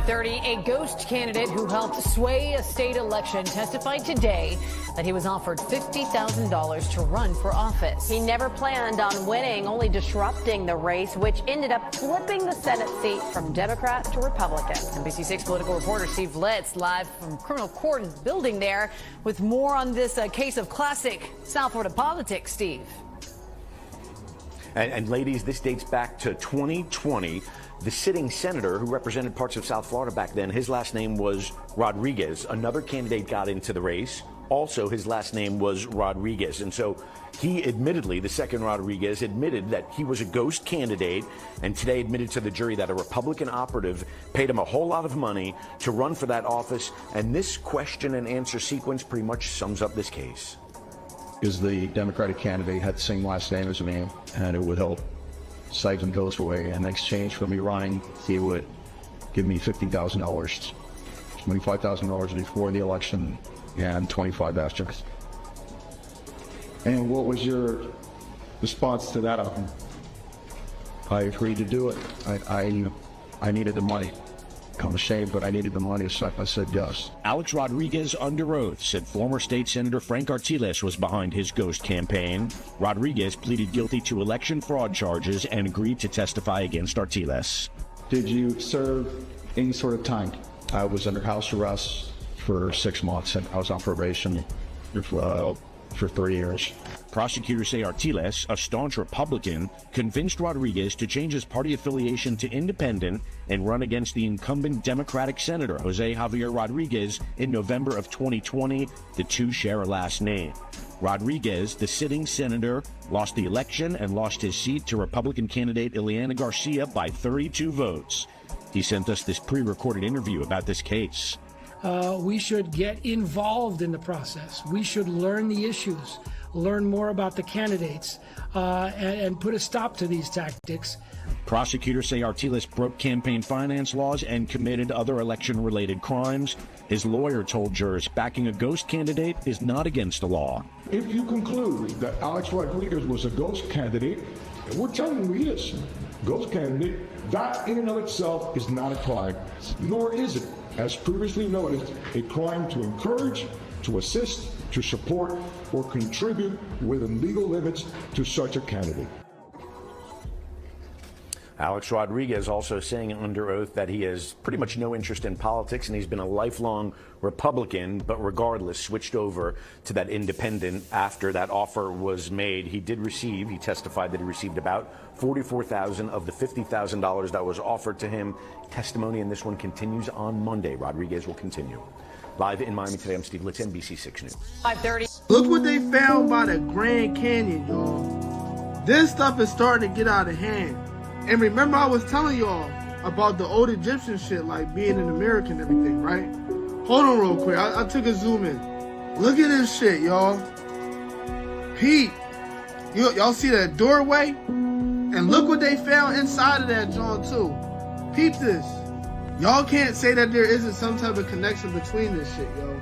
5:30, a ghost candidate who helped sway a state election testified today that he was offered $50,000 to run for office. He never planned on winning, only disrupting the race, which ended up flipping the Senate seat from Democrat to Republican. NBC6 political reporter Steve Letts live from criminal court building there with more on this case of classic South Florida politics. Steve. And ladies, this dates back to 2020. The sitting senator who represented parts of South Florida back then, his last name was Rodriguez. Another candidate got into the race. Also, his last name was Rodriguez. And so he admittedly, the second Rodriguez, admitted that he was a ghost candidate and today admitted to the jury that a Republican operative paid him a whole lot of money to run for that office. And this question and answer sequence pretty much sums up this case. Because the Democratic candidate had the same last name as me, and it would help siphon those away. In exchange for me running, he would give me $50,000, $25,000 before the election, and $25,000 after. And what was your response to that offer? I agreed to do it. I needed the money. I'm ashamed, but I needed the money, so I said yes. Alex Rodriguez, under oath, said former state senator Frank Artiles was behind his ghost campaign. Rodriguez pleaded guilty to election fraud charges and agreed to testify against Artiles. Did you serve any sort of time? I was under house arrest for 6 months, and I was on probation for 3 years. Prosecutors say Artiles, a staunch Republican, convinced Rodriguez to change his party affiliation to independent and run against the incumbent Democratic Senator Jose Javier Rodriguez in November of 2020. The two share a last name. Rodriguez, the sitting senator, lost the election and lost his seat to Republican candidate Ileana Garcia by 32 votes. He sent us this pre-recorded interview about this case. We should get involved in the process. We should learn the issues, learn more about the candidates, and put a stop to these tactics. Prosecutors say Artiles broke campaign finance laws and committed other election-related crimes. His lawyer told jurors backing a ghost candidate is not against the law. If you conclude that Alex Rodriguez was a ghost candidate, we're telling you he is. Ghost candidate, that in and of itself is not a crime, nor is it, as previously noted, a crime to encourage, to assist, to support, or contribute within legal limits to such a candidate. Alex Rodriguez also saying under oath that he has pretty much no interest in politics and he's been a lifelong Republican, but regardless switched over to that independent after that offer was made. He testified that he received about $44,000 of the $50,000 that was offered to him. Testimony in this one continues on Monday. Rodriguez will continue. Live in Miami today, I'm Steve Litz, NBC 6 News. 5:30. Look what they found by the Grand Canyon, y'all. This stuff is starting to get out of hand. And remember I was telling y'all about the old Egyptian shit, like being an American and everything, right? Hold on real quick. I took a zoom in. Look at this shit, y'all. Pete. Y'all see that doorway? And look what they found inside of that joint, too. Peep this. Y'all can't say that there isn't some type of connection between this shit, yo.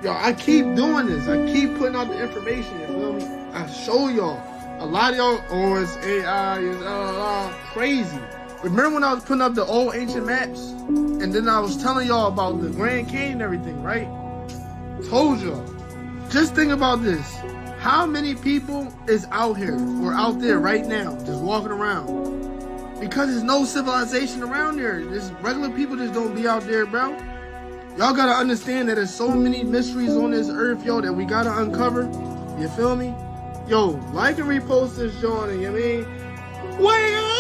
Yo, I keep doing this. I keep putting out the information, you feel me? I show y'all. A lot of y'all, oh, it's AI, it's crazy. Remember when I was putting up the old ancient maps? And then I was telling y'all about the Grand Canyon and everything, right? Told y'all. Just think about this. How many people is out here or out there right now just walking around? Because there's no civilization around there. Just regular people just don't be out there, bro. Y'all gotta understand that there's so many mysteries on this earth, yo, that we gotta uncover. You feel me? Yo, like and repost this joint, you mean? Wait up!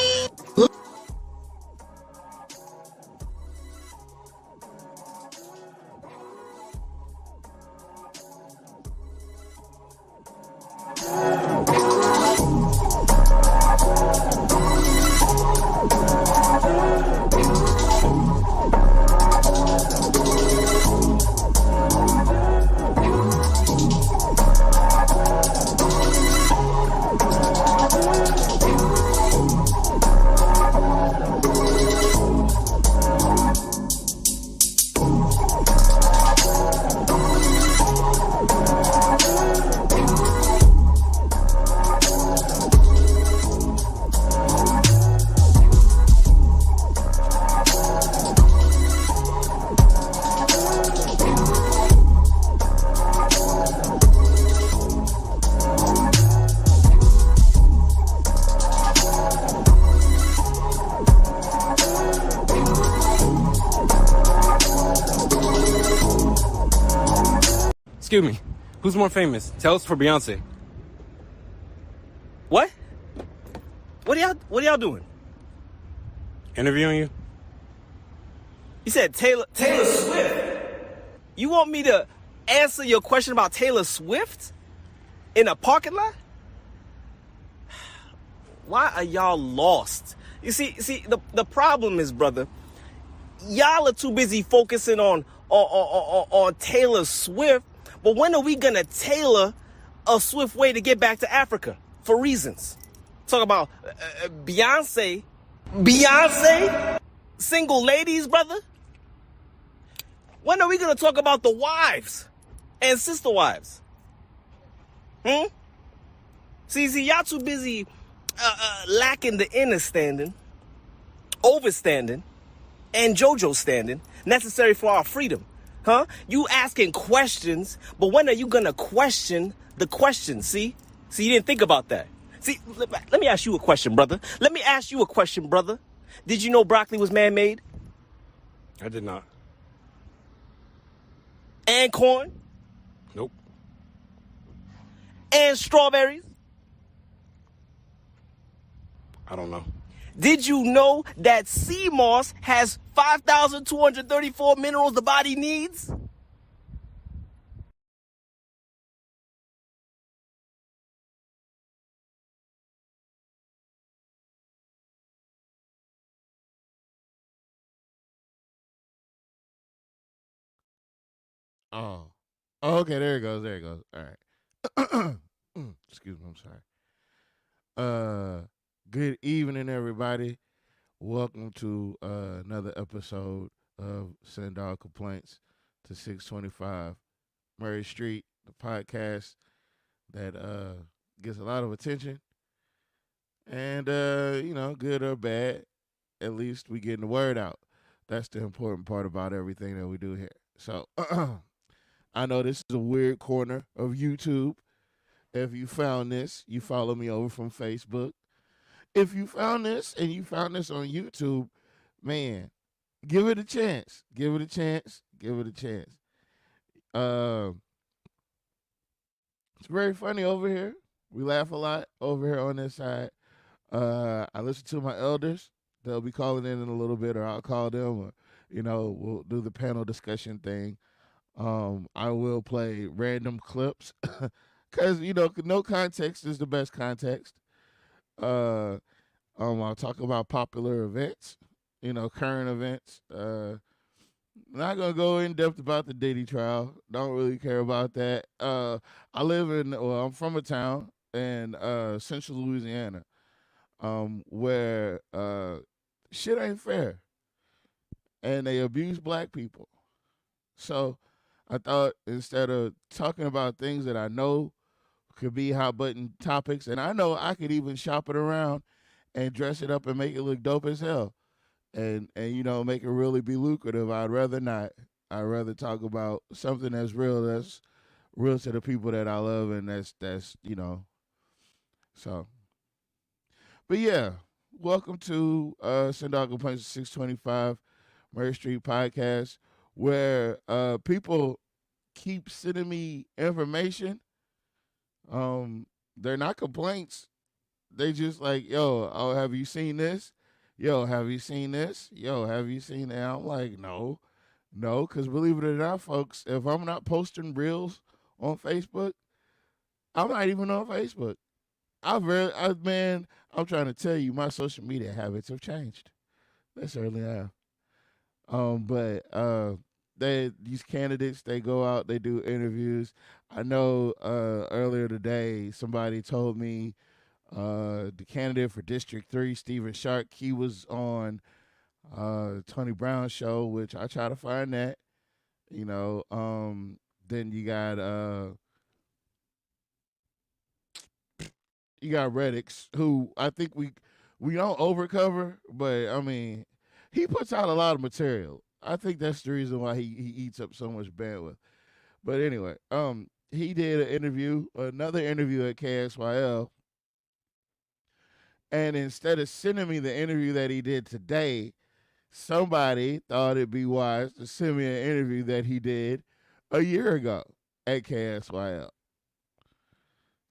Excuse me, who's more famous? Tell us for Beyonce. What? What are y'all doing? Interviewing you? You said Taylor Swift. You want me to answer your question about Taylor Swift in a parking lot? Why are y'all lost? You see, the problem is, brother, y'all are too busy focusing on Taylor Swift. But when are we gonna tailor a swift way to get back to Africa for reasons? Talk about Beyonce, single ladies, brother. When are we gonna talk about the wives and sister wives? See, y'all too busy lacking the inner standing, overstanding, and JoJo standing necessary for our freedom. You asking questions, but when are you gonna question the questions? See, you didn't think about that. See, let me ask you a question, brother. Did you know broccoli was man-made? I did not. And corn? Nope. And strawberries? I don't know. Did you know that sea moss has 5,234 minerals the body needs? Oh, okay. There it goes. All right. Excuse me. I'm sorry. Good evening, everybody. Welcome to another episode of Send All Complaints to 625 Murray Street, the podcast that gets a lot of attention. And, good or bad, at least we getting the word out. That's the important part about everything that we do here. So, I know this is a weird corner of YouTube. If you found this, you follow me over from Facebook. if you found this and you found this on YouTube, man, give it a chance. Give it a chance. Give it a chance. It's very funny over here. We laugh a lot over here on this side. I listen to my elders. They'll be calling in a little bit, or I'll call them, or we'll do the panel discussion thing. I will play random clips because no context is the best context. I'll talk about popular events, current events. Not gonna go in depth about the Diddy trial. Don't really care about that. I'm from a town in central Louisiana, where shit ain't fair, and they abuse black people. So I thought, instead of talking about things that I know could be hot button topics, and I know I could even shop it around and dress it up and make it look dope as hell, and make it really be lucrative, I'd rather not. I'd rather talk about something that's real to the people that I love, and that's so. But yeah, welcome to Sindog Punch 625 Murray Street Podcast, where people keep sending me information. They're not complaints. They just like, yo, oh, have you seen this? Yo, have you seen this? Yo, have you seen that? I'm like, no, because believe it or not, folks, if I'm not posting reels on Facebook, I'm not even on Facebook. Man, I'm trying to tell you, my social media habits have changed. They certainly have. But these candidates, they go out, they do interviews. I know earlier today somebody told me the candidate for District 3, Stephen Shark, he was on Tony Brown's show, which I try to find that. Then you got Reddix, who I think we don't overcover, but I mean, he puts out a lot of material. I think that's the reason why he eats up so much bandwidth. But anyway, he did another interview at KSYL. And instead of sending me the interview that he did today, somebody thought it'd be wise to send me an interview that he did a year ago at KSYL.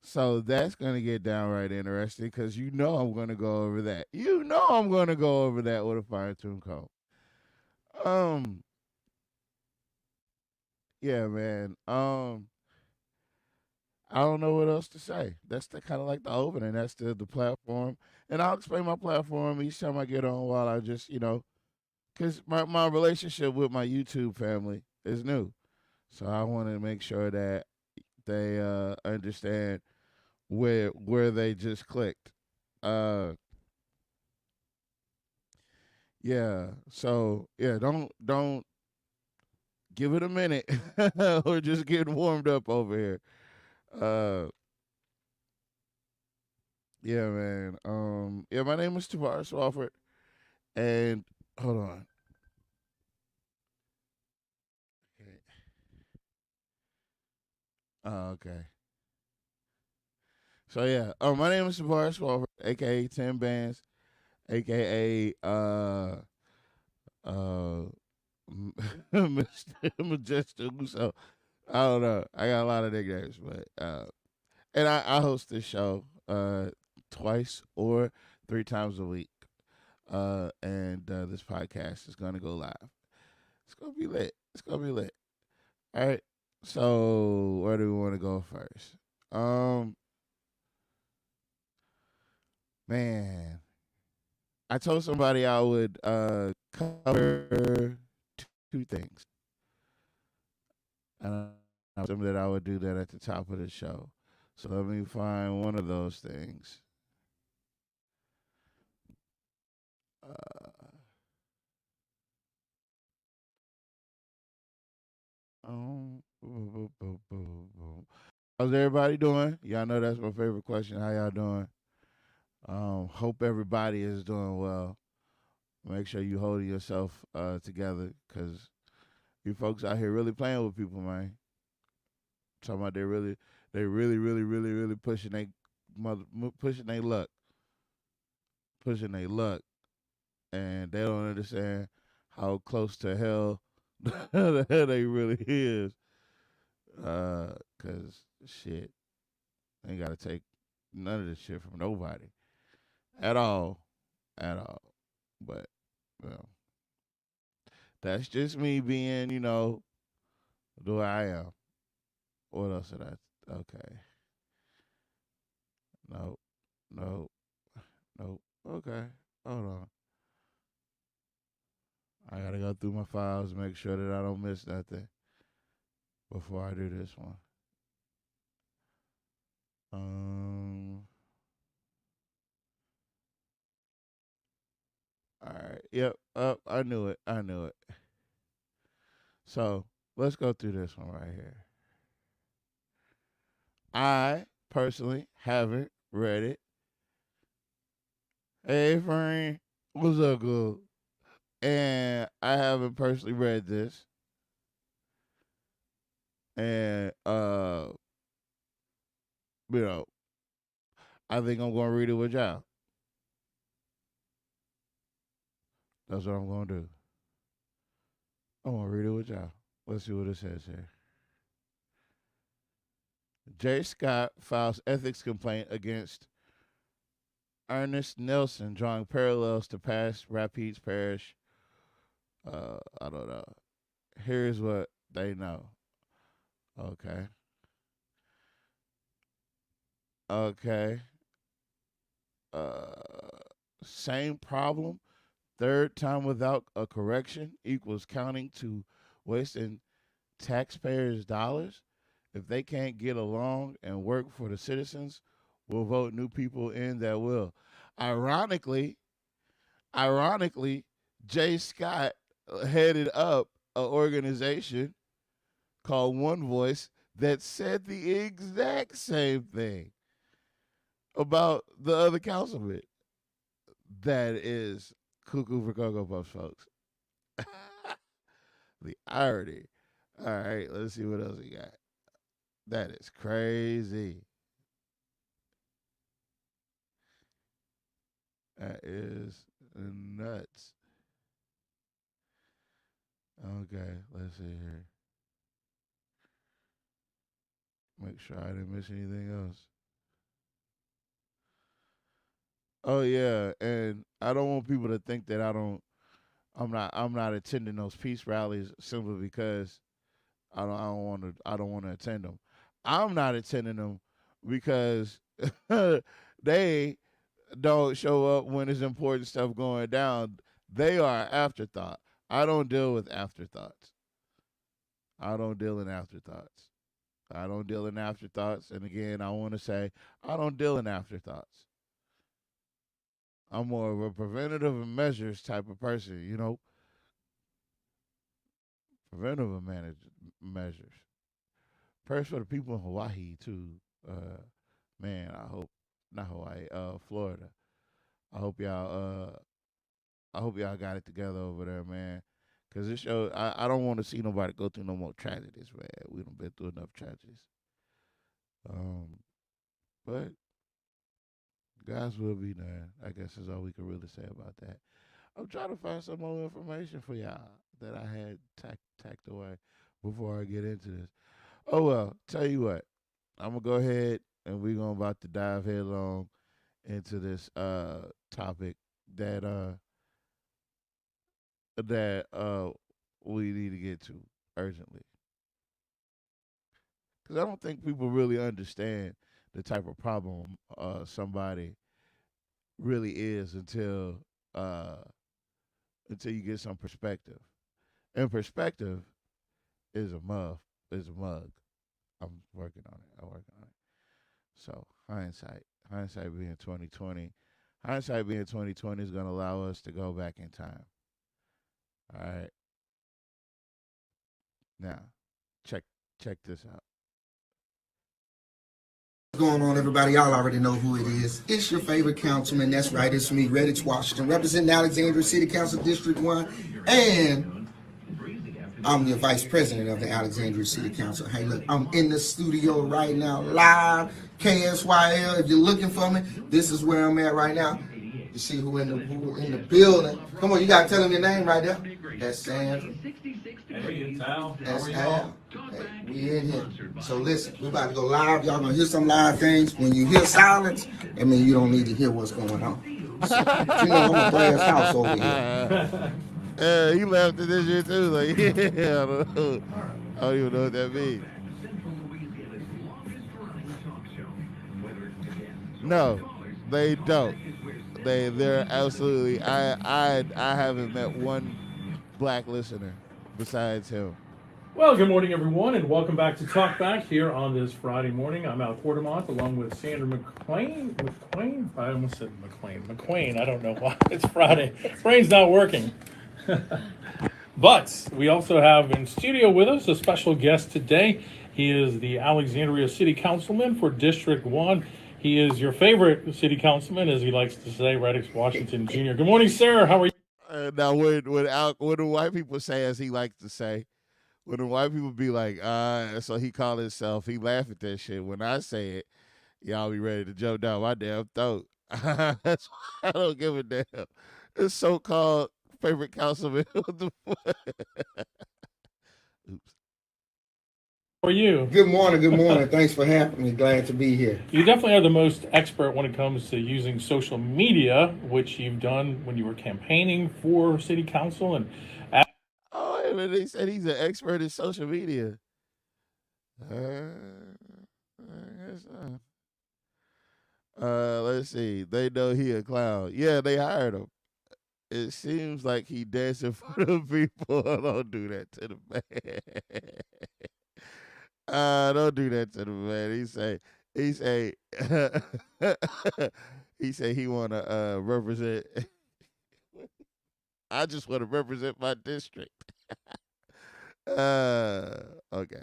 So that's going to get downright interesting, because I'm going to go over that. I'm going to go over that with a fine-tooth comb. Yeah, man. I don't know what else to say. That's the kind of like the opening. That's the platform. And I'll explain my platform each time I get on, while I just, because my relationship with my YouTube family is new. So I want to make sure that they understand where they just clicked. Yeah. So yeah, don't give it a minute. We're just getting warmed up over here. Yeah, man. Yeah, my name is Tavares Swafford, and hold on. Okay. Okay. So yeah, my name is Tavares Swafford, aka 10 Bands, aka Mr. Majestic. So I don't know. I got a lot of nicknames, but and I host this show twice or 3 times a week. And this podcast is gonna go live. It's gonna be lit. All right. So where do we want to go first? Man, I told somebody I would cover 2 things. And I told them that I would do that at the top of the show. So let me find one of those things. How's everybody doing? Y'all know that's my favorite question. How y'all doing? Hope everybody is doing well. Make sure you hold yourself together, because you folks out here really playing with people, man. Talking about they really pushing they luck. pushing their luck, and they don't understand how close to hell they really is. 'Cause shit, they ain't gotta take none of this shit from nobody at all. But well, that's just me being, the way I am. What else did I? Okay. No. Okay, hold on. I gotta go through my files, make sure that I don't miss nothing before I do this one. All right. Yep. I knew it. So let's go through this one right here. I personally haven't read it. Hey, friend, what's up, good? And I haven't personally read this. And I think I'm gonna read it with y'all. That's what I'm gonna do. I'm gonna read it with y'all. Let's see what it says here. Jay Scott files ethics complaint against Ernest Nelson, drawing parallels to past Rapides Parish. I don't know. Here's what they know. Okay. Same problem. Third time without a correction equals counting to wasting taxpayers' dollars. If they can't get along and work for the citizens, we'll vote new people in that will. Ironically, Jay Scott headed up an organization called One Voice that said the exact same thing about the other councilman. That is cuckoo for Cocoa Puffs, folks. The irony. All right, let's see what else we got. That is crazy. That is nuts. Okay, let's see here. Make sure I didn't miss anything else. Oh yeah, and I don't want people to think that I'm not attending those peace rallies simply because I don't want to attend them. I'm not attending them because they don't show up when there's important stuff going down. They are afterthought. I don't deal with afterthoughts. I don't deal in afterthoughts. And again, I want to say I don't deal in afterthoughts. I'm more of a preventative measures type of person, Preventative measures. Prayers for the people in Hawaii too. Man, I hope not Hawaii, Florida. I hope y'all got it together over there, man. Cause this show, I don't want to see nobody go through no more tragedies, man. We done been through enough tragedies. But God's will be done. I guess is all we can really say about that. I'm trying to find some more information for y'all that I had tacked away before I get into this. Oh well, tell you what, I'm gonna go ahead and we're gonna about to dive headlong into this topic that we need to get to urgently. Because I don't think people really understand the type of problem somebody really is until you get some perspective. And perspective is a mug. I'm working on it. So hindsight being 2020. Hindsight being 2020 is going to allow us to go back in time. All right. Now, check this out. What's going on, everybody? Y'all already know who it is. It's your favorite councilman. That's right, it's me, Redditch Washington, representing Alexandria City Council District 1, and I'm the vice president of the Alexandria City Council. Hey, look, I'm in the studio right now, live, KSYL. If you're looking for me, this is where I'm at right now. You see who in the building. Come on, you gotta tell them your name right there. That's Sandra. That's Al. Hey, we in here. So listen, we about to go live. Y'all gonna hear some live things. When you hear silence, I mean you don't need to hear what's going on. So, you know, I'm a glass house over here. He laughed at this shit too. Like, yeah, I don't know. I don't even know what that means. No, they don't. They're absolutely. I haven't met one black listener besides him. Well, good morning, everyone, and welcome back to Talk Back here on this Friday morning. I'm Al Quartermont, along with Sandra McQueen. I almost said McQueen. I don't know why. It's Friday. Brain's not working. But we also have in studio with us a special guest today. He is the Alexandria City Councilman for District 1. He is your favorite city councilman, as he likes to say, Reddix Washington Jr. Good morning, sir. How are you? Now, when the white people say, as he likes to say, when the white people be like, so he called himself, he laugh at that shit. When I say it, y'all be ready to jump down my damn throat. That's why I don't give a damn. This so-called favorite councilman. What the fuck? Oops. How are you? Good morning, good morning. Thanks for having me. Glad to be here. You definitely are the most expert when it comes to using social media, which you've done when you were campaigning for city council. And oh, they said he's an expert in social media. Let's see. They know he a clown. Yeah, they hired him. It seems like he dancing for the people. Don't do that to the man. Don't do that to the man. He say he wanna represent. I just want to represent my district. Okay.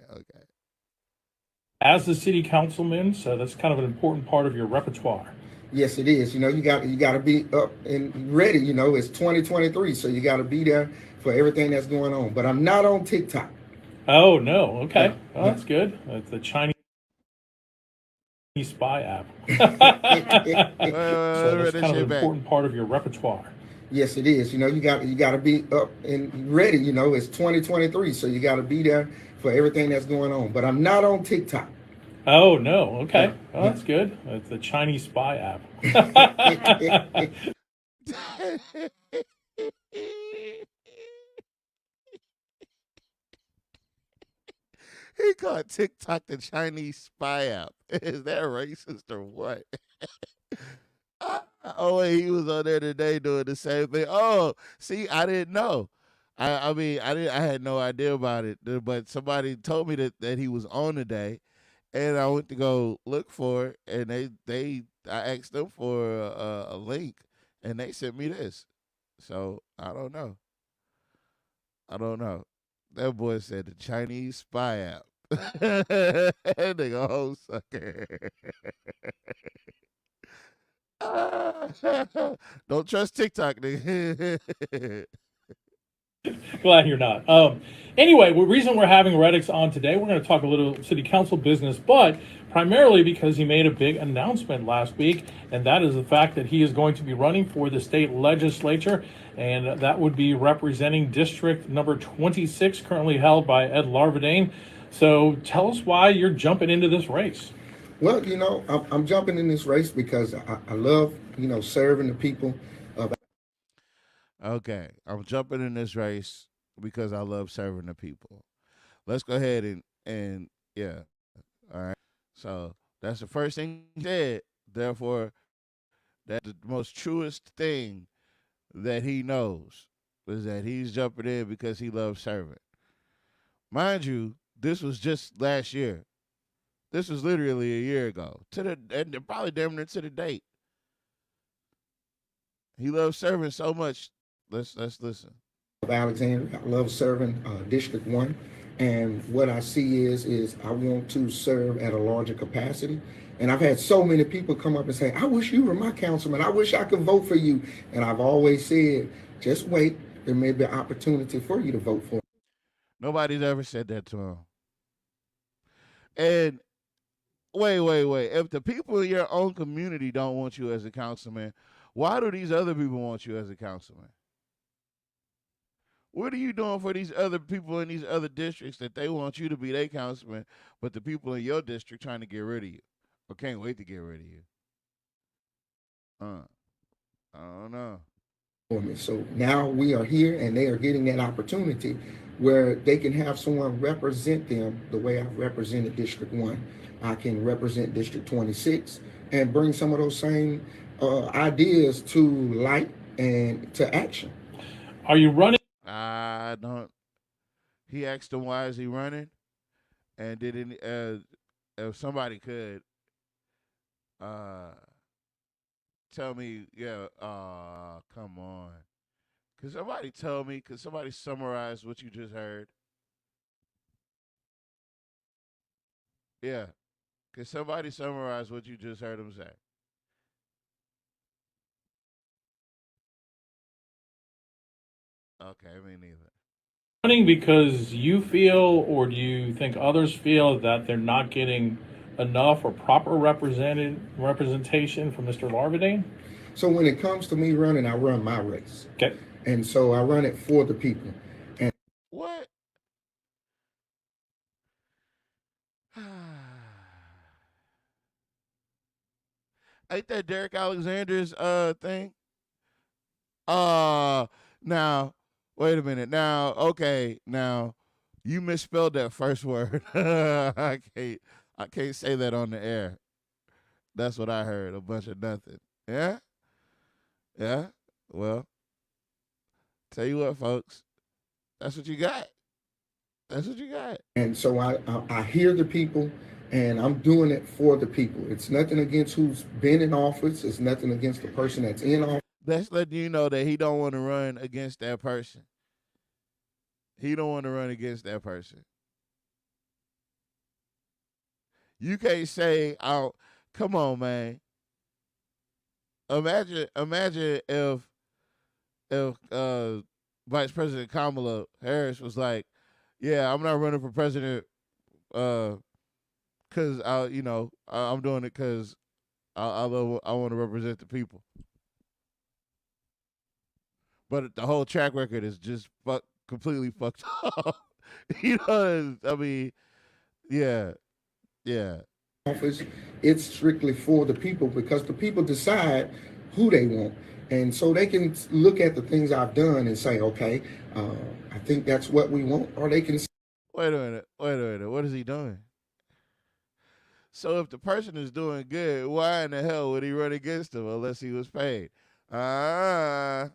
As the city councilman, so that's kind of an important part of your repertoire. Yes, it is. You know, you got to be up and ready. You know, it's 2023, so you got to be there for everything that's going on. But I'm not on TikTok. Oh no. Okay, well, that's good. It's the Chinese spy app. So that's kind of an important part of your repertoire. Yes, it is. You know, you got to be up and ready. You know, it's 2023, so you got to be there for everything that's going on. But I'm not on TikTok. Oh no. Okay, well, that's good. It's the Chinese spy app. He called TikTok the Chinese spy app. Is that racist or what? He was on there today doing the same thing. Oh, see, I didn't know. I had no idea about it. But somebody told me that he was on today, and I went to go look for it, and I asked them for a link, and they sent me this. So I don't know. That boy said the Chinese spy app. That nigga whole sucker. Don't trust TikTok, nigga. Glad you're not. Anyway, the reason we're having Reddix on today, we're going to talk a little city council business, but primarily because he made a big announcement last week, and that is the fact that he is going to be running for the state legislature, and that would be representing district number 26, currently held by Ed Larvadain. So tell us why you're jumping into this race. Well, you know, I'm jumping in this race because I love, you know, serving the people of. Okay, I'm jumping in this race because I love serving the people. Let's go ahead and yeah. All right. So that's the first thing he said. Therefore, that's the most truest thing that he knows is that he's jumping in because he loves serving. Mind you, this was just last year. This was literally a year ago. And probably damn near to the date. He loves serving so much. Let's listen. Of Alexandria, I love serving District 1. And what I see is I want to serve at a larger capacity. And I've had so many people come up and say, I wish you were my councilman. I wish I could vote for you. And I've always said, just wait. There may be an opportunity for you to vote for him. Nobody's ever said that to him. And wait. If the people in your own community don't want you as a councilman, Why do these other people want you as a councilman? What are you doing for these other people in these other districts that they want you to be their councilman, but the people in your district trying to get rid of you or can't wait to get rid of you? I don't know. So now we are here and they are getting that opportunity where they can have someone represent them the way I've represented District 1. I can represent District 26 and bring some of those same ideas to light and to action. Are you running? I don't. He asked him why is he running, and didn't. If somebody could tell me, yeah. Come on. Could somebody tell me? Could somebody summarize what you just heard? Yeah. Could somebody summarize what you just heard him say? Okay, me neither. Running because you feel, or do you think others feel that they're not getting enough or proper representation from Mr. Larvadain? So when it comes to me running, I run my race. Okay. And so I run it for the people. And what? Ain't that Derek Alexander's thing? Now, wait a minute. Now, okay, now you misspelled that first word. I can't say that on the air. That's what I heard. A bunch of nothing. Yeah? Yeah? Well, tell you what, folks. That's what you got. That's what you got. And so I hear the people, and I'm doing it for the people. It's nothing against who's been in office. It's nothing against the person that's in office. That's letting you know that he don't want to run against that person. He don't want to run against that person. You can't say, "Oh, come on, man." Imagine if Vice President Kamala Harris was like, "Yeah, I'm not running for president because I'm doing it because I want to represent the people." But the whole track record is just completely fucked up. I mean, yeah. Office, it's strictly for the people because the people decide who they want. And so they can look at the things I've done and say, okay, I think that's what we want. Or they can say, Wait a minute. What is he doing? So if the person is doing good, why in the hell would he run against him unless he was paid? Hold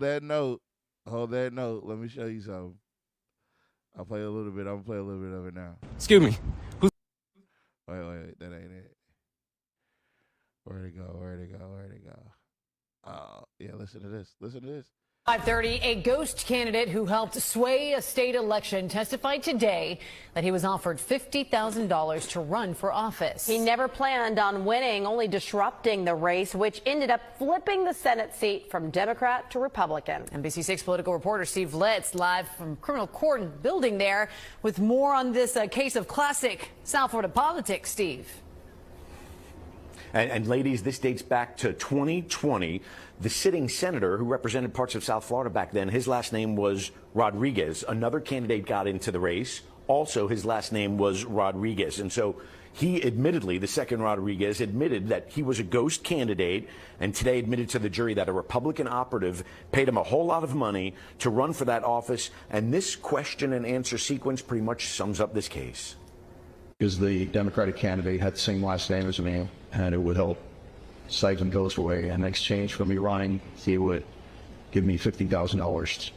that note. Let me show you something. I'll play a little bit. I'm gonna play a little bit of it now. Excuse me. Wait. That ain't it. Where'd it go? Oh, yeah, listen to this. 5:30, a ghost candidate who helped sway a state election testified today that he was offered $50,000 to run for office. He never planned on winning, only disrupting the race, which ended up flipping the Senate seat from Democrat to Republican. NBC6 political reporter Steve Letts live from criminal court building there with more on this case of classic South Florida politics. Steve. And ladies, this dates back to 2020. The sitting senator who represented parts of South Florida back then, his last name was Rodriguez. Another candidate got into the race. Also, his last name was Rodriguez. And so he admittedly, the second Rodriguez, admitted that he was a ghost candidate and today admitted to the jury that a Republican operative paid him a whole lot of money to run for that office. And this question and answer sequence pretty much sums up this case. Because the Democratic candidate had the same last name as me, and it would help siphon those away. In exchange for me running, he would give me $50,000,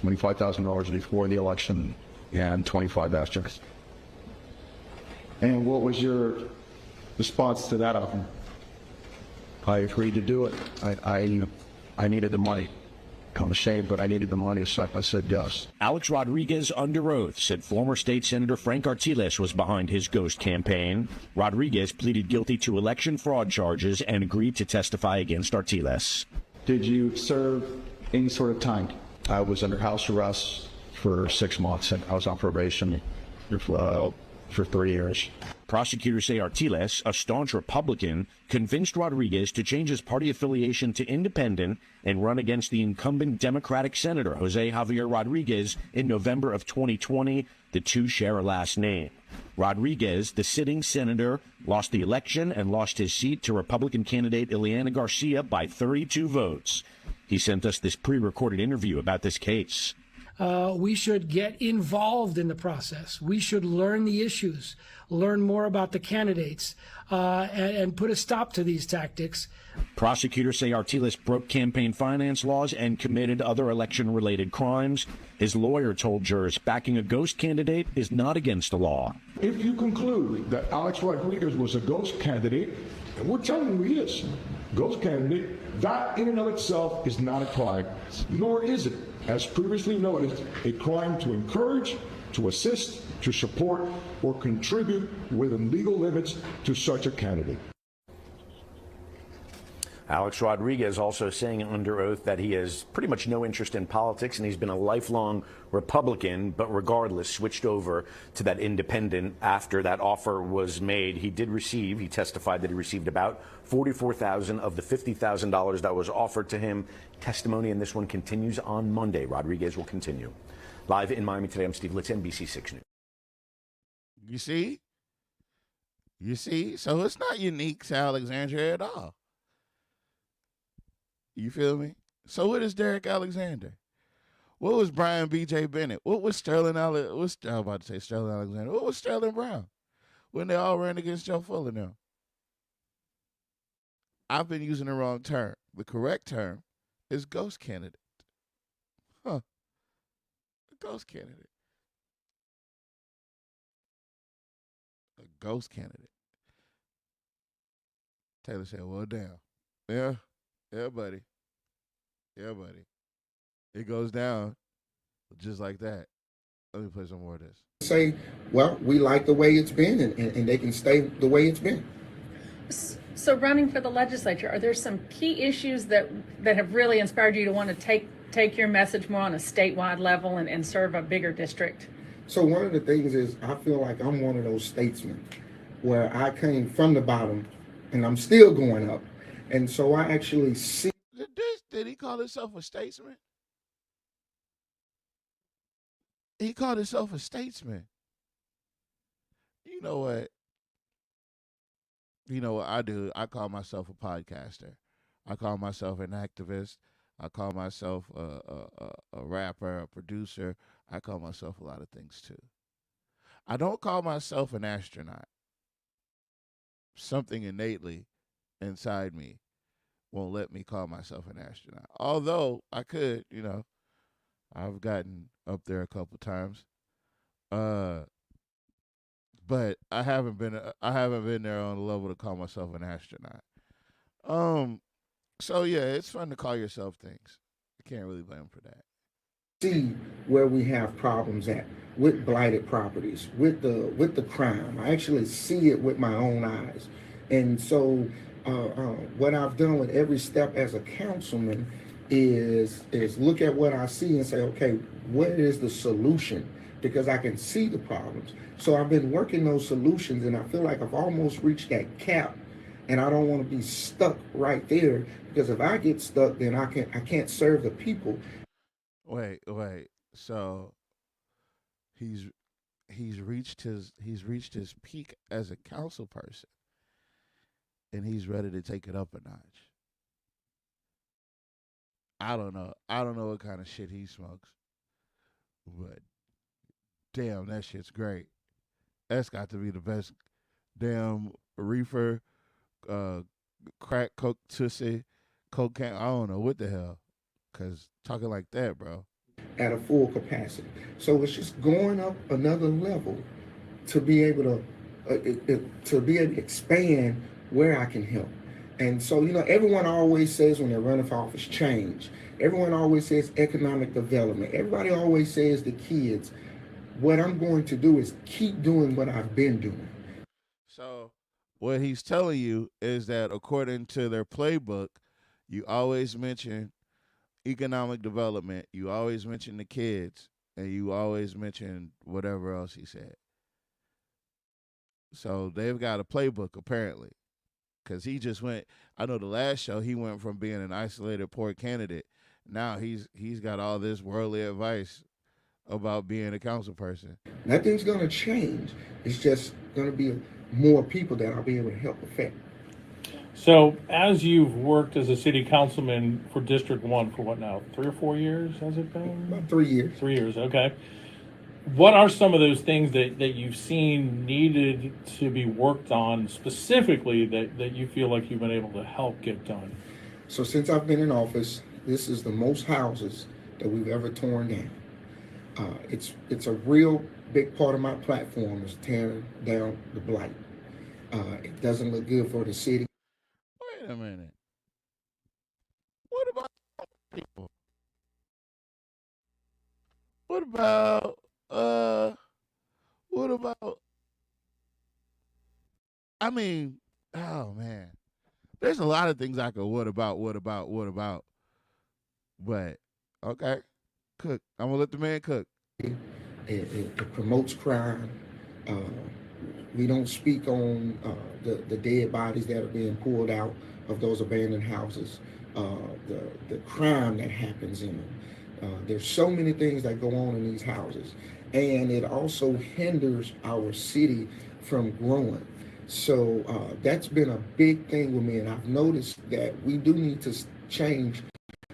$25,000 before the election, and $25,000 after. And what was your response to that offer? I agreed to do it. I needed the money. I'm ashamed, but I needed the money, so I said yes. Alex Rodriguez, under oath, said former state Senator Frank Artiles was behind his ghost campaign. Rodriguez pleaded guilty to election fraud charges and agreed to testify against Artiles. Did you serve any sort of time? I was under house arrest for 6 months, and I was on probation for 3 years. Prosecutors say Artiles, a staunch Republican, convinced Rodriguez to change his party affiliation to independent and run against the incumbent Democratic Senator Jose Javier Rodriguez in November of 2020. The two share a last name. Rodriguez, the sitting senator, lost the election and lost his seat to Republican candidate Ileana Garcia by 32 votes. He sent us this pre-recorded interview about this case. We should get involved in the process. We should learn the issues, learn more about the candidates, and put a stop to these tactics. Prosecutors say Artiles broke campaign finance laws and committed other election-related crimes. His lawyer told jurors backing a ghost candidate is not against the law. If you conclude that Alex Rodriguez was a ghost candidate, and we're telling you he is, ghost candidate, that in and of itself is not a crime, nor is it, as previously noted, a crime to encourage, to assist, to support, or contribute within legal limits to such a candidate. Alex Rodriguez also saying under oath that he has pretty much no interest in politics and he's been a lifelong Republican, but regardless switched over to that independent after that offer was made. He testified that he received about $44,000 of the $50,000 that was offered to him. Testimony in this one continues on Monday. Rodriguez will continue. Live in Miami today, I'm Steve Litz, NBC 6 News. You see? So it's not unique to Alexandria at all. You feel me? So what is Derek Alexander? What was Brian B.J. Bennett? What was Sterling Alexander? What was Sterling Brown? When they all ran against Joe Fuller now. I've been using the wrong term. The correct term is ghost candidate. A ghost candidate. A ghost candidate. Taylor said, well, damn. Yeah, buddy. It goes down just like that. Let me play some more of this. Say, well, we like the way it's been, and they can stay the way it's been. So running for the legislature, are there some key issues that have really inspired you to want to take your message more on a statewide level and serve a bigger district? So one of the things is I feel like I'm one of those statesmen where I came from the bottom and I'm still going up. And so I actually see. Did he call himself a statesman? He called himself a statesman. You know what? You know what I do? I call myself a podcaster. I call myself an activist. I call myself a rapper, a producer. I call myself a lot of things too. I don't call myself an astronaut. Something innately inside me won't let me call myself an astronaut. Although I could, I've gotten up there a couple times. But I haven't been there on the level to call myself an astronaut. So yeah, it's fun to call yourself things. I can't really blame them for that. See where we have problems at with blighted properties, with the crime. I actually see it with my own eyes. And so what I've done with every step as a councilman is look at what I see and say, okay, what is the solution? Because I can see the problems. So I've been working those solutions, and I feel like I've almost reached that cap, and I don't want to be stuck right there, because if I get stuck, then I can't serve the people. Wait. So he's reached his peak as a council person, and he's ready to take it up a notch. I don't know what kind of shit he smokes, but damn, that shit's great. That's got to be the best damn reefer, crack, coke, tussie, cocaine. I don't know what the hell. Because talking like that, bro. At a full capacity. So it's just going up another level to be able to expand where I can help. And so, everyone always says when they're running for office, change. Everyone always says economic development. Everybody always says the kids. What I'm going to do is keep doing what I've been doing. So what he's telling you is that according to their playbook, you always mention economic development, you always mention the kids, and you always mention whatever else he said. So they've got a playbook apparently, because he just went. I know the last show he went from being an isolated poor candidate. Now he's got all this worldly advice about being a council person. Nothing's going to change. It's just going to be more people that I'll be able to help affect. So, as you've worked as a city councilman for District 1 for what now, 3 or 4 years has it been? About 3 years. 3 years, okay. What are some of those things that you've seen needed to be worked on specifically that you feel like you've been able to help get done? So since I've been in office, this is the most houses that we've ever torn down. It's a real big part of my platform is tearing down the blight. It doesn't look good for the city. Wait a minute. What about people? What about I mean, oh man. There's a lot of things I could what about. But okay. Cook. I'm gonna let the man cook. It promotes crime. We don't speak on the dead bodies that are being pulled out of those abandoned houses, the crime that happens in them. There's so many things that go on in these houses, and it also hinders our city from growing. So that's been a big thing with me, and I've noticed that we do need to change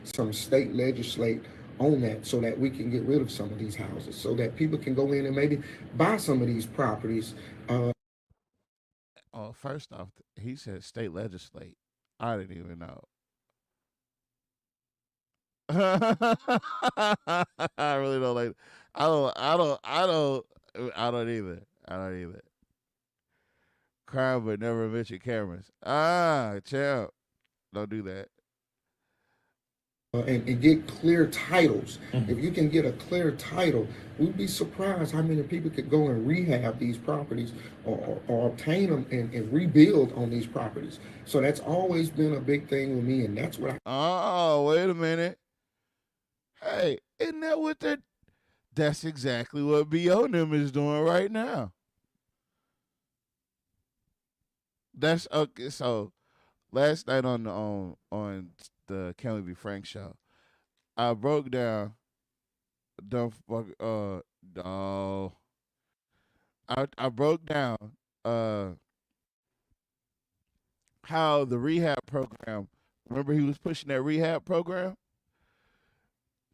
some state legislate on that so that we can get rid of some of these houses, so that people can go in and maybe buy some of these properties. Oh, first off, he said state legislate. I didn't even know. I really don't like. I don't either. Crime but never mention cameras. Champ, don't do that. And get clear titles. If you can get a clear title, we'd be surprised how many people could go and rehab these properties or obtain them and rebuild on these properties. So that's always been a big thing with me, and that's what Oh, wait a minute. Hey, isn't that what that's exactly what B.O. and them is doing right now. That's okay. So last night on the Kelly B. Frank show, I broke down I broke down how the rehab program, remember he was pushing that rehab program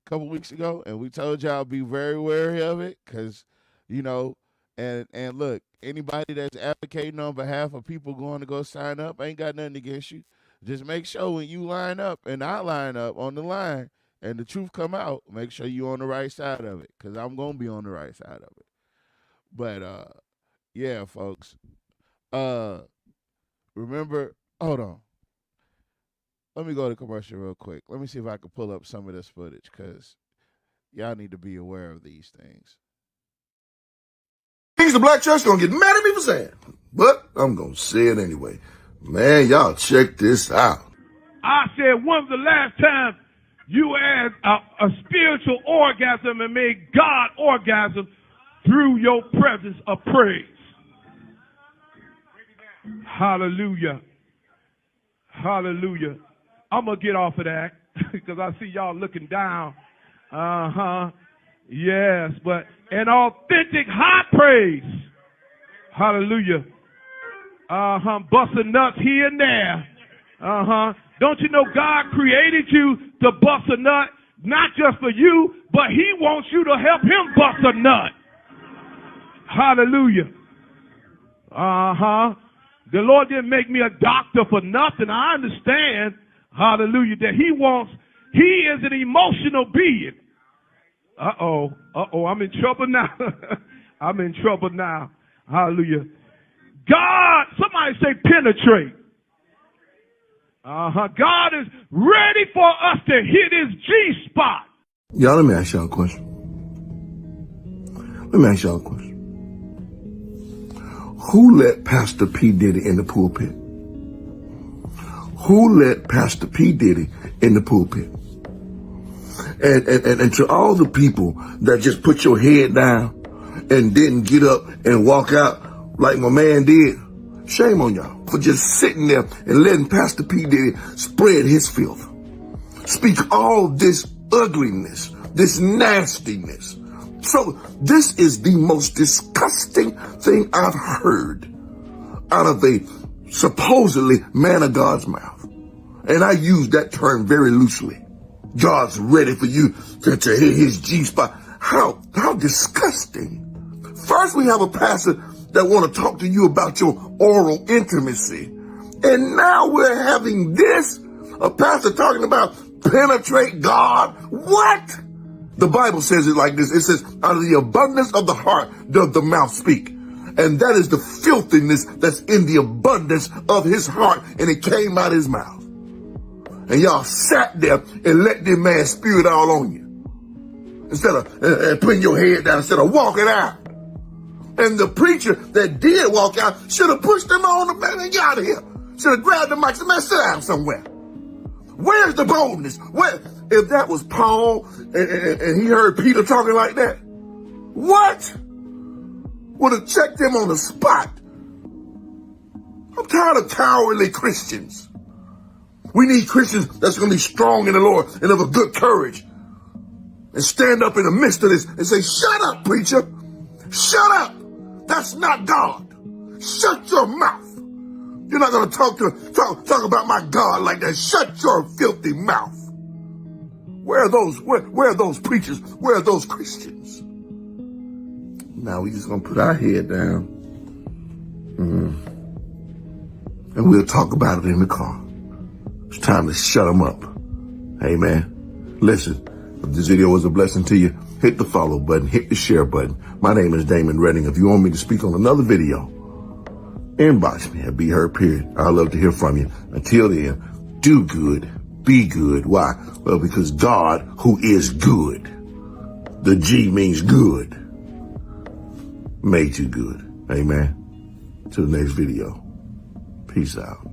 a couple weeks ago, and we told y'all be very wary of it, because and look, anybody that's advocating on behalf of people going to go sign up, ain't got nothing against you. Just make sure when you line up and I line up on the line and the truth come out, make sure you're on the right side of it, because I'm going to be on the right side of it. But, yeah, folks. Remember, hold on. Let me go to commercial real quick. Let me see if I can pull up some of this footage, because y'all need to be aware of these things. Things the black church gonna get mad at me for saying, but I'm gonna say it anyway. Man, y'all check this out. I said, when's the last time you had a spiritual orgasm and made God orgasm through your presence of praise? Hallelujah. Hallelujah. I'm going to get off of that because I see y'all looking down. Yes, but an authentic high praise. Hallelujah. Busting nuts here and there. Don't you know God created you to bust a nut, not just for you, but he wants you to help him bust a nut. Hallelujah. The Lord didn't make me a doctor for nothing. I understand, hallelujah, that he is an emotional being. I'm in trouble now. I'm in trouble now. Hallelujah. God, somebody say penetrate. God is ready for us to hit his G-spot. Y'all, let me ask y'all a question. Who let Pastor P. Diddy in the pulpit? Who let Pastor P. Diddy in the pulpit? And to all the people that just put your head down and didn't get up and walk out, like my man did. Shame on y'all for just sitting there and letting Pastor P. Diddy spread his filth. Speak all this ugliness, this nastiness. So this is the most disgusting thing I've heard out of a supposedly man of God's mouth. And I use that term very loosely. God's ready for you to hit his G-spot. How disgusting. First we have a pastor that want to talk to you about your oral intimacy. And now we're having this, a pastor talking about penetrate God. What? The Bible says it like this. It says, out of the abundance of the heart does the mouth speak. And that is the filthiness that's in the abundance of his heart. And it came out of his mouth. And y'all sat there and let this man spew it all on you. Instead of putting your head down, instead of walking out. And the preacher that did walk out should have pushed him on the man and got out of here. Should have grabbed the mic and said, man, sit down somewhere. Where's the boldness? Where? If that was Paul and he heard Peter talking like that, what? Would have checked him on the spot. I'm tired of cowardly Christians. We need Christians that's going to be strong in the Lord and of a good courage. And stand up in the midst of this and say, shut up, preacher. Shut up. That's not God. Shut your mouth. You're not going to talk about my God like that. Shut your filthy mouth. Where are those preachers? Where are those Christians? Now we just going to put our head down. And we'll talk about it in the car. It's time to shut them up. Amen. Listen, if this video was a blessing to you, hit the follow button, hit the share button. My name is Damon Redding. If you want me to speak on another video, inbox me at Be Heard Period. I'd love to hear from you. Until then, do good, be good. Why? Well, because God, who is good, the G means good, made you good. Amen. Till the next video. Peace out.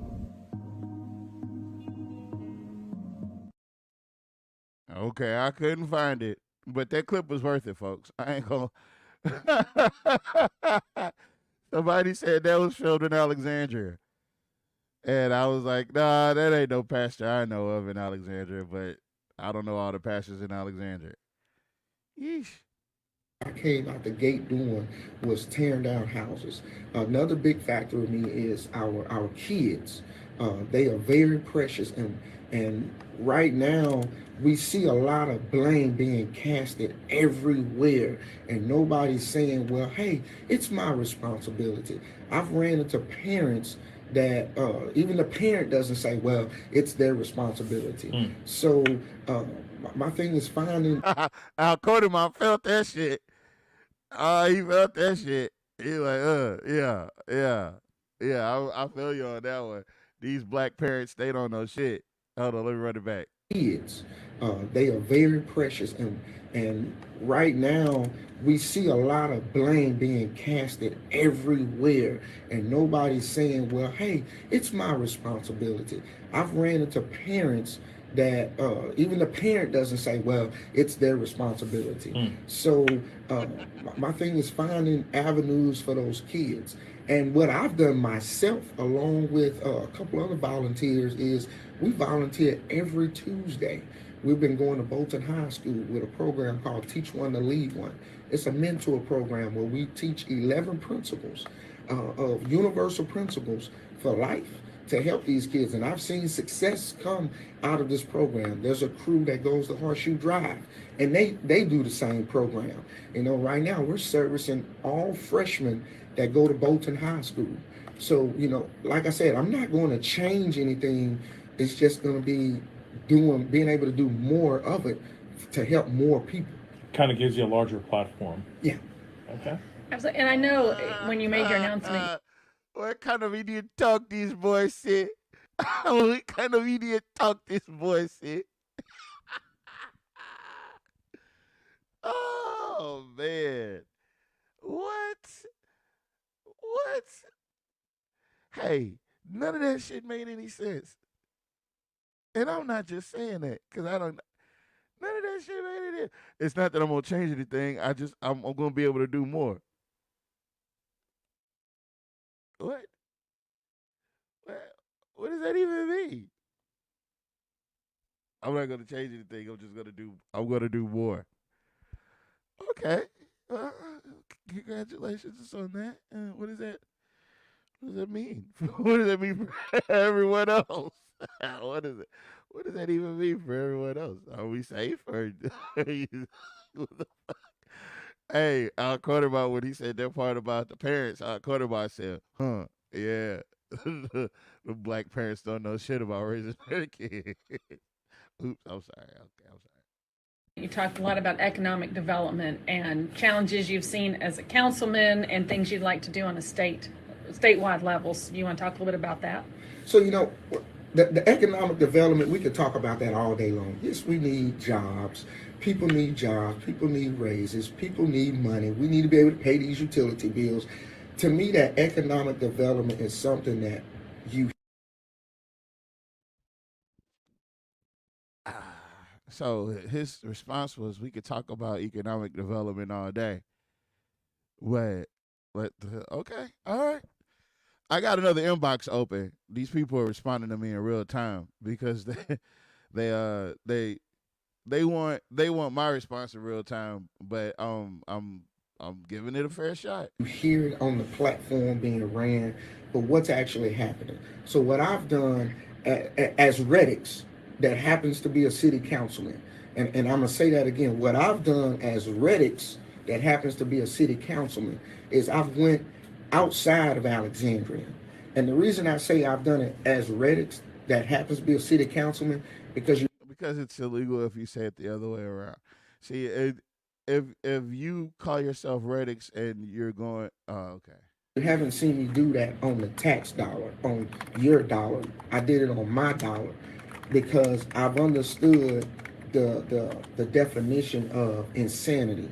Okay, I couldn't find it, but that clip was worth it, folks. I ain't gonna. Somebody said that was filmed in Alexandria. And I was like, nah, that ain't no pastor I know of in Alexandria, but I don't know all the pastors in Alexandria. Yeesh. I came out the gate doing was tearing down houses. Another big factor of me is our kids. They are very precious, and right now we see a lot of blame being casted everywhere, and nobody's saying, well, hey, it's my responsibility. I've ran into parents that even the parent doesn't say, well, it's their responsibility. So my thing is finding. Al Codemont felt that shit. He felt that shit. He like, yeah. I feel you on that one. These black parents, they don't know shit. Hold on, let me run it back. Kids, they are very precious, and right now we see a lot of blame being casted everywhere, and nobody's saying, well, hey, it's my responsibility. I've ran into parents that even the parent doesn't say, well, it's their responsibility. So my thing is finding avenues for those kids. And what I've done myself, along with a couple other volunteers, is we volunteer every Tuesday. We've been going to Bolton High School with a program called Teach One to Lead One. It's a mentor program where we teach 11 principles of universal principles for life to help these kids. And I've seen success come out of this program. There's a crew that goes to Horseshoe Drive, and they do the same program. You know, right now we're servicing all freshmen that go to Bolton High School. So, you know, like I said, I'm not going to change anything. It's just going to be being able to do more of it to help more people. Kind of gives you a larger platform. Yeah. Okay. Absolutely. And I know when you made your announcement. What kind of idiot talk these boys say? What kind of idiot talk this boy say? Oh, man. What? Hey, none of that shit made any sense. And I'm not just saying that because none of that shit made any sense. It's not that I'm going to change anything. I'm going to be able to do more. What? What does that even mean? I'm not gonna change anything. I'm gonna do more. Okay. Congratulations on that. What does that? What does that mean? What does that mean for everyone else? What is it? What does that even mean for everyone else? Are we safe or? What the fuck? Hey, our quarterback when he said that part about the parents, our quarterback said, "Huh, yeah." The black parents don't know shit about raising their kids. Oops, I'm sorry. Okay, I'm sorry. You talked a lot about economic development and challenges you've seen as a councilman and things you'd like to do on a statewide levels. You want to talk a little bit about that? So, the economic development, we could talk about that all day long. Yes, we need jobs. People need jobs. People need raises. People need money. We need to be able to pay these utility bills. To me, that economic development is something that you. So his response was, "We could talk about economic development all day." Okay, all right. I got another inbox open. These people are responding to me in real time because they want my response in real time, but I'm giving it a fair shot. You hear it on the platform being ran, but what's actually happening? So what I've done as Reddix, that happens to be a city councilman, and I'm gonna say that again. What I've done as Reddix, that happens to be a city councilman, is I've went outside of Alexandria. And the reason I say I've done it as Reddix, that happens to be a city councilman, because it's illegal if you say it the other way around. See, if you call yourself Reddix and you're going, okay. You haven't seen me do that on the tax dollar, on your dollar. I did it on my dollar because I've understood the definition of insanity.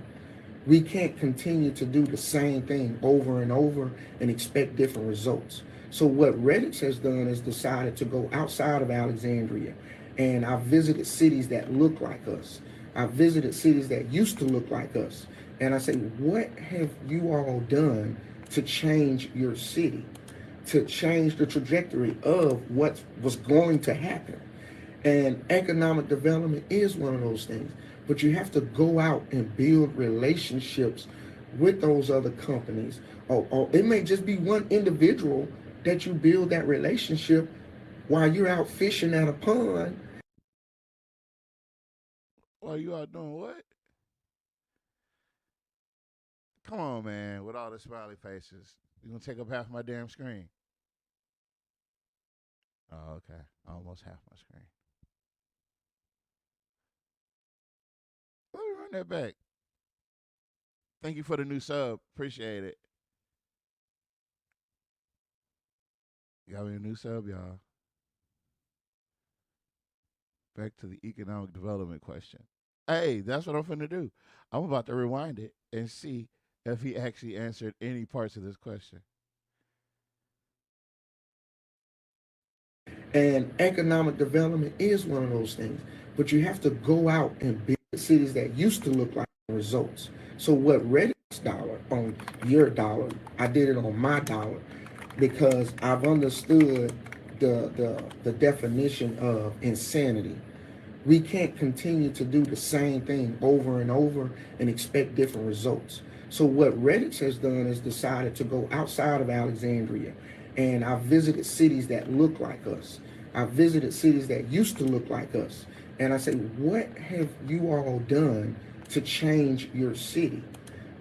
We can't continue to do the same thing over and over and expect different results. So what Reddix has done is decided to go outside of Alexandria. And I've visited cities that look like us. I've visited cities that used to look like us. And I say, what have you all done to change your city, to change the trajectory of what was going to happen? And economic development is one of those things. But you have to go out and build relationships with those other companies. Or it may just be one individual that you build that relationship while you're out fishing at a pond. While you out doing what? Come on, man, with all the smiley faces. You gonna take up half my damn screen. Oh, okay. Almost half my screen. Let me run that back. Thank you for the new sub. Appreciate it. You got me a new sub, y'all. Back to the economic development question. Hey, that's what I'm finna do. I'm about to rewind it and see if he actually answered any parts of this question. And economic development is one of those things. But you have to go out and build cities that used to look like results. So what Reddix dollar on your dollar, I did it on my dollar because I've understood the definition of insanity. We can't continue to do the same thing over and over and expect different results. So what Reddix has done is decided to go outside of Alexandria. And I've visited cities that look like us. I've visited cities that used to look like us. And I say, what have you all done to change your city,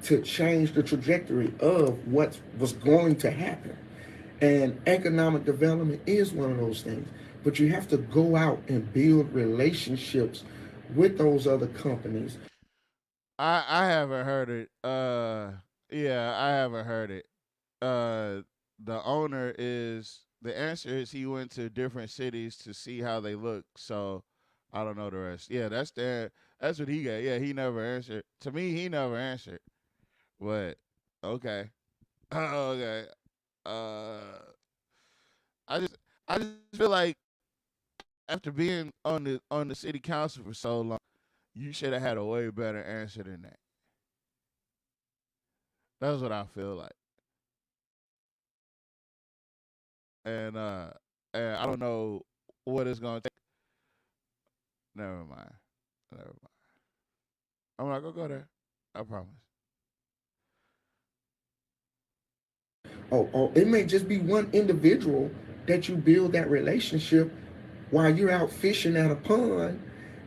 to change the trajectory of what was going to happen? And economic development is one of those things. But you have to go out and build relationships with those other companies. I haven't heard it. Yeah, I haven't heard it. The answer is he went to different cities to see how they look. So I don't know the rest. Yeah, that's what he got. Yeah, he never answered. To me, he never answered. But okay. Okay. I just feel like after being on the city council for so long, you should have had a way better answer than that. That's what I feel like. and I don't know what it's gonna take. Never mind. Never mind. I'm not gonna go there. I promise. Or it may just be one individual that you build that relationship while you're out fishing at a pond,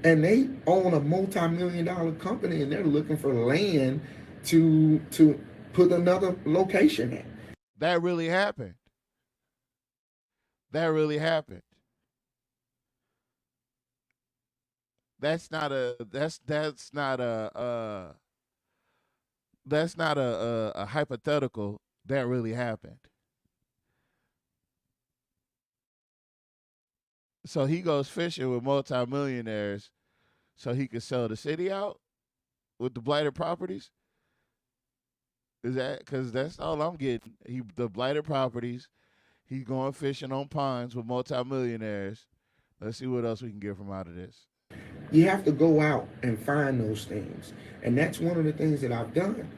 and they own a multi-million-dollar company and they're looking for land to put another location at. That really happened. That really happened. That's not a a hypothetical. That really happened. So he goes fishing with multimillionaires so he could sell the city out with the blighted properties. Is that because that's all I'm getting? The blighted properties. He's going fishing on ponds with multimillionaires. Let's see what else we can get from out of this. You have to go out and find those things. And that's one of the things that I've done.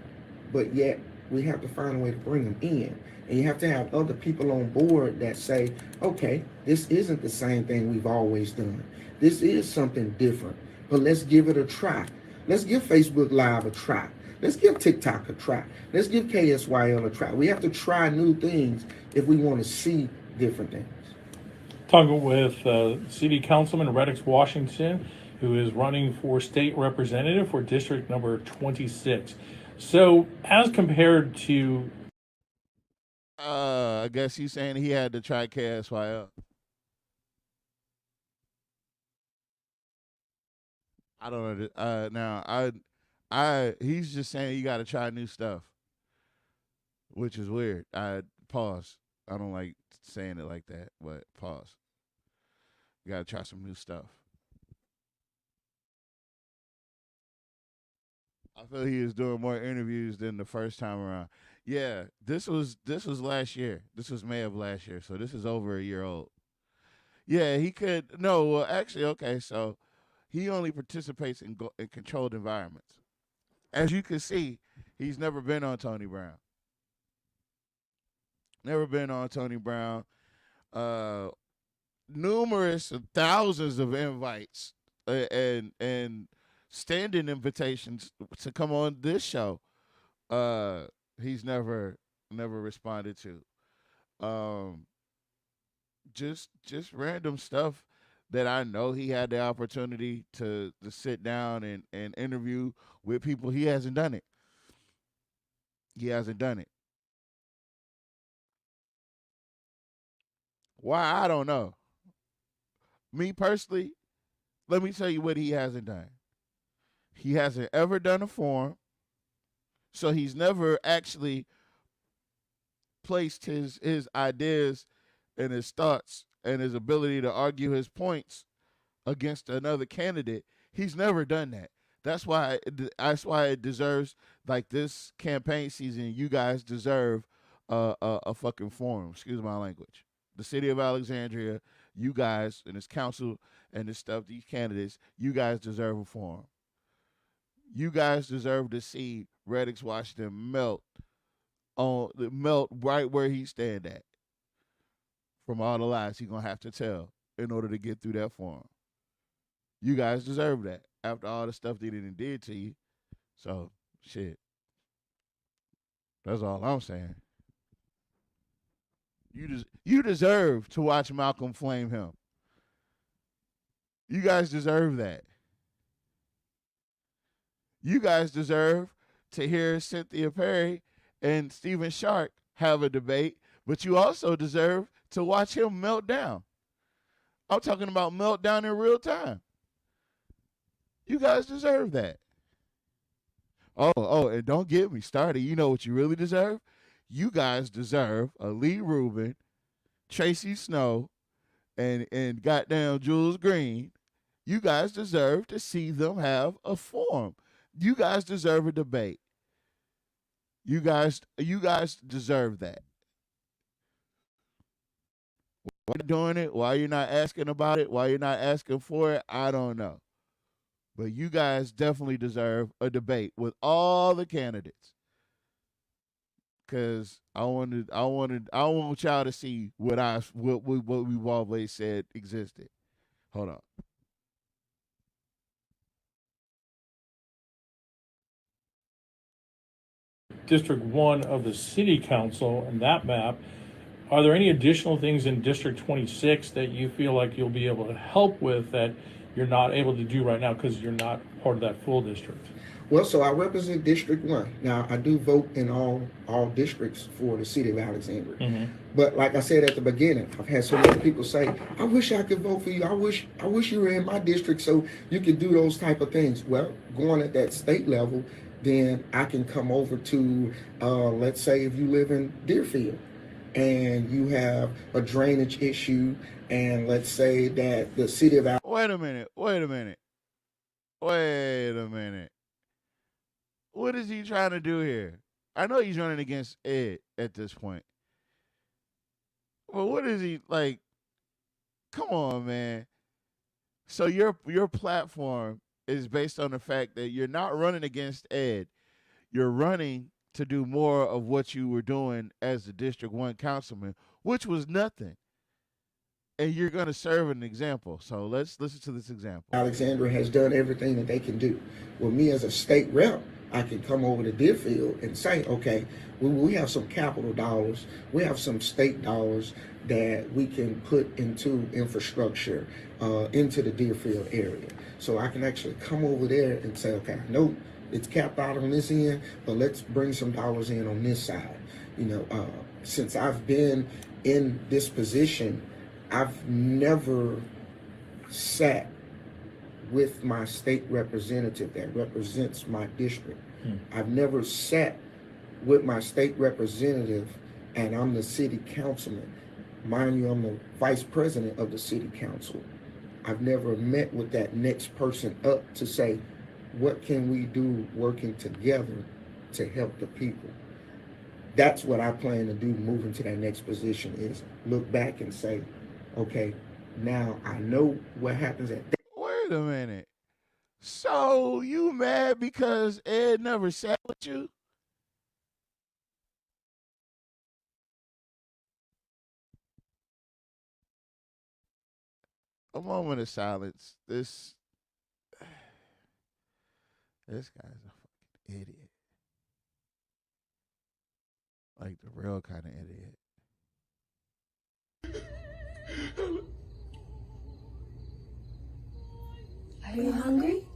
But yet we have to find a way to bring them in. And you have to have other people on board that say, okay, this isn't the same thing we've always done. This is something different, but let's give it a try. Let's give Facebook Live a try. Let's give TikTok a try. Let's give KSYL a try. We have to try new things if we want to see different things. Talking with City Councilman Reddix Washington, who is running for state representative for district number 26. So as compared to... I guess he's saying he had to try KSYL. I don't know. Now, he's just saying you got to try new stuff, which is weird. Pause. I don't like saying it like that, but pause. You got to try some new stuff. I feel he is doing more interviews than the first time around. Yeah, this was last year. This was May of last year, so this is over a year old. Yeah, he could. No, well, actually, okay, so he only participates in controlled environments. As you can see, he's never been on Tony Brown. Never been on Tony Brown. Numerous thousands of invites and standing invitations to come on this show. He's never responded to. Just random stuff that I know he had the opportunity to sit down and interview with people. He hasn't done it. He hasn't done it. Why? I don't know. Me personally, let me tell you what he hasn't done. He hasn't ever done a forum. So he's never actually placed his ideas and his thoughts and his ability to argue his points against another candidate. He's never done that. That's why it deserves, like, this campaign season, you guys deserve a fucking forum. Excuse my language. The city of Alexandria, you guys and this council and this stuff, these candidates, you guys deserve a forum. You guys deserve to see Reddix Washington melt right where he stand at from all the lies he's gonna have to tell in order to get through that forum. You guys deserve that after all the stuff they did to you. So shit. That's all I'm saying. You deserve to watch Malcolm flame him. You guys deserve that. You guys deserve to hear Cynthia Perry and Stephen Shark have a debate, but you also deserve to watch him melt down. I'm talking about meltdown in real time. You guys deserve that. Oh, and don't get me started. You know what you really deserve? You guys deserve a Lee Rubin, Tracy Snow, and goddamn Jules Green. You guys deserve to see them have a forum. You guys deserve a debate. You guys deserve that. Why are you doing it? Why you're not asking about it? Why you're not asking for it? I don't know. But you guys definitely deserve a debate with all the candidates. Cause I want y'all to see what we've always said existed. Hold on. District 1 of the city council and that map. Are there any additional things in District 26 that you feel like you'll be able to help with that you're not able to do right now because you're not part of that full district? Well, so I represent District 1. Now, I do vote in all districts for the city of Alexandria. But like I said at the beginning, I've had so many people say, I wish I could vote for you. I wish you were in my district so you could do those type of things. Well, going at that state level, then I can come over to, let's say if you live in Deerfield and you have a drainage issue, and let's say that the city of Wait a minute. What is he trying to do here? I know he's running against Ed at this point. Well, what is he like? Come on, man. So your platform is based on the fact that you're not running against Ed. You're running to do more of what you were doing as the District 1 councilman, which was nothing. And you're going to serve an example. So let's listen to this example. Alexandria has done everything that they can do. Well, me as a state rep, I can come over to Deerfield and say, okay, we have some capital dollars. We have some state dollars that we can put into infrastructure into the Deerfield area. So I can actually come over there and say, okay, I know it's capped out on this end, but let's bring some dollars in on this side. Since I've been in this position, I've never sat with my state representative that represents my district. I've never sat with my state representative and I'm the city councilman. Mind you, I'm the vice president of the city council. I've never met with that next person up to say, what can we do working together to help the people? That's what I plan to do moving to that next position, is look back and say, okay, now I know what happens at that. Wait a minute. So you mad because Ed never sat with you? A moment of silence. This guy's a fucking idiot. Like the real kind of idiot. Are you hungry?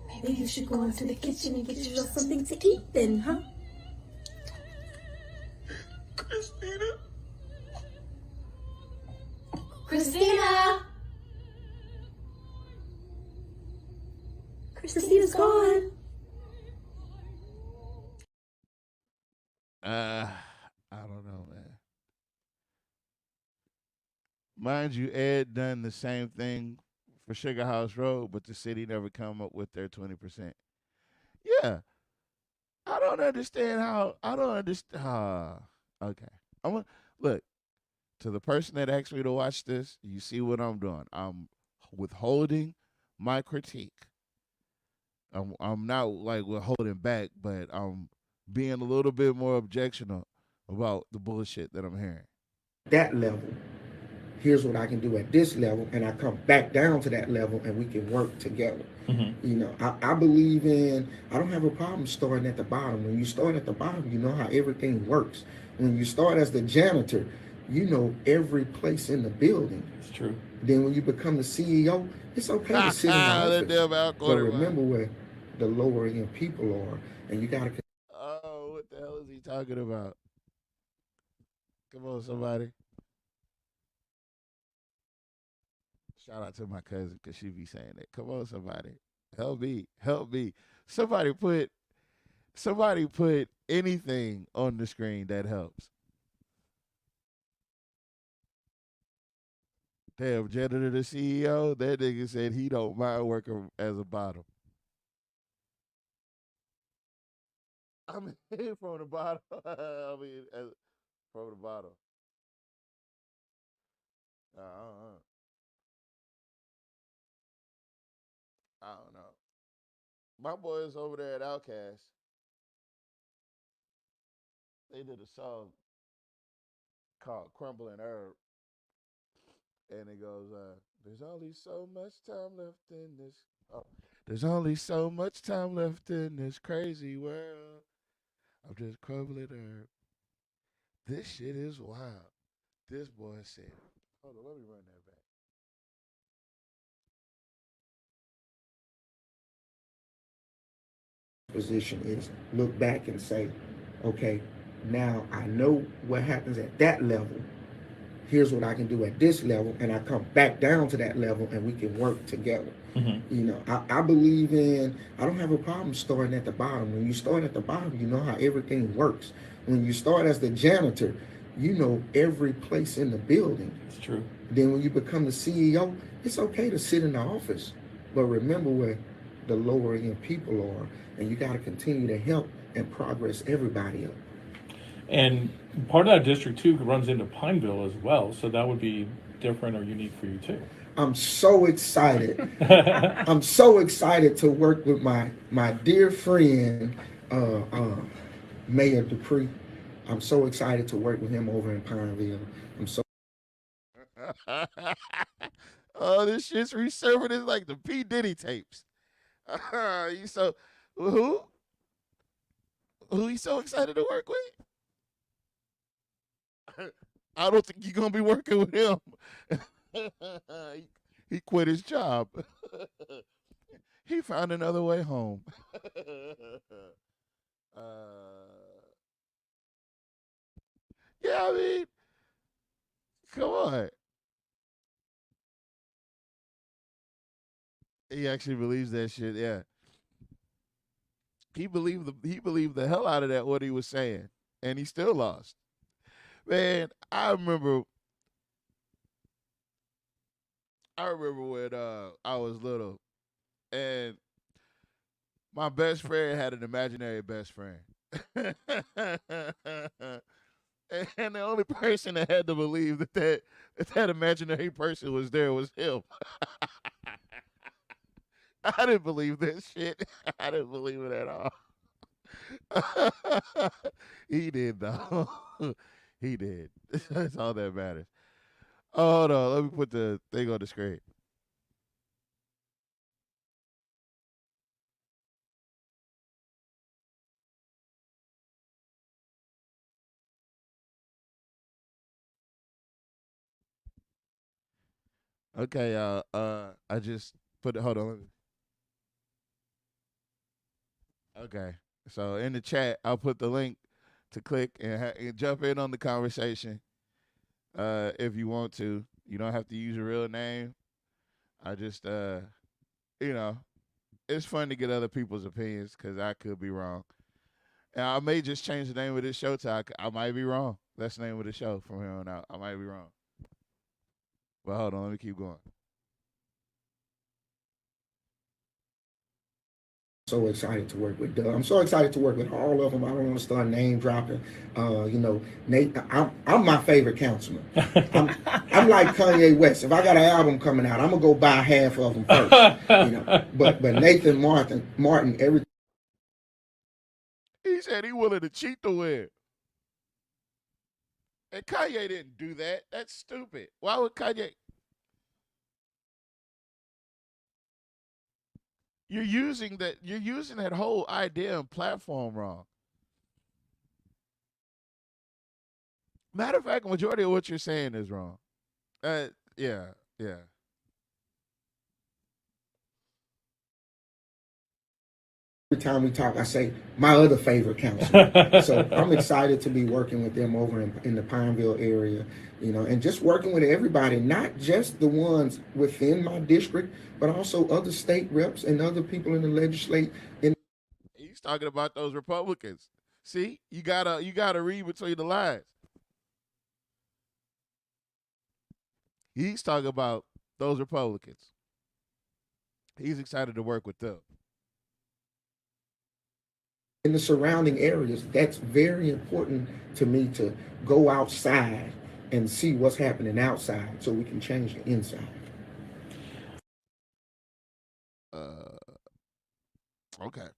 Maybe you should go into the kitchen and get yourself something to eat then, huh? Christina? Christina! Christina's gone. I don't know, man. Mind you, Ed done the same thing for Sugar House Road, but the city never come up with their 20%. Yeah. I don't understand. Okay. Look, to the person that asked me to watch this, you see what I'm doing. I'm withholding my critique. I'm not like withholding back, but I'm being a little bit more objectionable about the bullshit that I'm hearing. That level, here's what I can do at this level, and I come back down to that level and we can work together. I believe I don't have a problem starting at the bottom. When you start at the bottom, you know how everything works. When you start as the janitor, you know every place in the building. It's true. Then when you become the CEO, it's okay to sit in the office. But remember where the lower end people are, and you gotta. Oh, what the hell is he talking about? Come on, somebody. Shout out to my cousin because she be saying that. Come on, somebody. Help me. Somebody put anything on the screen that helps. Damn, janitor the CEO, that nigga said he don't mind working as a bottom. I mean, from the bottom. From the bottom. I don't know. my boys over there at Outkast, they did a song called Crumbling Herb. And it goes, there's only so much time left in this. Oh, there's only so much time left in this crazy world. I'm just crumbling herb. This shit is wild. This boy said, hold on, let me run that back. Position is look back and say, okay, now I know what happens at that level. Here's what I can do at this level, and I come back down to that level, and we can work together. Mm-hmm. You know, I believe in, I don't have a problem starting at the bottom. When you start at the bottom, you know how everything works. When you start as the janitor, you know every place in the building. It's true. Then when you become the CEO, it's okay to sit in the office, but remember where the lower end people are, and you got to continue to help and progress everybody up. And part of that district too runs into Pineville as well, so that would be different or unique for you too. I'm so excited. I'm so excited to work with my dear friend Mayor Dupree. I'm so excited to work with him over in Pineville. I'm so. Oh, this shit's resurfacing. It's like the P. Diddy tapes. You so who you so excited to work with? I don't think you're gonna be working with him. He quit his job. He found another way home. Yeah, I mean, come on. He actually believes that shit. Yeah, he believed the hell out of that what he was saying, and he still lost. Man, I remember when I was little, and my best friend had an imaginary best friend. And the only person that had to believe that imaginary person was there was him. I didn't believe this shit. I didn't believe it at all. He did, though. He did. That's all that matters. Hold on. Let me put the thing on the screen. Okay, y'all. I just put it. Hold on. Okay. So in the chat, I'll put the link to click and jump in on the conversation. If you want to, you don't have to use your real name. I just, it's fun to get other people's opinions because I could be wrong. And I may just change the name of this show to I might be wrong. That's the name of the show from here on out. I might be wrong. But hold on, let me keep going. So excited to work with Doug. I'm so excited to work with all of them. I don't want to start name dropping. Nate, I'm my favorite councilman. I'm like Kanye West. If I got an album coming out, I'm gonna go buy half of them first. But Nathan Martin, everything. He said he willing to cheat to win. And Kanye didn't do that. That's stupid. Why would Kanye? You're using that whole idea and platform wrong. Matter of fact, majority of what you're saying is wrong. Yeah. Every time we talk, I say my other favorite councilman. So I'm excited to be working with them over in the Pineville area, and just working with everybody, not just the ones within my district, but also other state reps and other people in the legislature. He's talking about those Republicans. See, you gotta read between the lines. He's talking about those Republicans. He's excited to work with them. In the surrounding areas, that's very important to me to go outside and see what's happening outside so we can change the inside. Okay.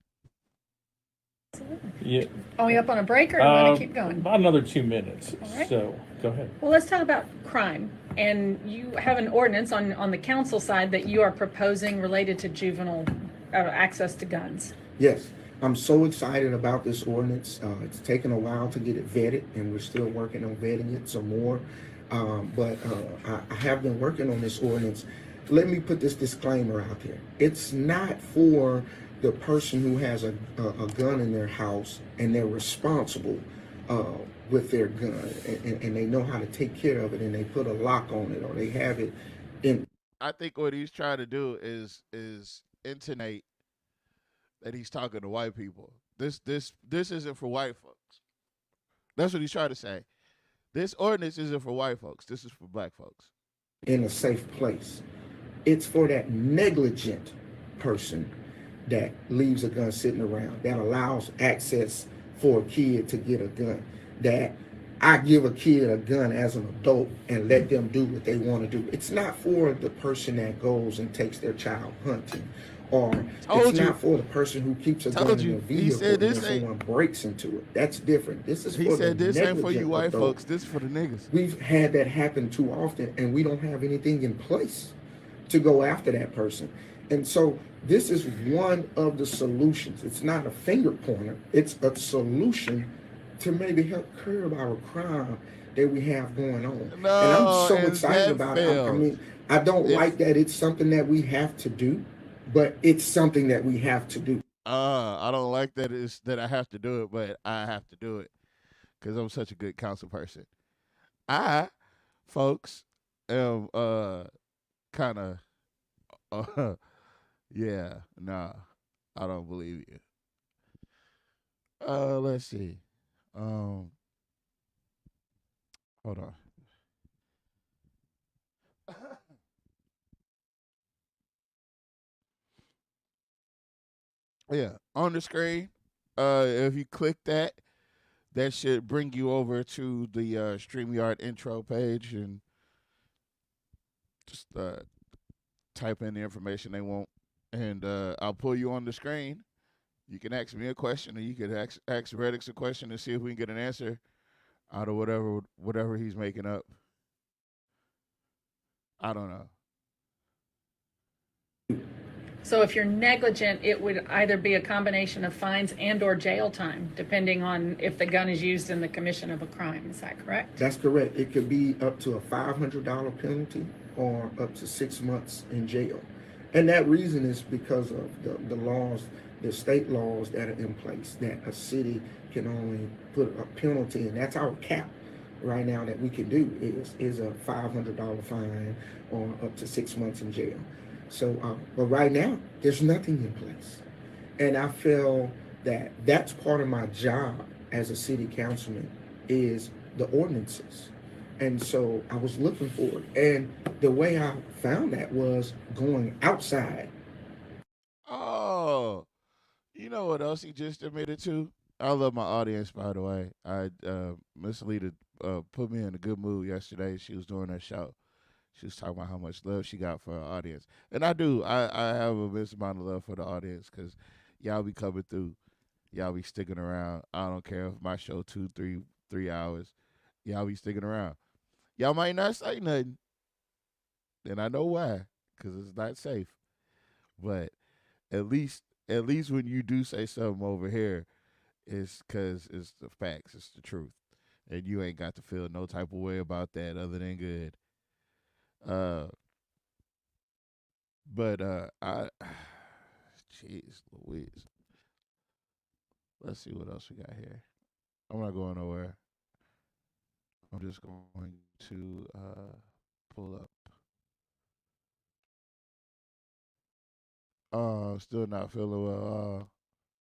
Yeah. Are we up on a break or do you want to keep going? About another 2 minutes. All right. So go ahead. Well, let's talk about crime. And you have an ordinance on the council side that you are proposing related to juvenile access to guns. Yes, I'm so excited about this ordinance. It's taken a while to get it vetted, and we're still working on vetting it some more. But I have been working on this ordinance. Let me put this disclaimer out there. It's not for the person who has a gun in their house and they're responsible with their gun and they know how to take care of it and they put a lock on it or they have it in. I think what he's trying to do is intonate that he's talking to white people. This isn't for white folks. That's what he's trying to say. This ordinance isn't for white folks. This is for black folks. In a safe place. It's for that negligent person that leaves a gun sitting around, that allows access for a kid to get a gun, that I give a kid a gun as an adult and let them do what they want to do. It's not for the person that goes and takes their child hunting, or it's not for the person who keeps a gun in their vehicle and then someone breaks into it. That's different. This is for the negligent adult. He said this ain't for you white folks, this is for the niggas. We've had that happen too often, and we don't have anything in place to go after that person. And so this is one of the solutions. It's not a finger pointer. It's a solution to maybe help curb our crime that we have going on. And I'm so excited about it. I mean, I don't like that it's something that we have to do, but it's something that we have to do. I don't like that that I have to do it, but I have to do it because I'm such a good council person. I, folks, am kind of yeah, nah, I don't believe you. Let's see. Hold on. Yeah, on the screen, if you click that, that should bring you over to the StreamYard intro page and just type in the information they want. And I'll pull you on the screen. You can ask me a question, or you can ask Redix a question and see if we can get an answer out of whatever he's making up. I don't know. So if you're negligent, it would either be a combination of fines and or jail time, depending on if the gun is used in the commission of a crime. Is that correct? That's correct. It could be up to a $500 penalty or up to 6 months in jail. And that reason is because of the laws, the state laws that are in place, that a city can only put a penalty, and that's our cap right now that we can do is a $500 fine or up to 6 months in jail. So, but right now, there's nothing in place. And I feel that that's part of my job as a city councilman is the ordinances. And so I was looking for it. And the way I found that was going outside. Oh, you know what else he just admitted to? I love my audience, by the way. Miss Lita put me in a good mood yesterday. She was doing her show. She was talking about how much love she got for her audience. And I do. I have a immense amount of love for the audience because y'all be coming through. Y'all be sticking around. I don't care if my show 2-3 hours. Y'all be sticking around. Y'all might not say nothing. And I know why, because it's not safe. But at least when you do say something over here, it's because it's the facts, it's the truth. And you ain't got to feel no type of way about that other than good. Jeez Louise. Let's see what else we got here. I'm not going nowhere. I'm just going to pull up. Still not feeling well.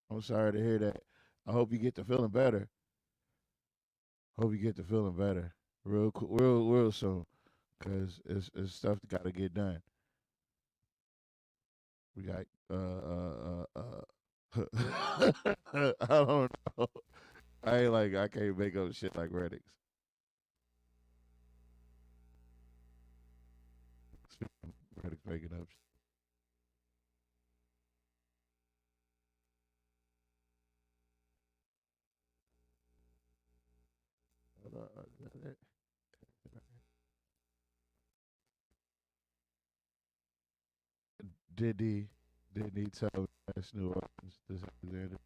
I'm sorry to hear that. I hope you get to feeling better. Hope you get to feeling better real soon, because it's stuff that got to get done. We got I don't know. I can't make up shit like Redix. Redix making up. Didn't he tell me that's New Orleans? This Alexander?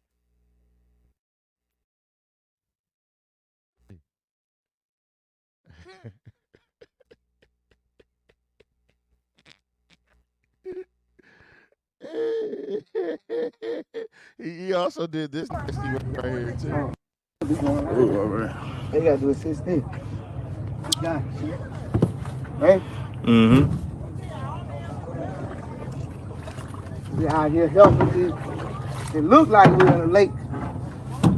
He also did this nasty one right here too. They gotta do a 16. Yeah. Right? Mm-hmm. We out here helping people. It look like we're in a lake.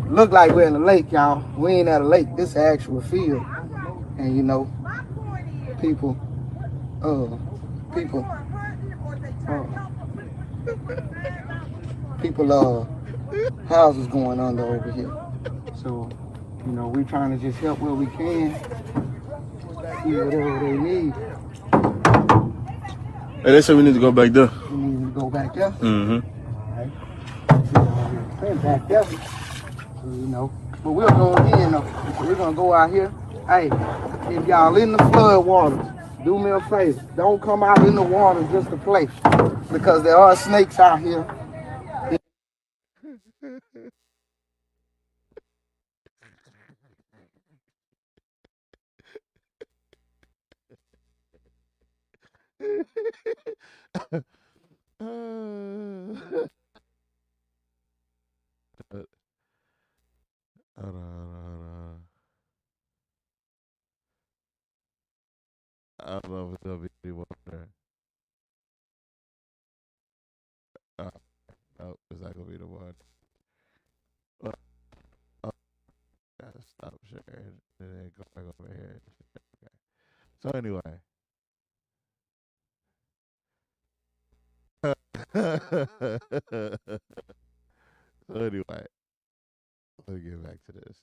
Look like we're in a lake, y'all. We ain't at a lake. This is an actual field. And you know, people, houses going under over here. So, you know, we trying to just help where we can. See whatever they need. Hey, they said we need to go back there. We need to go back there. Mm-hmm. Back there. So, you know, but we're going in though. We're gonna go out here. Hey, if y'all in the flood waters, do me a favor. Don't come out in the water just to play, because there are snakes out here. Hold on. I don't know if there'll be anyone there. No, it's not gonna be the one. Gotta stop sharing and then go back over here. Okay. So anyway. So anyway, let's get back to this.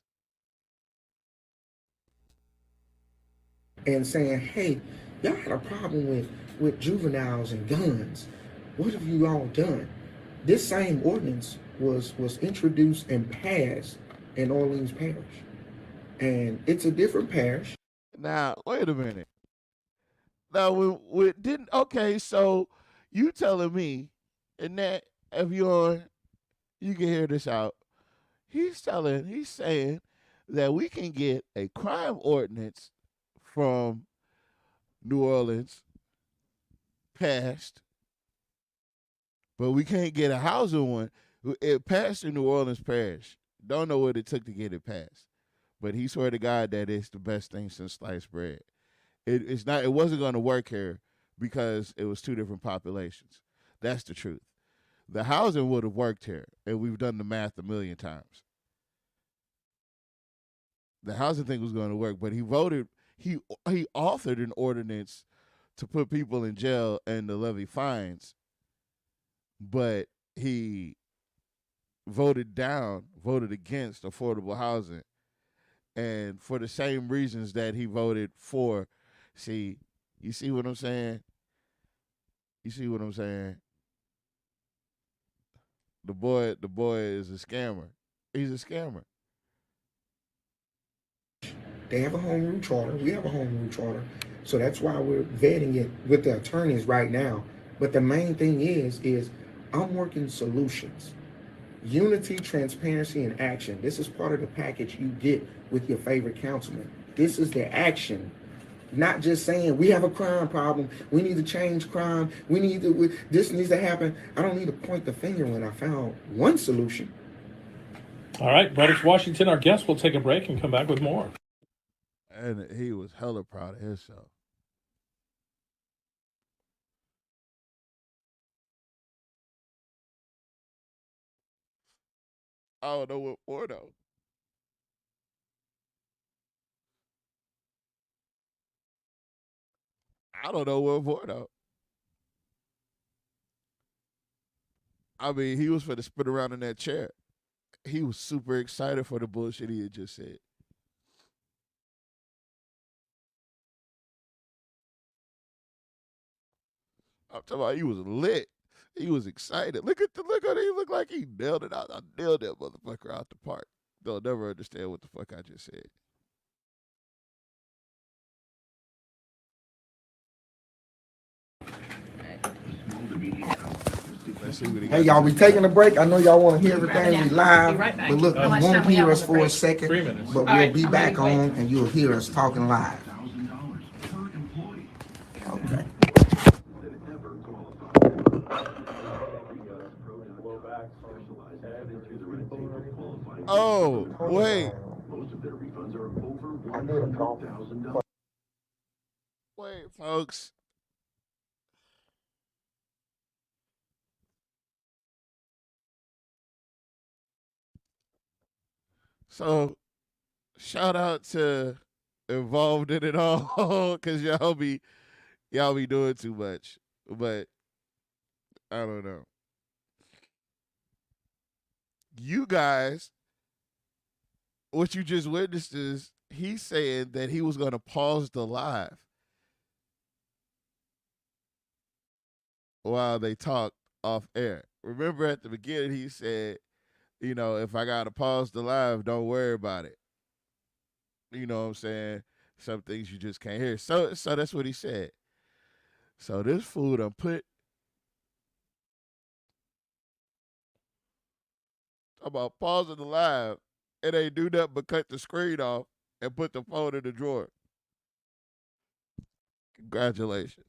And saying, hey, y'all got a problem with juveniles and guns. What have you all done? This same ordinance was introduced and passed in Orleans Parish. And it's a different parish. Now, wait a minute. Now, we didn't, okay, so you telling me, and that if you're on, you can hear this out. He's saying that we can get a crime ordinance from New Orleans passed, but we can't get a housing one. It passed in New Orleans Parish. Don't know what it took to get it passed, but he swear to God that it's the best thing since sliced bread. It's not. It wasn't going to work here because it was two different populations. That's the truth. The housing would have worked here, and we've done the math a million times. The housing thing was going to work, but he voted. He authored an ordinance to put people in jail and to levy fines, but he voted against affordable housing, and for the same reasons that he voted for. See, you see what I'm saying? You see what I'm saying? The boy is a scammer. He's a scammer. They have a home rule charter. We have a home rule charter. So that's why we're vetting it with the attorneys right now. But the main thing is I'm working solutions. Unity, transparency, and action. This is part of the package you get with your favorite councilman. This is the action. Not just saying we have a crime problem. We need to change crime. This needs to happen. I don't need to point the finger when I found one solution. All right, Braddock Washington, our guest, will take a break and come back with more. And he was hella proud of himself. I don't know what for though. I don't know what for though. I mean, he was for to spin around in that chair. He was super excited for the bullshit he had just said. I'm talking about he was lit. He was excited. Look at it. He looked like he nailed it out. I nailed that motherfucker out the park. They'll never understand what the fuck I just said. Let's see what he Hey, got y'all, to we say. taking a break. I know y'all want to hear everything. We live. Be right back. But look, How you much won't time we hear have us on the for a break? second. 3 minutes. But All we'll right, be I'm back ready to on and you'll hear us talking live. Okay. Oh, wait. I did a call. Wait, folks. So, shout out to Involved in It All, because y'all be doing too much. But I don't know. You guys, what you just witnessed is he's saying that he was going to pause the live while they talked off air. Remember at the beginning he said, you know, if I got to pause the live, don't worry about it. You know what I'm saying? Some things you just can't hear. So that's what he said. So this fool done put about pausing the live, and they do nothing but cut the screen off and put the phone in the drawer. Congratulations.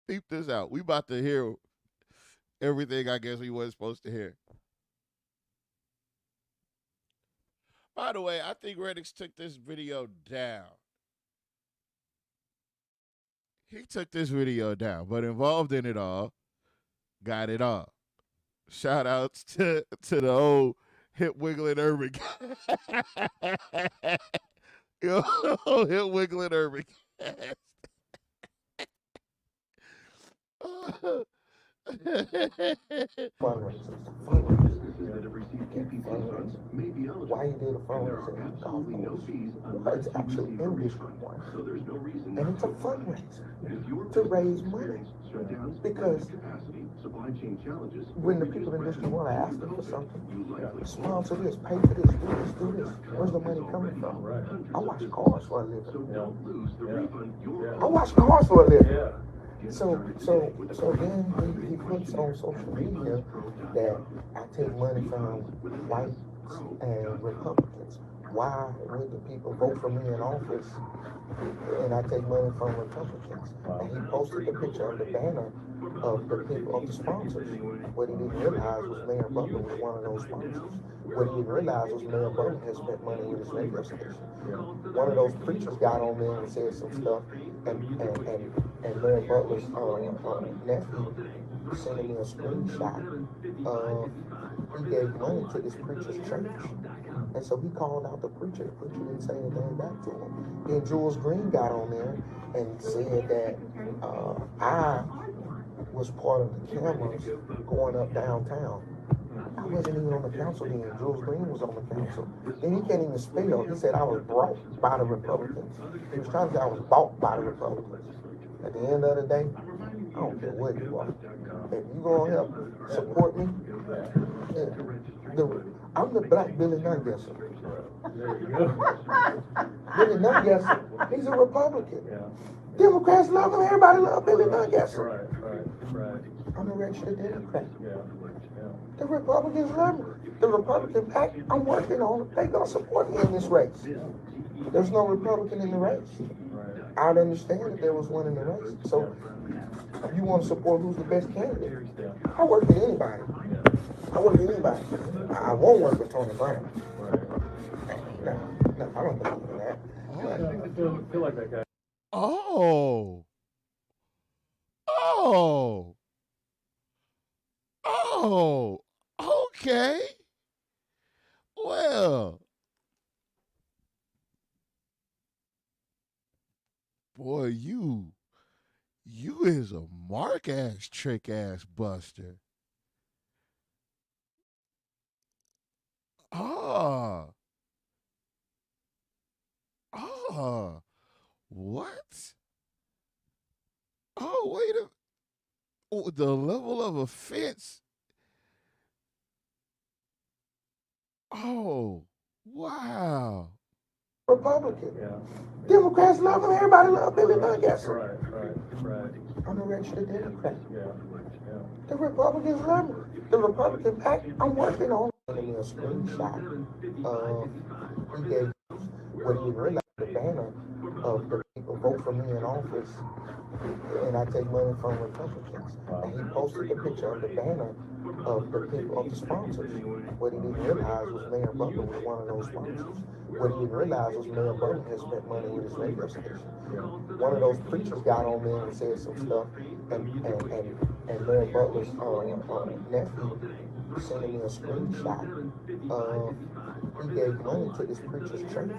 Peep this out. We about to hear everything I guess we wasn't supposed to hear. By the way, I think Reddix took this video down. He took this video down, but Involved in It All got it all. Shout outs to the old hip wiggling urban. Yo, hip wiggling urban. Why you did a fundraiser golf course? It's actually in District 1. And it's a fundraiser to raise money. Because when the people in District 1 are asking for something, sponsor this, pay for this, do this. Where's the money coming from? I watch cars for a living. I watch cars for a living. So then he puts on social media that I take money from whites and Republicans. Why would the people vote for me in office and I take money from Republicans? And he posted the picture of the banner of the people, of the sponsors. What he didn't realize was Mayor Butler was one of those sponsors. What he didn't realize was Mayor Butler had spent money with his radio station. One of those preachers got on there and said some stuff, and Mayor Butler's nephew sent me a screenshot of he gave money to this preacher's church. And so he called out the preacher. The preacher didn't say anything back to him. Then Jules Green got on there and said that I was part of the cameras going up downtown. I wasn't even on the council then. Jules Green was on the council. Then he can't even spell. He said I was brought by the Republicans. He was trying to say I was bought by the Republicans. At the end of the day, I don't care what you are. If you gonna help support me, I'm the black Billy Nungesser. Billy Nungesser, he's a Republican. Democrats love him. Everybody love Billy Nungesser. I'm a registered Democrat. The Republicans love me. The Republican PAC I'm working on, they gonna support me in this race. There's no Republican in the race. I'd understand if there was one in the race. So if you want to support who's the best candidate, I work with anybody. I work with anybody. I won't work with Tony Brown. No, I don't believe in that. I feel like that guy. Oh, okay. Well, boy, you is a mark ass trick ass buster. What? Oh, the level of offense. Oh, wow. Republican. Democrats love him. Everybody love Billy Nugget. I'm a registered Democrat. The Republicans love me. The Republican pack, I'm working on sending me a screenshot. He gave what he realized the banner of the people vote for me in office, and I take money from Republicans. And he posted the picture of the banner of the people, of the sponsors. What he didn't realize was Mayor Butler was one of those sponsors. What he didn't realize was Mayor Butler had spent money with his radio station. One of those preachers got on there and said some stuff, and Mayor Butler's nephew sending me a screenshot. He gave money to this preacher's church.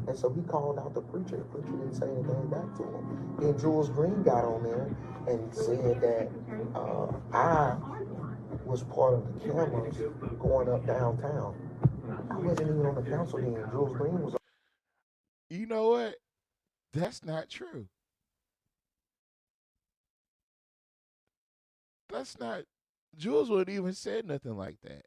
And so he called out the preacher. The preacher didn't say anything back to him. Then Jules Green got on there and said that I was part of the cameras going up downtown. I wasn't even on the council then. Jules Green was. You know what? That's not true. That's not. Jules wouldn't even said nothing like that.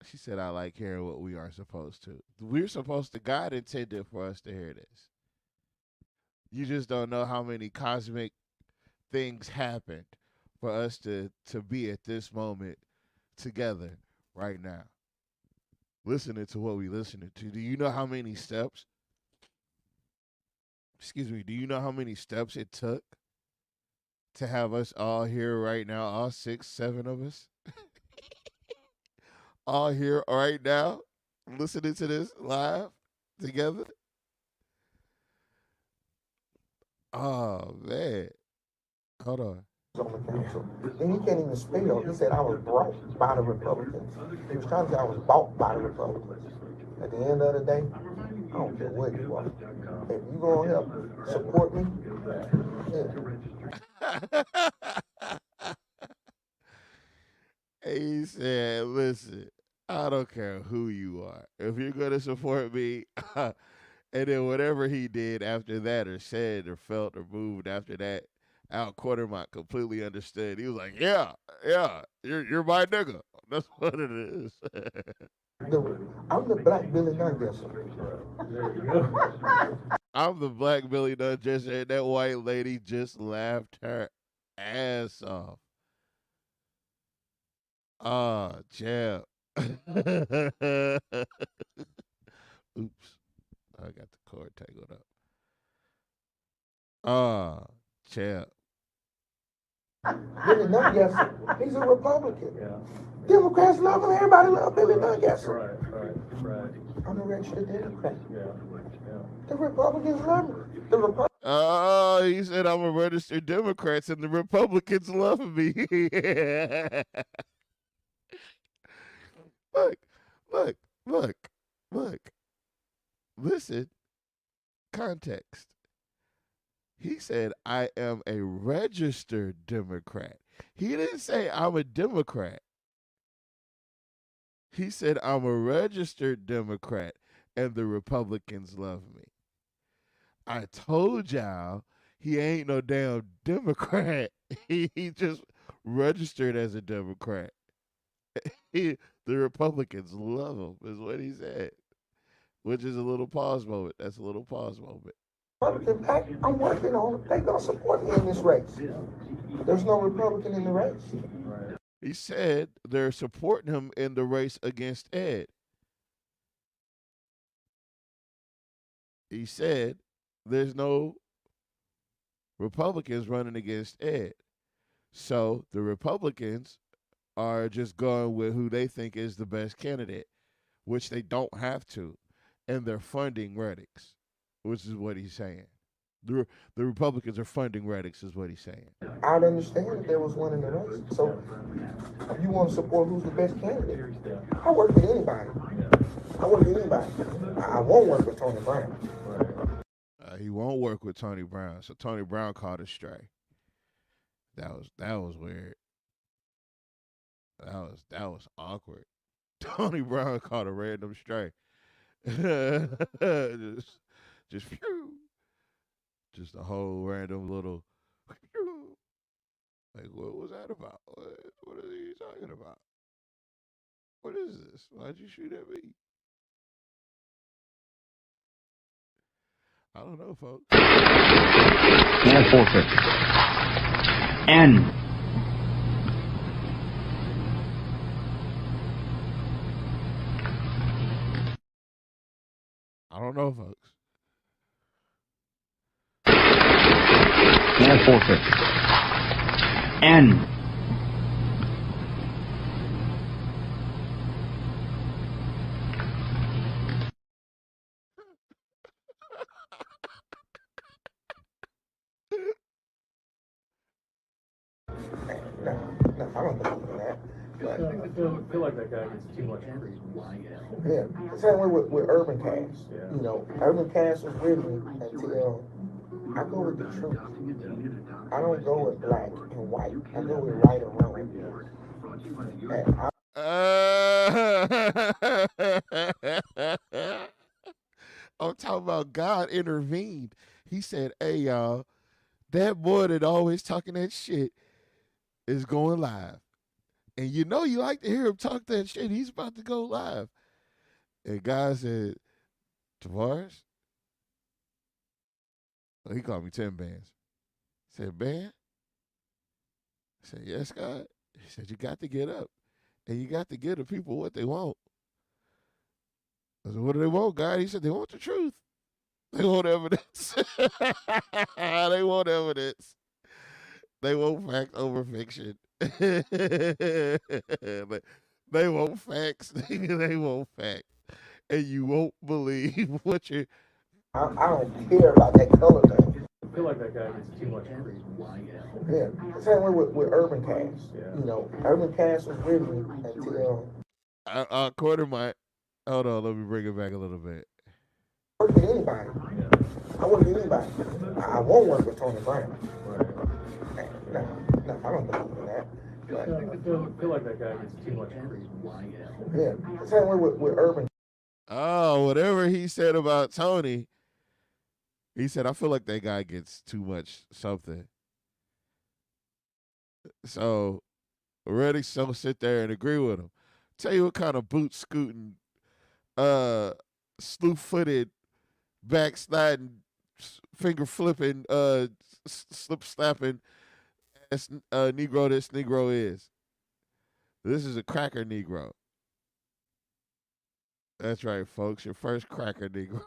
She said, I like hearing what we are supposed to. We're supposed to, God intended for us to hear this. You just don't know how many cosmic things happened for us to be at this moment together right now. Listening to what we listening to. Do you know how many steps? Excuse me. Do you know how many steps it took to have us all here right now? All 6, 7 of us? All here right now, listening to this live together. Oh, man. Hold on. On the council. And he can't even spell. He said I was brought by the Republicans. He was trying to say I was bought by the Republicans. At the end of the day, I don't care what you are. If you gonna help support me, He said, listen, I don't care who you are. If you're going to support me, and then whatever he did after that or said or felt or moved after that, Al Quartermont completely understood. He was like, yeah, you're my nigga. That's what it is. I'm the black Billy Nugget. I'm the black Billy Nugget, and that white lady just laughed her ass off. Oh, champ. Oops. I got the cord tangled up. Oh, champ. Billy Nugget, he's a Republican. Democrats love him. Everybody love Billy Nugget. I'm a registered Democrat. The Republicans love me. The Republicans. Oh, he said I'm a registered Democrat and the Republicans love me. Look. Listen, context. He said, I am a registered Democrat. He didn't say I'm a Democrat. He said, I'm a registered Democrat and the Republicans love me. I told y'all he ain't no damn Democrat. He just registered as a Democrat. The Republicans love him, is what he said. Which is a little pause moment. That's a little pause moment. Republican pack, I'm working on it. They gonna support me in this race. There's no Republican in the race. He said they're supporting him in the race against Ed. He said there's no Republicans running against Ed. So the Republicans are just going with who they think is the best candidate, which they don't have to. And they're funding Reddix, which is what he's saying. The Republicans are funding Reddix, is what he's saying. I'd understand if there was one in the race. So if you want to support who's the best candidate, I work with anybody. I won't work with Tony Brown. He won't work with Tony Brown. So Tony Brown caught a stray. That was weird. That was awkward. Tony Brown caught a random stray. just phew. Just a whole random little. Like, what was that about? What are you talking about? What is this? Why'd you shoot at me? I don't know, folks. And forfeit. N. I don't know, folks. And forfeit. N. No, I don't believe in that. I feel like that guy gets too much credit. Yeah, the same way with Urban Cash. You know, Urban Cash was with me until I go with the truth. I don't go with black and white. I go with right and wrong. And I'm talking about God intervened. He said, hey, y'all, that boy that always talking that shit is going live. And you know you like to hear him talk that shit. He's about to go live. And God said, Tavares? Well, he called me 10 bands. I said, "Band?" I said, "Yes, God." He said, "You got to get up. And you got to give the people what they want." I said, "What do they want, God?" He said, "They want the truth. They want evidence." They want evidence. They want fact over fiction. They want facts. They want fact. And you won't believe what you... I don't care about that color thing. I feel like that guy gets too much credit. Yeah, the same way with Urban Cash. You know, Urban Cash was with me until... Quarter my... Hold on, let me bring it back a little bit. Work with anybody. I work with anybody. I won't work with Tony Brown. No, I don't believe in that. I feel like that guy gets too much credit. Yeah, the same way with Urban. Oh, whatever he said about Tony, he said, I feel like that guy gets too much something. So, already so sit there and agree with him. Tell you what kind of boot scooting, slew-footed, backsliding, finger flipping, slip slapping Negro this Negro is. This is a cracker Negro. That's right, folks. Your first cracker Negro.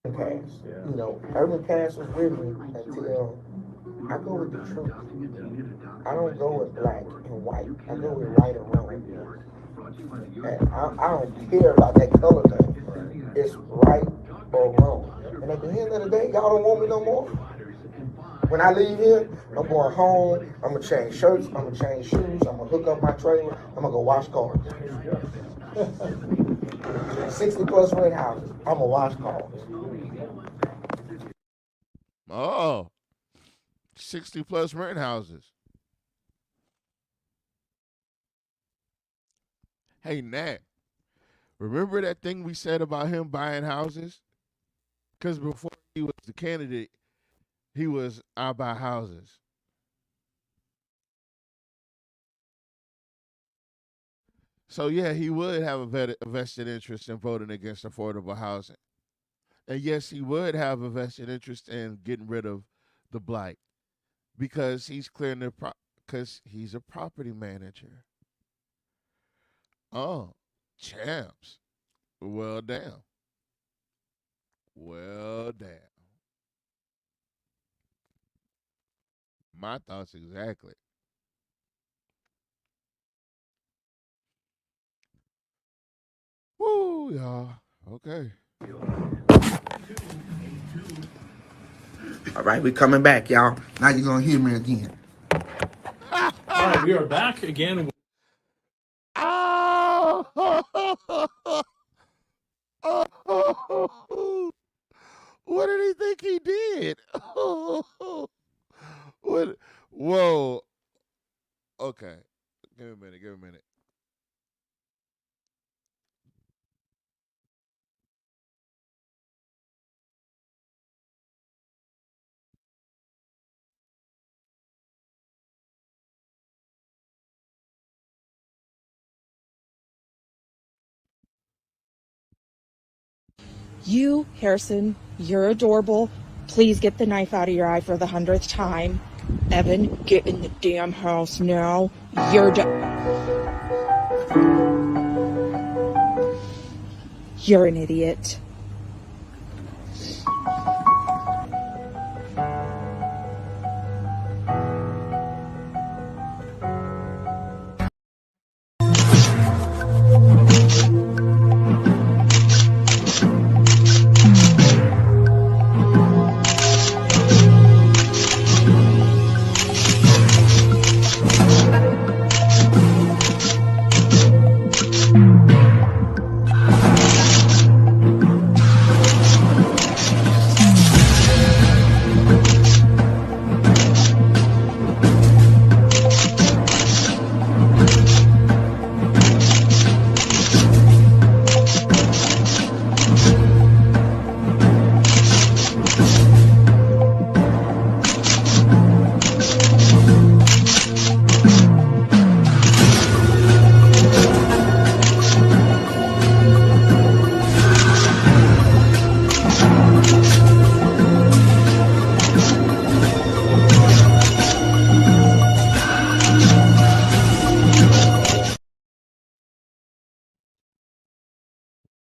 Cash. You know, Urban Cash was with me until I go with the truth. I don't go with black and white. I go with right and wrong. And I don't care about that color thing. It's right or wrong. And at the end of the day, y'all don't want me no more. When I leave here, I'm going home. I'm going to change shirts. I'm going to change shoes. I'm going to hook up my trailer. I'm going to go wash cars. 60 plus rent houses. I'm going to wash cars. Oh, 60 plus rent houses. Hey, Nat, remember that thing we said about him buying houses? Because before he was the candidate, he was, I buy houses. So, yeah, he would have a vested interest in voting against affordable housing. And yes, he would have a vested interest in getting rid of the blight because he's clearing because he's a property manager. Oh, champs. Well, damn. Well, damn. My thoughts exactly. Woo, y'all. Okay. All right, we coming back, y'all. Now you're going to hear me again. All right, we are back again. What did he think he did? What? Whoa. Okay. Give me a minute. You, Harrison, you're adorable. Please get the knife out of your eye for the 100th time. Evan, get in the damn house now. You're an idiot.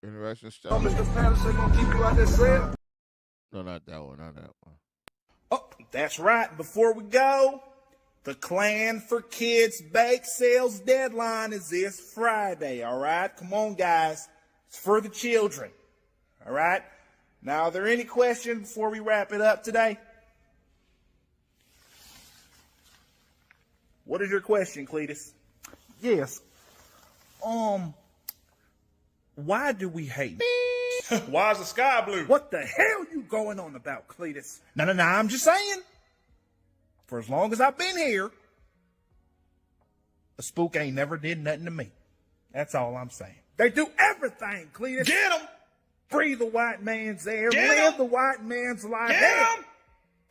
Interesting stuff. Mr. Patterson gonna keep you out there cell? No, not that one. Not that one. Oh, that's right. Before we go, the Klan for Kids bake sales deadline is this Friday, all right? Come on, guys. It's for the children, all right? Now, are there any questions before we wrap it up today? What is your question, Cletus? Yes. Why do we hate? Why is the sky blue? What the hell you going on about, Cletus? No, I'm just saying. For as long as I've been here, a spook ain't never did nothing to me. That's all I'm saying. They do everything, Cletus. Get them! Breathe the white man's air. Get live 'em! the white man's life. Get 'em!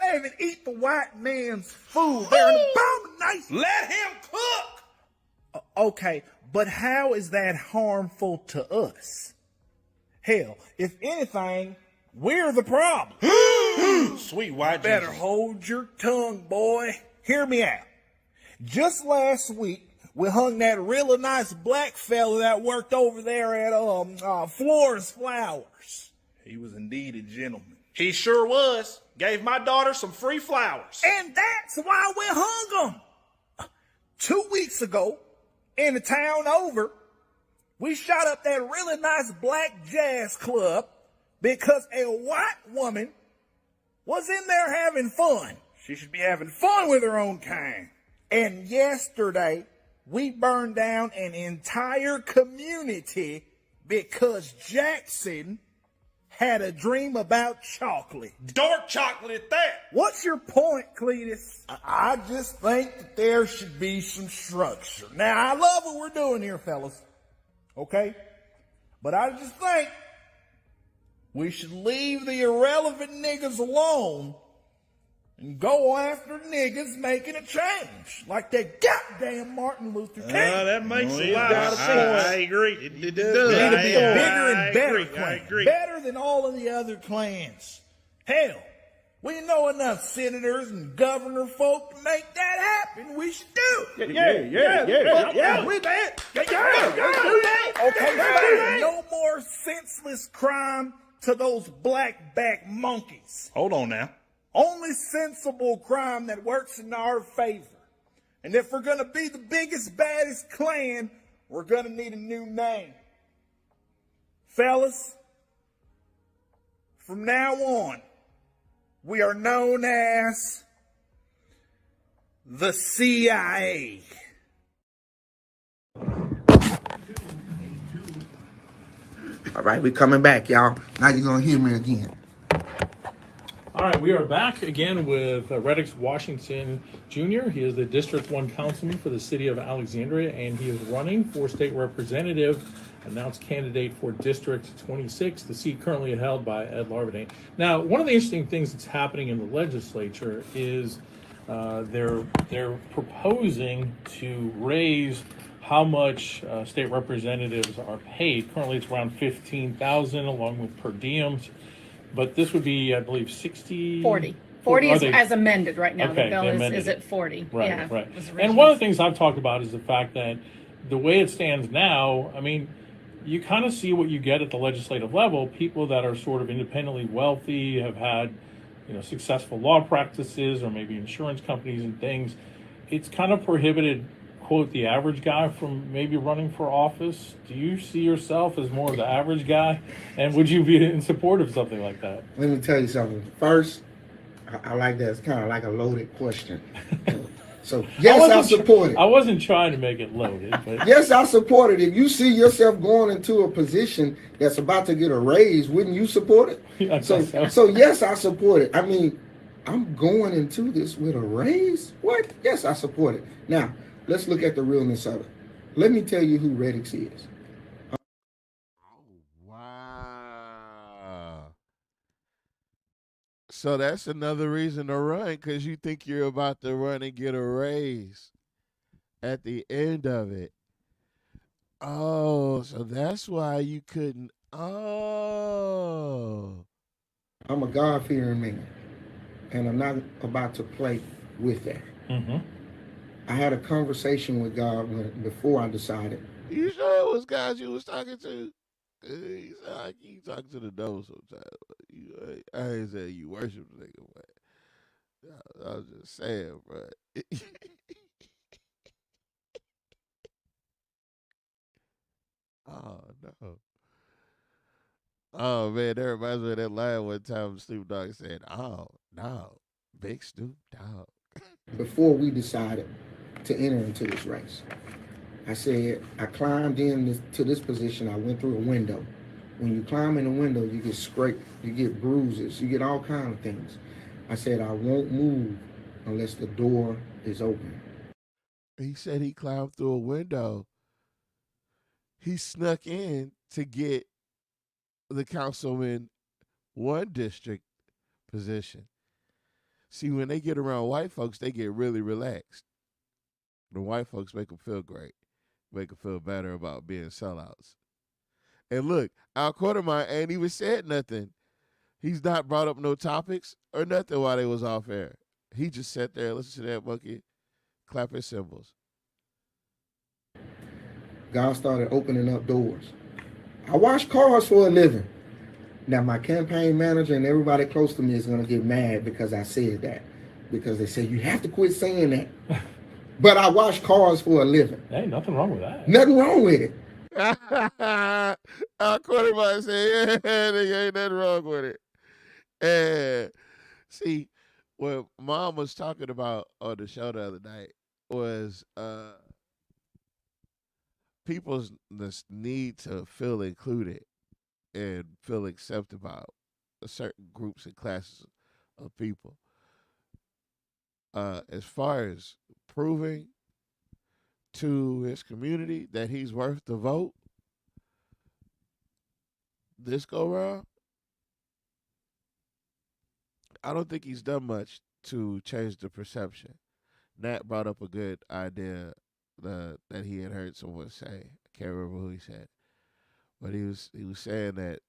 They even eat the white man's food. They're an abomination. Let him cook! Okay, but how is that harmful to us? Hell, if anything, we're the problem. Sweet white Better Jesus. hold your tongue, boy. Hear me out. Just last week, we hung that really nice black fella that worked over there at Flores Flowers. He was indeed a gentleman. He sure was. Gave my daughter some free flowers. And that's why we hung him. 2 weeks ago, in the town over, we shot up that really nice black jazz club because a white woman was in there having fun. She should be having Fun with her own kind. And yesterday, we burned down an entire community because Jackson had a dream about chocolate. dark chocolate at that. What's your point, Cletus? I just think that there should be some structure. Now, I love what we're doing here, fellas. Okay? But I just think we should leave the irrelevant niggas alone and go after niggas making a change. Like that goddamn Martin Luther King. That makes a lot of sense. I agree. It We does. need to be a bigger and better I Klan. agree. Better than all of the other clans. Hell, we know enough senators and governor folk to make that happen. We should do it. Yeah. We that. Okay, fine. No more senseless crime to those black-back monkeys. Hold on now. Only sensible crime that works in our favor. And if we're going to be the biggest, baddest Klan, we're going to need a new name. Fellas, from now on, we are known as the CIA. All right, we coming back, y'all. Now you're going to hear me again. All right, we are back again with Reddix Washington Jr. He is the District 1 councilman for the city of Alexandria, and he is running for state representative, announced candidate for District 26, the seat currently held by Ed Larvadain. Now, one of the interesting things that's happening in the legislature is they're proposing to raise how much state representatives are paid. Currently, it's around $15,000 along with per diems, but this would be, I believe, 60. 40. 40 Are is they- as amended right now. Okay, The bill they is amended at it. 40. Right, Yeah, right. it was And originally- one of the things I've talked about is the fact that the way it stands now, I mean, you kind of see what you get at the legislative level. People that are sort of independently wealthy, have had, successful law practices, or maybe insurance companies and things. It's kind of prohibited, quote, the average guy from maybe running for office. Do you see yourself as more of the average guy? And would you be in support of something like that? Let me tell you something. First, I like that. It's kind of like a loaded question. So, yes, I support it. I wasn't trying to make it loaded, but Yes, I support it. If you see yourself going into a position that's about to get a raise, wouldn't you support it? Yeah, So yes, I support it. I mean, I'm going into this with a raise? What? Yes, I support it. Now, let's look at the realness of it. Let me tell you who Reddix is. Wow. So that's another reason to run, because you think you're about to run and get a raise at the end of it. Oh, so that's why you couldn't. Oh. I'm a God-fearing man, and I'm not about to play with that. Mm-hmm. I had a conversation with God before I decided. You sure it was guys you was talking to? You sound like you talking to the devil sometimes. I ain't saying you worship the nigga, but I was just saying, bro. Oh, no. Oh, man, that reminds me of that line one time Snoop Dogg said, oh, no, Big Snoop Dogg. Before we decided to enter into this race, I said, I climbed to this position. I went through a window. When you climb in a window, you get scraped, you get bruises, you get all kinds of things. I said, I won't move unless the door is open. He said he climbed through a window. He snuck in to get the councilman 1 district position. See, when they get around white folks, they get really relaxed. The white folks make them feel great, make them feel better about being sellouts. And look, Al Quartermine ain't even said nothing. He's not brought up no topics or nothing while they was off air. He just sat there and listened to that monkey clap his cymbals. God started opening up doors. I wash cars for a living. Now, my campaign manager and everybody close to me is going to get mad because I said that. Because they say, you have to quit saying that. But I wash cars for a living. Hey, nothing wrong with that. Nothing wrong with it. Al Quartermine said, yeah, there ain't nothing wrong with it. And see, what Mom was talking about on the show the other night was people's this need to feel included and feel accepted by certain groups and classes of people. As far as proving to his community that he's worth the vote this go round, I don't think he's done much to change the perception. Nat brought up a good idea that he had heard someone say. I can't remember who he said, but he was saying that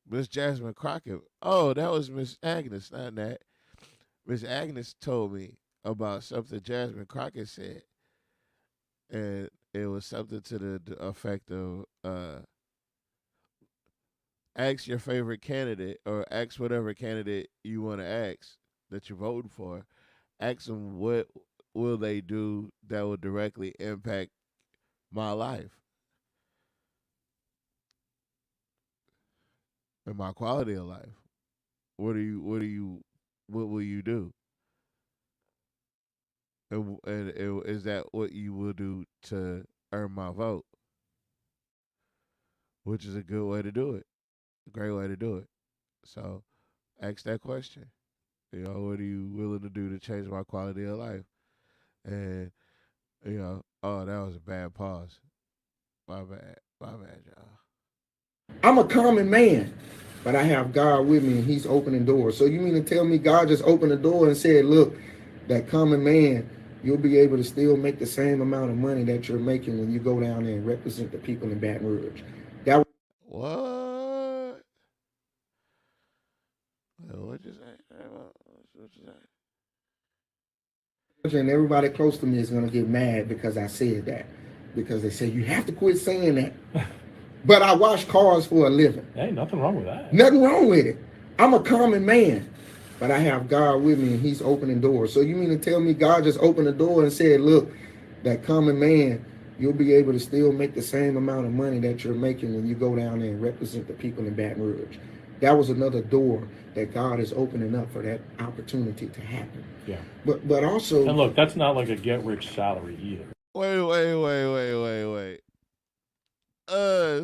Miss Jasmine Crockett. Oh, that was Miss Agnes, not Nat. Miss Agnes told me about something Jasmine Crockett said, and it was something to the effect of ask your favorite candidate, or ask whatever candidate you want to ask that you're voting for. Ask them what will they do that will directly impact my life and my quality of life. What will you do? And is that what you will do to earn my vote? Which is a good way to do it. A great way to do it. So ask that question. What are you willing to do to change my quality of life? And, that was a bad pause. My bad, y'all. I'm a common man, but I have God with me and he's opening doors. So you mean to tell me God just opened the door and said, look, that common man you'll be able to still make the same amount of money that you're making when you go down there and represent the people in Baton Rouge. That What? What'd you say? What'd you say? and everybody close to me is going to get mad because I said that, because they say you have to quit saying that. But I wash cars for a living. Hey, nothing wrong with that. Nothing wrong with it. I'm a common man, but I have God with me and he's opening doors. So you mean to tell me God just opened the door and said, look, that common man, you'll be able to still make the same amount of money that you're making when you go down there and represent the people in Baton Rouge. That was another door that God is opening up for that opportunity to happen. Yeah. But also, And look, that's not like a get-rich salary either. Wait.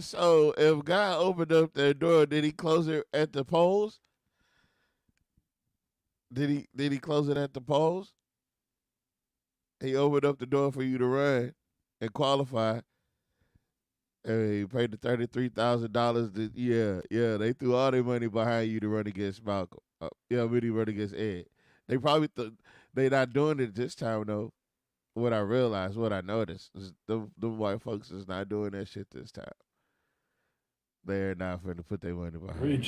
So if God opened up that door, did he close it at the polls? Did he close it at the polls? He opened up the door for you to run and qualify. And he paid the $33,000. Yeah, they threw all their money behind you to run against Malcolm. Run against Ed. They probably they not doing it this time though. What I noticed is the white folks is not doing that shit this time. They're not going to put their money behind.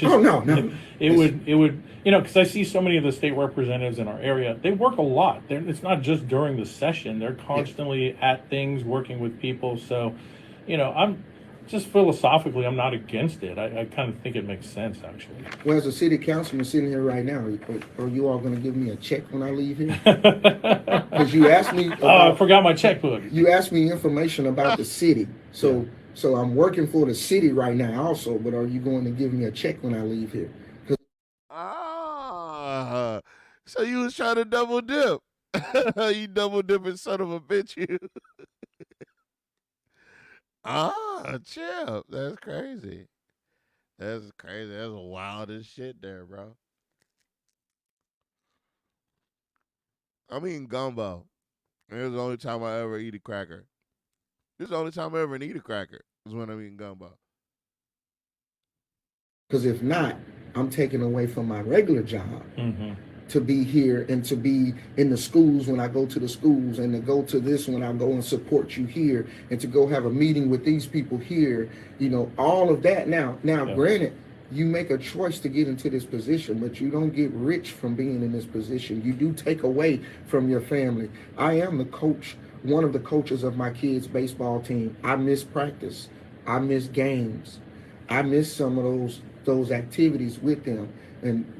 It would, because I see so many of the state representatives in our area. They work a lot. It's not just during the session. They're constantly at things, working with people. So, I'm just philosophically, I'm not against it. I kind of think it makes sense, actually. well, as a city councilman sitting here right now, are you all going to give me a check when I leave here? Because you asked me. I forgot my checkbook. You asked me information about the city. So I'm working for the city right now also, but are you going to give me a check when I leave here? So you was trying to double dip. You double dipping son of a bitch, you. Chip. That's crazy. That's wild as shit there, bro. I'm eating gumbo. And it's the only time I ever eat a cracker. This is the only time I ever eat a cracker is when I'm eating gumbo. Because if not, I'm taking away from my regular job to be here and to be in the schools when I go to the schools, and to go to this when I go and support you here, and to go have a meeting with these people here, all of that. Now, granted, you make a choice to get into this position, but you don't get rich from being in this position. You do take away from your family. I am the coach, one of the coaches of my kids' baseball team. I miss practice. I miss games. I miss some of those activities with them.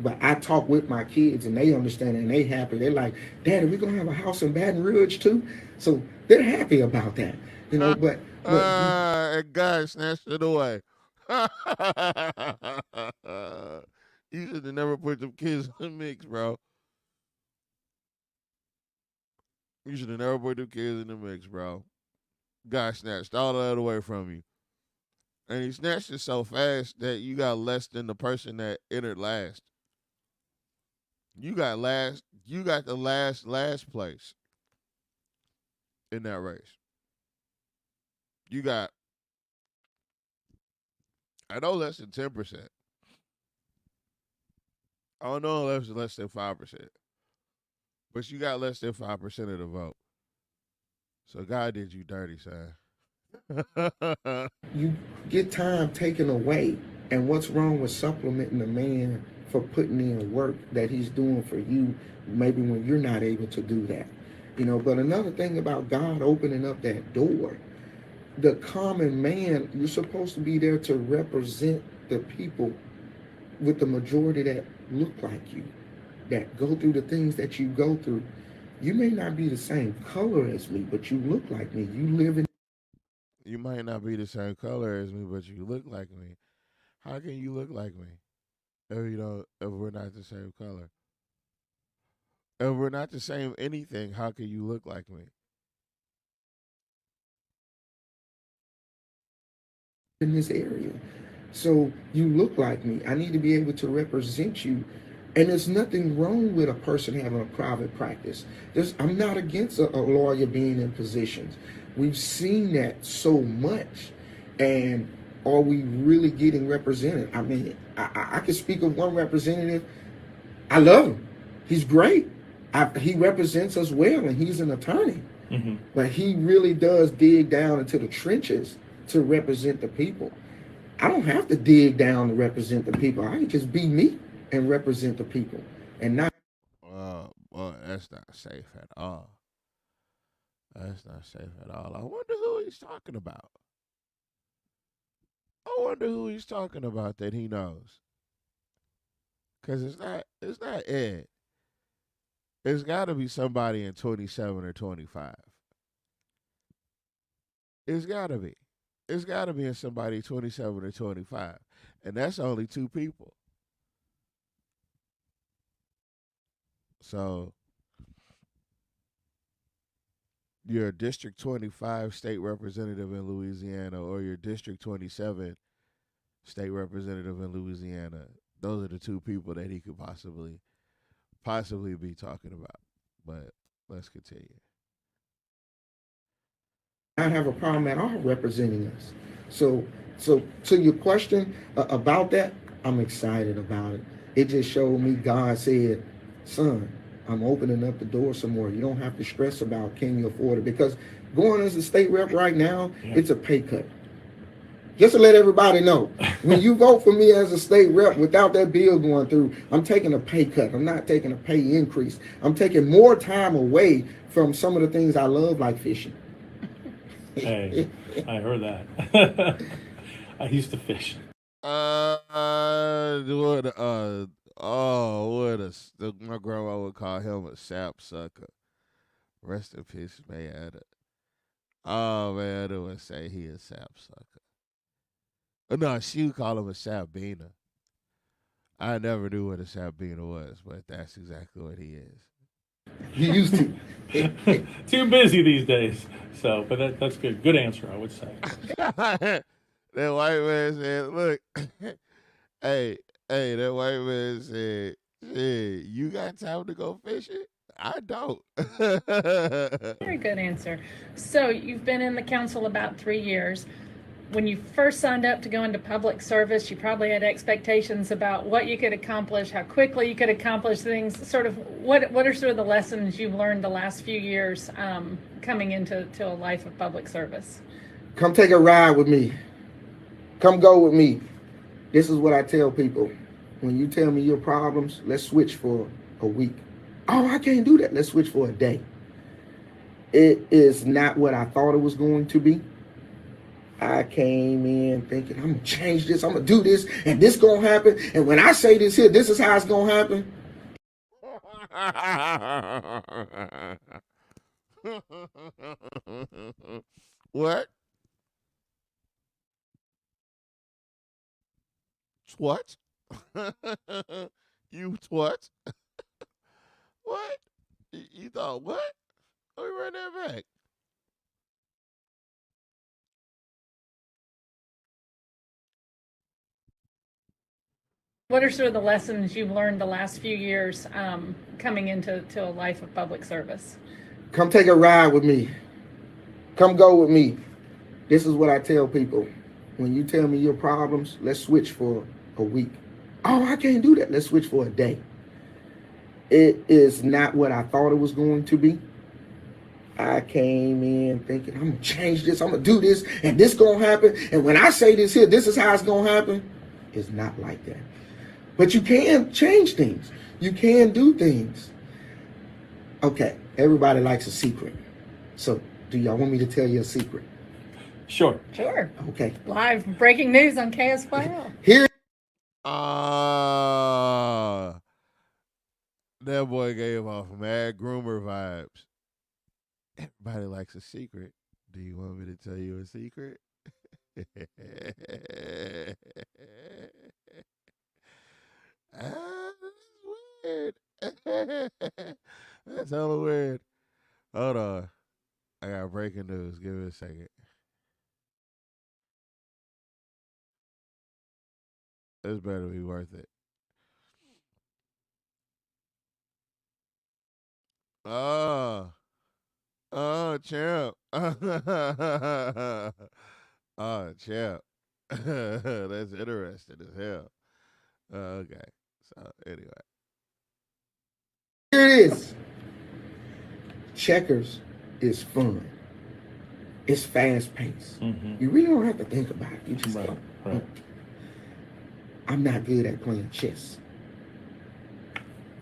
But I talk with my kids and they understand it and they happy. They're like, Daddy, we're gonna have a house in Baton Rouge too. So they're happy about that. But and God snatched it away. You should have never put them kids in the mix, bro. You should have never put them kids in the mix, bro. God snatched all that away from you. And he snatched it so fast that you got less than the person that entered last. You got the last place in that race. You got, I know, less than 10%. I don't know less than 5%. But you got less than 5% of the vote. So God did you dirty, son. You get time taken away, and what's wrong with supplementing a man for putting in work that he's doing for you, maybe when you're not able to do that? But another thing about God opening up that door, the common man, you're supposed to be there to represent the people with the majority that look like you, that go through the things that you go through. You may not be the same color as me, but you look like me. You live in. You might not be the same color as me, but you look like me. How can you look like me if we're not the same color? If we're not the same anything, how can you look like me? In this area. So you look like me. I need to be able to represent you. And there's nothing wrong with a person having a private practice. I'm not against a lawyer being in positions. We've seen that so much. And are we really getting represented? I mean, I can speak of one representative. I love him. He's great. He represents us well, and he's an attorney. Mm-hmm. But he really does dig down into the trenches to represent the people. I don't have to dig down to represent the people. I can just be me and represent the people, and not. Well, that's not safe at all. That's not safe at all. I wonder who he's talking about. I wonder who he's talking about that he knows. Cause it's not Ed. It's got to be somebody in 27 or 25. It's got to be. It's got to be in somebody 27 or 25. And that's only two people. So you're a District 25 state representative in Louisiana or your District 27 state representative in Louisiana. Those are the two people that he could possibly be talking about. But let's continue. I have a problem at all representing us. So to your question about that, I'm excited about it. It just showed me God said, son, I'm opening up the door some more. You don't have to stress about can you afford it, because going as a state rep right now, it's a pay cut. Just to let everybody know, when you vote for me as a state rep without that bill going through, I'm taking a pay cut. I'm not taking a pay increase. I'm taking more time away from some of the things I love, like fishing. Hey, I heard that. I used to fish. My grandma would call him a sap sucker. Rest in peace, man. Oh man, I would say he a sap sucker. No, she would call him a sapbeaner. I never knew what a sapbeaner was, but that's exactly what he is. You used to. Too busy these days. So, but that's good. Good answer, I would say. That white man said, look, hey, that white man said, hey, you got time to go fishing? I don't. Very good answer. So you've been in the council about 3 years. When you first signed up to go into public service, you probably had expectations about what you could accomplish, how quickly you could accomplish things. Sort of, what are sort of the lessons you've learned the last few years coming into a life of public service? Come take a ride with me. Come go with me. This is what I tell people. When you tell me your problems, let's switch for a week. Oh, I can't do that. Let's switch for a day. It is not what I thought it was going to be. I came in thinking, I'm going to change this, I'm going to do this, and this going to happen. And when I say this here, this is how it's going to happen. What? What? You what? What? You thought what? Let me run that back. What are sort of the lessons you've learned the last few years coming into a life of public service? Come take a ride with me. Come go with me. This is what I tell people. When you tell me your problems, let's switch for a week. Oh, I can't do that. Let's switch for a day. It is not what I thought it was going to be. I came in thinking, I'm going to change this, I'm going to do this, and this going to happen. And when I say this here, this is how it's going to happen. It's not like that. But you can change things. You can do things. Okay, everybody likes a secret. So do y'all want me to tell you a secret? Sure. Sure. Okay. Live breaking news on KSYL. Here. That boy gave off mad groomer vibes. Everybody likes a secret. Do you want me to tell you a secret? That's weird. That's hella weird. Hold on. I got breaking news. Give me a second. This better be worth it. Champ. Champ. That's interesting as hell. Okay. So, anyway. Here it is. Checkers is fun. It's fast paced. You really don't have to think about it. You just go. I'm not good at playing chess.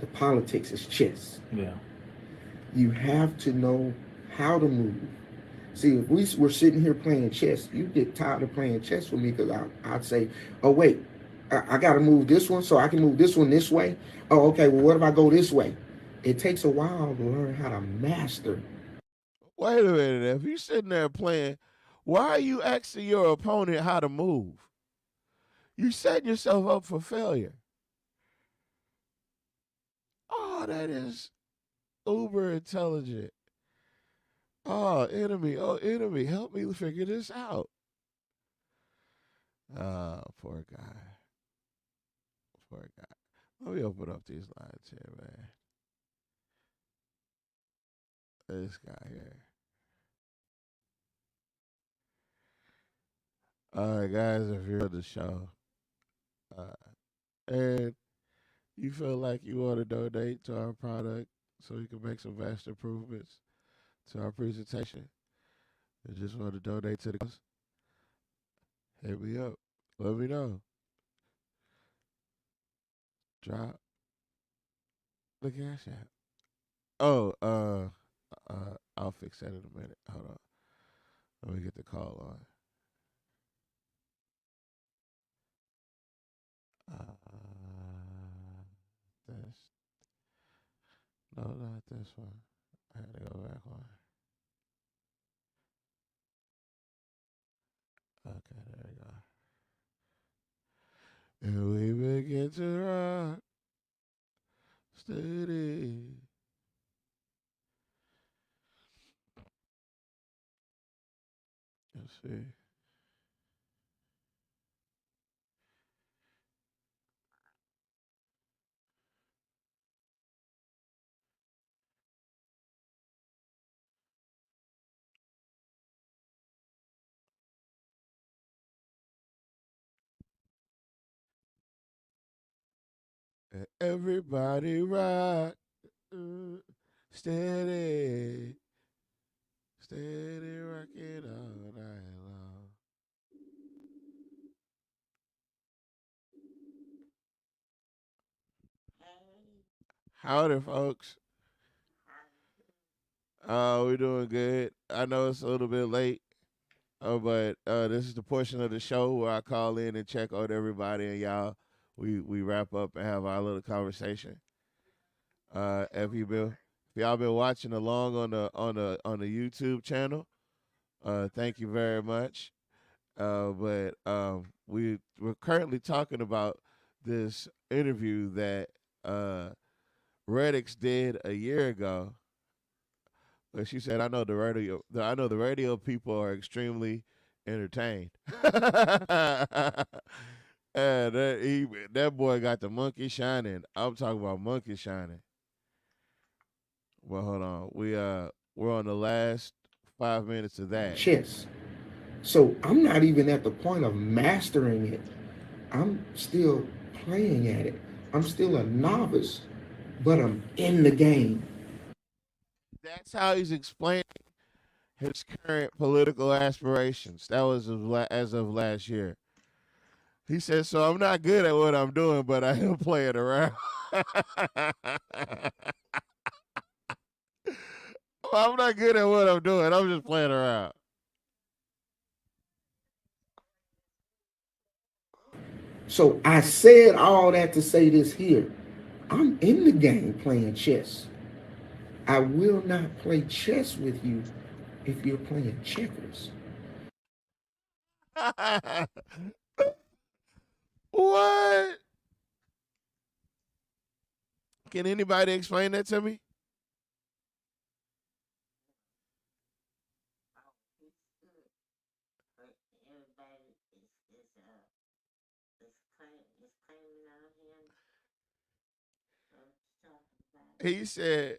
The politics is chess. Yeah. You have to know how to move. See, if we were sitting here playing chess, you get tired of playing chess with me because I'd say, oh, wait, I got to move this one so I can move this one this way. Oh, okay, well, what if I go this way? It takes a while to learn how to master. Wait a minute. If you're sitting there playing, why are you asking your opponent how to move? You setting yourself up for failure. Oh, that is uber intelligent. Oh, enemy, help me figure this out. Poor guy. Poor guy. Let me open up these lines here, man. This guy here. All right, guys, if you're on the show, and you feel like you want to donate to our product so we can make some vast improvements to our presentation, and just want to donate to the cause, hit me up. Let me know. Drop the cash app. Oh, I'll fix that in a minute. Hold on. Let me get the call on. This. No, not this one. I had to go back one. Okay, there we go. And we begin to rock steady. Let's see. And everybody rock steady. Steady rocking all night long. Howdy, folks. We're doing good. I know it's a little bit late, but this is the portion of the show where I call in and check on everybody, and y'all, we wrap up and have our little conversation. If y'all been watching along on the YouTube channel, thank you very much. But we're currently talking about this interview that Reddix did a year ago. But she said, "I know the radio people are extremely entertained." And that boy got the monkey shining. I'm talking about monkey shining. Well, hold on. We're on the last 5 minutes of that. Chess. So I'm not even at the point of mastering it. I'm still playing at it. I'm still a novice, but I'm in the game. That's how he's explaining his current political aspirations. That was as of last year. He said, so I'm not good at what I'm doing, but I am playing around. I'm not good at what I'm doing. I'm just playing around. So I said all that to say this here. I'm in the game playing chess. I will not play chess with you if you're playing checkers. What? Can anybody explain that to me? He said,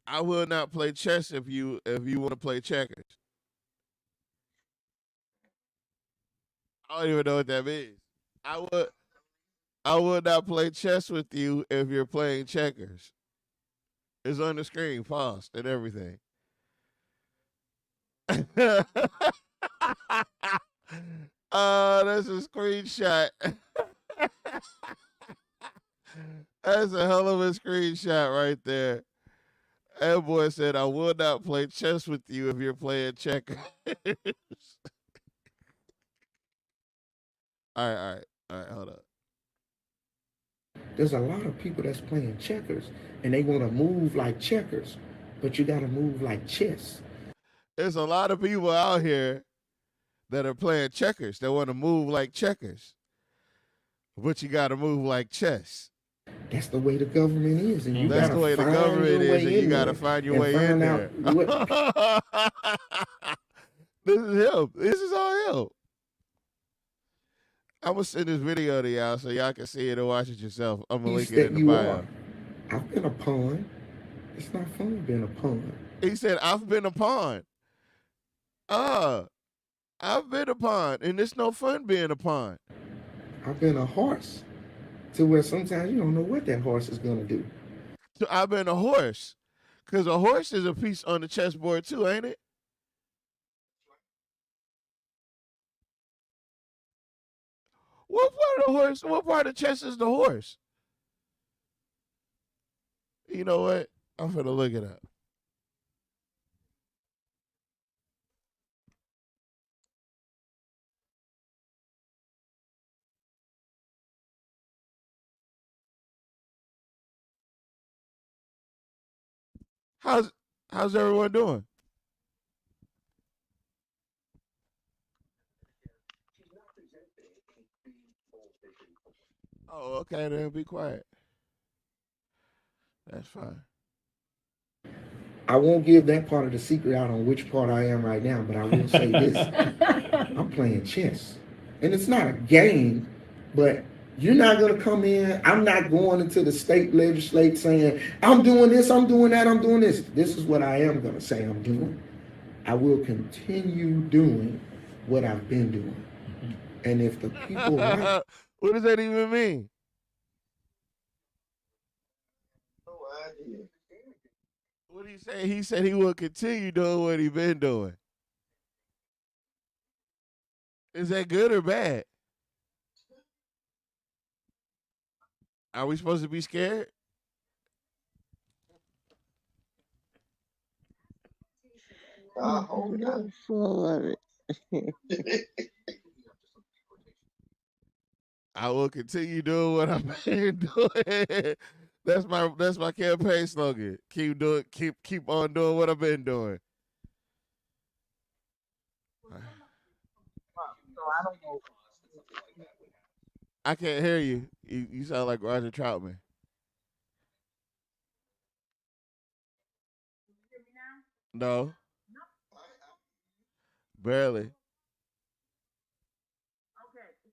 I will not play chess if you want to play checkers. I don't even know what that means. I would not play chess with you if you're playing checkers. It's on the screen, paused and everything. That's a screenshot. That's a hell of a screenshot right there. That boy said, I will not play chess with you if you're playing checkers. All right, hold up. There's a lot of people that's playing checkers, and they want to move like checkers, but you got to move like chess. There's a lot of people out here that are playing checkers that want to move like checkers, but you got to move like chess. That's the way the government is, and you That's gotta the way the find government your is, way and you in got to there find your and way in find there. out what- This is him. This is all him. I'm going to send this video to y'all so y'all can see it and watch it yourself. I'm going to link it in the you bio. are. I've been a pawn. It's not fun being a pawn. He said, I've been a pawn. I've been a pawn, and it's no fun being a pawn. I've been a horse, to where sometimes you don't know what that horse is going to do. So I've been a horse, because a horse is a piece on the chessboard too, ain't it? What part of the horse? What part of chess is the horse? You know what? I'm finna look it up. How's everyone doing? Oh, okay, then be quiet. That's fine. I won't give that part of the secret out on which part I am right now, but I will say this. I'm playing chess. And it's not a game, but you're not going to come in. I'm not going into the state legislature saying, I'm doing this, I'm doing that, I'm doing this. This is what I am going to say I'm doing. I will continue doing what I've been doing. And if the people like, what does that even mean? What did he say? He said he will continue doing what he been doing. Is that good or bad? Are we supposed to be scared? I'm full of it. I will continue doing what I've been doing. That's my campaign slogan. Keep on doing what I've been doing. So I don't know. I can't hear you. You sound like Roger Troutman. No. Barely. Okay,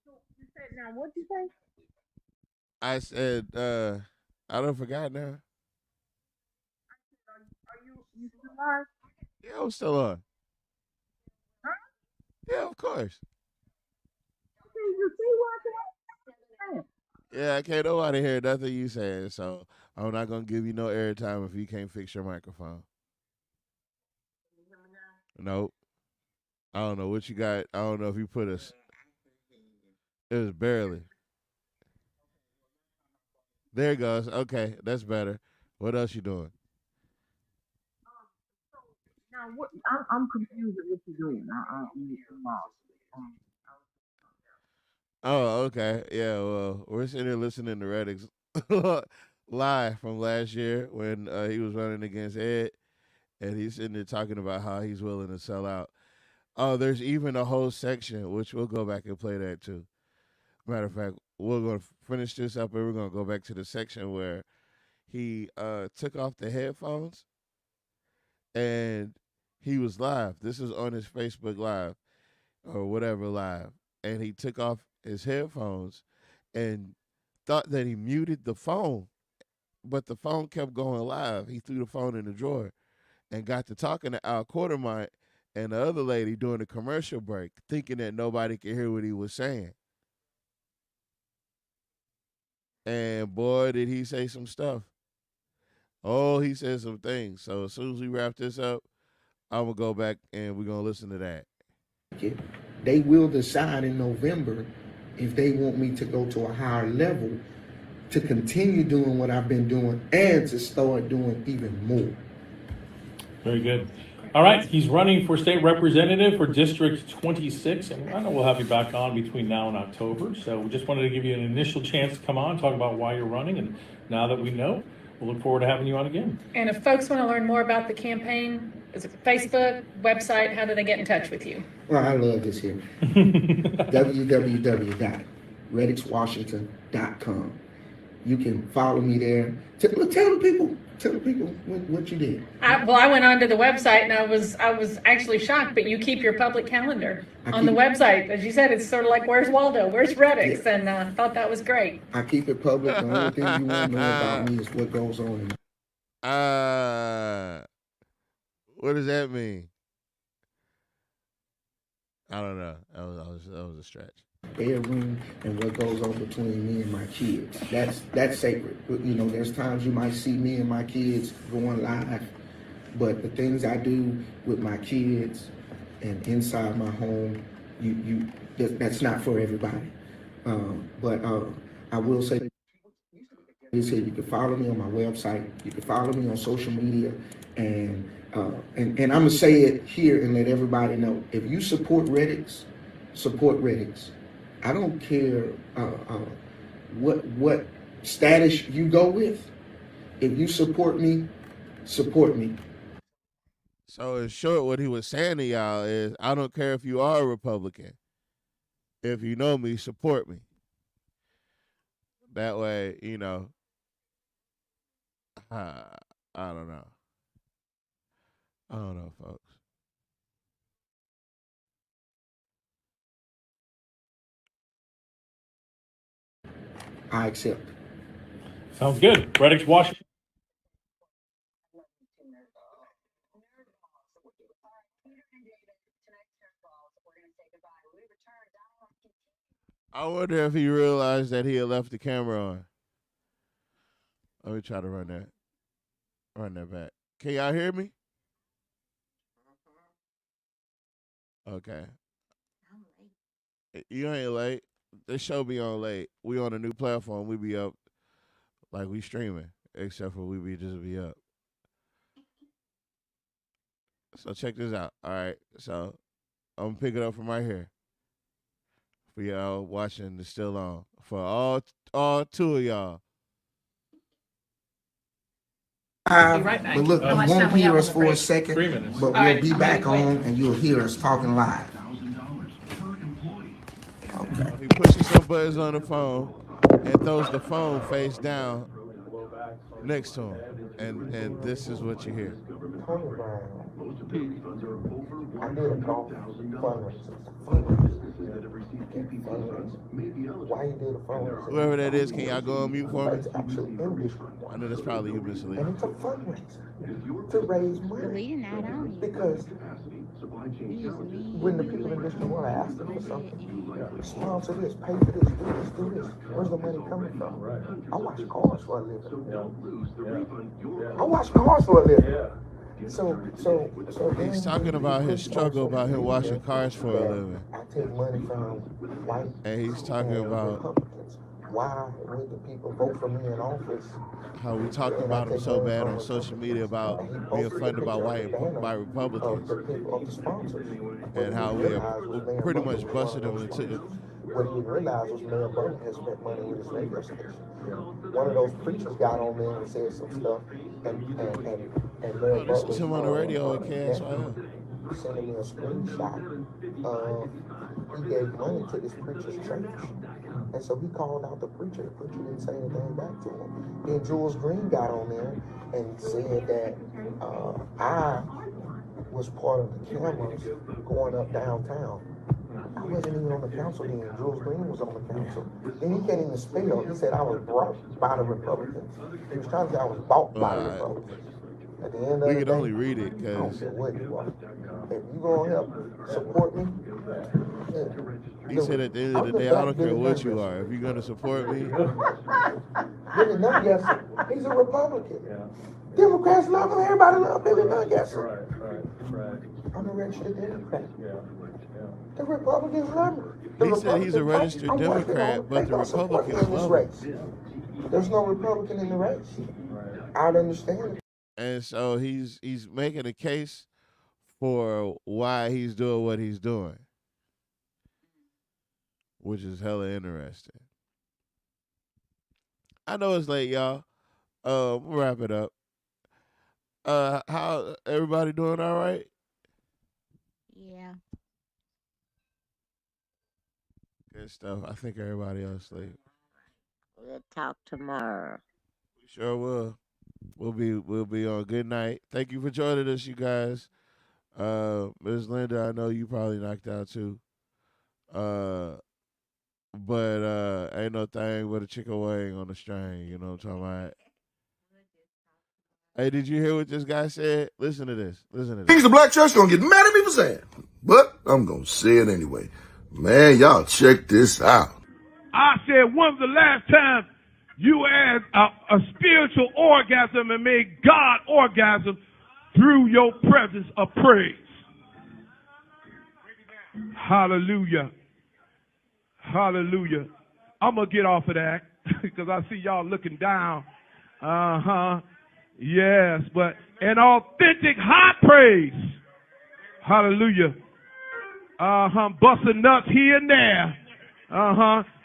so you said now what'd you say? I said, I don't forgot now. Are you still live? Yeah, I'm still on. Huh? Yeah, of course. Okay, you see what I'm saying? Yeah, I can't nobody hear nothing you saying, so I'm not gonna give you no airtime if you can't fix your microphone. Nope. I don't know what you got. I don't know if you put us. It was barely. There it goes. Okay, that's better. What else you doing? Now what? I'm confused at what you're doing. I'm lost. Oh, okay. Yeah, well, we're sitting here listening to Reddix live from last year when he was running against Ed, and he's sitting there talking about how he's willing to sell out. Oh, there's even a whole section, which we'll go back and play that too. Matter of fact, we're going to finish this up, and we're going to go back to the section where he took off the headphones, and he was live. This is on his Facebook Live or whatever live, and he took off his headphones and thought that he muted the phone, but the phone kept going live. He threw the phone in the drawer and got to talking to Al Quartermite and the other lady during the commercial break, thinking that nobody could hear what he was saying. And boy, did he say some stuff. Oh, he said some things. So as soon as we wrap this up, I'm going to go back and we're going to listen to that. They will decide in November if they want me to go to a higher level, to continue doing what I've been doing, and to start doing even more. Very good. All right, he's running for state representative for District 26, and I know we'll have you back on between now and October. So we just wanted to give you an initial chance to come on, talk about why you're running, and now that we know, we'll look forward to having you on again. And if folks want to learn more about the campaign, is it Facebook, website, how do they get in touch with you? Well, I love this here. www.reddixwashington.com. You can follow me there. Tell the people what you did. I went onto the website and I was actually shocked, but you keep your public calendar on the website. As you said, it's sort of like, where's Waldo? Where's Reddix? Yeah. And I thought that was great. I keep it public. The only thing you want to know about me is what goes on. What does that mean? I don't know. That was a stretch. Bedroom and what goes on between me and my kids. That's sacred. You know, there's times you might see me and my kids going live, but the things I do with my kids and inside my home, that's not for everybody. But I will say this here: you can follow me on my website. You can follow me on social media, and I'm gonna say it here and let everybody know: if you support Reddix, support Reddix. I don't care what status you go with. If you support me, support me. So in short, what he was saying to y'all is, I don't care if you are a Republican. If you know me, support me. That way, you know, I don't know. I don't know, folks. I accept. Sounds good. Reddix, Washington. I wonder if he realized that he had left the camera on. Let me try to run that back. Can y'all hear me? Okay. You ain't late. This show be on late. We on a new platform. We be up like we streaming, except for we be up. So check this out. All right. So I'm gonna pick it up from right here. For y'all watching the Still On. For all two of y'all. Be right back. But look, you won't hear us for a second, but we'll be back on and you'll hear us talking live. Okay. He pushes some buttons on the phone and throws the phone face down next to him. And this is what you hear. Whoever that is, can y'all go on mute for me? I know that's probably you, Miss Lee. And it's a fundraiser to raise money. Because when the people in District 1 ask them for something, sponsor this, pay for this, do this. Where's the money coming from? I wash cars for a living. I wash cars for a living. So he's talking about his struggle about him washing cars for a living. I take money from white and he's talking about why would the people vote for me in office? How we talked about him so bad on social media about being funded by Republicans, and how we pretty much busted him into it. What he didn't realize was Mayor Bowman had spent money with his radio station. One of those preachers got on there and said some stuff, and Mayor Listen to him on the radio at KSYL. Sending me a screenshot. He gave money to this preacher's church. And so he called out the preacher. The preacher didn't say anything back to him. Then Jules Green got on there and said that I was part of the cameras going up downtown. I wasn't even on the council then. Jules Green was on the council. Then he can't even spell. He said I was brought by the Republicans. He was trying to say I was bought by the Republicans. At the end of we the could day, only read it I don't because care what you are. If you gonna help support me, He said at the end of the day, I don't care what you are. If you're going to support me. Billy Nunn, he's a Republican. Democrats love him. Everybody loves Billy Nunn. Right. I'm a registered Democrat. The Republicans love him. He said he's a registered Democrat, but the Republicans love him. There's no Republican in the race. I don't understand it. And so he's making a case for why he's doing what he's doing, which is hella interesting. I know it's late, y'all. We'll wrap it up. How everybody doing? All right? Yeah. Good stuff. I think everybody else sleep. We'll talk tomorrow. We sure will. We'll be on. Good night. Thank you for joining us, you guys. Ms. Linda, I know you probably knocked out too. But ain't no thing but a chicken wing on the string. You know what I'm talking about? Hey, did you hear what this guy said? Listen to this. Things the black church gonna get mad at me for saying, but I'm gonna say it anyway. Man, y'all check this out. I said, when's the last time you had a spiritual orgasm and made God orgasm through your presence of praise? Hallelujah. Hallelujah. I'm going to get off of that because I see y'all looking down. Yes, but an authentic high praise. Hallelujah. Busting nuts here and there.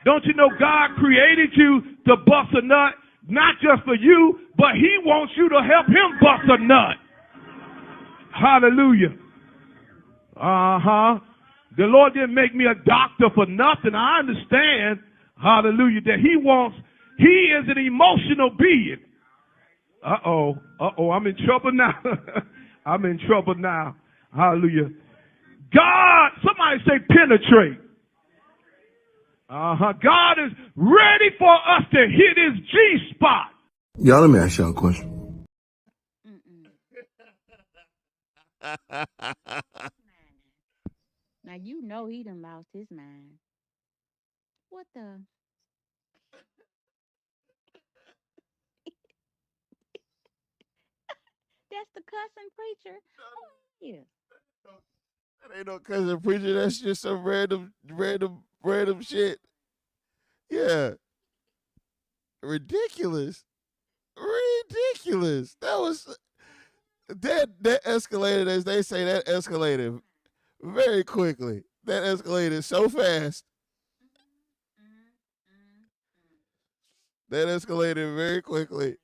Don't you know God created you to bust a nut, not just for you, but he wants you to help him bust a nut. Hallelujah. The Lord didn't make me a doctor for nothing. I understand, hallelujah, that he is an emotional being. I'm in trouble now. I'm in trouble now. Hallelujah. God, somebody say penetrate. God is ready for us to hit his G-spot. Y'all, let me ask y'all a question. Now you know he done lost his mind. What the? That's the cussing preacher. Oh, yeah. That ain't no cousin preacher. That's just some random shit. Yeah. Ridiculous. That escalated, as they say, that escalated very quickly. That escalated so fast. That escalated very quickly.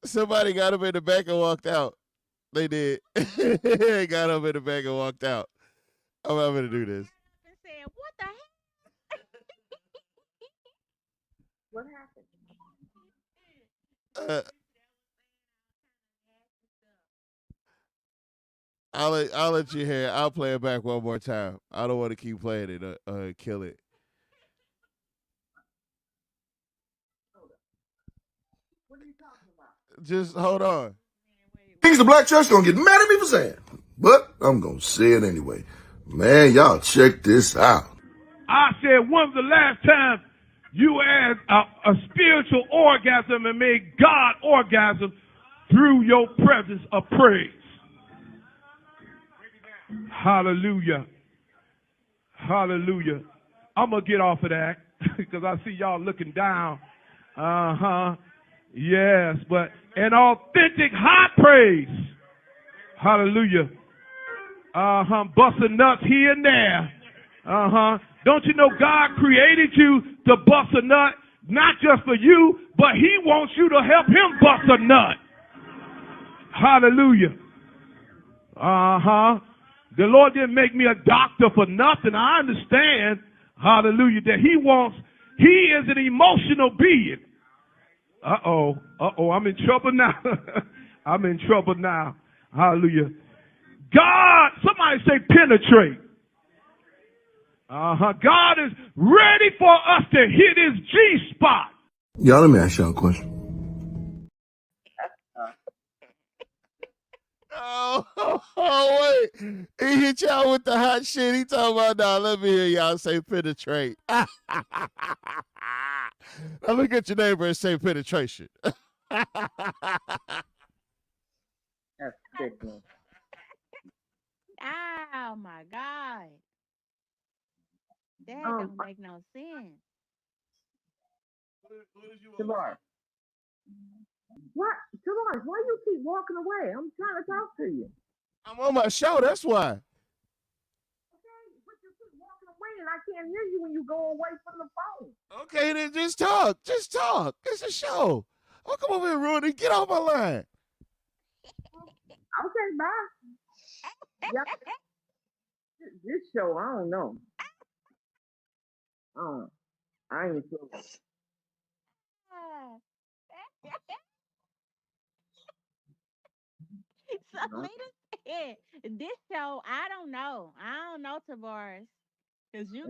Somebody got him in the back and walked out. They did. Got him in the back and walked out. I'm having to do this. Said, what the heck? What happened? I'll let you hear it. I'll play it back one more time. I don't want to keep playing it. Kill it. What are you talking about? Just hold on. Things the black church gonna get mad at me for saying, but I'm gonna say it anyway. Man, y'all check this out. I said, when's the last time you had a spiritual orgasm and made God orgasm through your presence of praise? Hallelujah. Hallelujah. I'm going to get off of that because I see y'all looking down. Yes, but an authentic high praise. Hallelujah. Busting nuts here and there. Don't you know God created you to bust a nut, not just for you, but he wants you to help him bust a nut. Hallelujah. The Lord didn't make me a doctor for nothing. I understand, hallelujah, that he is an emotional being. I'm in trouble now. I'm in trouble now. Hallelujah. God, somebody say penetrate. God is ready for us to hit his G-spot. Y'all, let me ask y'all a question. Oh, wait. He hit y'all with the hot shit. He talking about, nah, let me hear y'all say penetrate. Now look at your neighbor and say penetration. That's ridiculous. Oh my God. That don't make no sense. Tavares. What? Tavares, why you keep walking away? I'm trying to talk to you. I'm on my show, that's why. Okay, but you keep walking away and I can't hear you when you go away from the phone. Okay, then just talk. Just talk. It's a show. Oh, come over here, Rudy. Get off my line. Okay, bye. Yep. This show, I don't know. I ain't feeling it. So Lita said, this show, I don't know. I don't know, Tavares. Cause you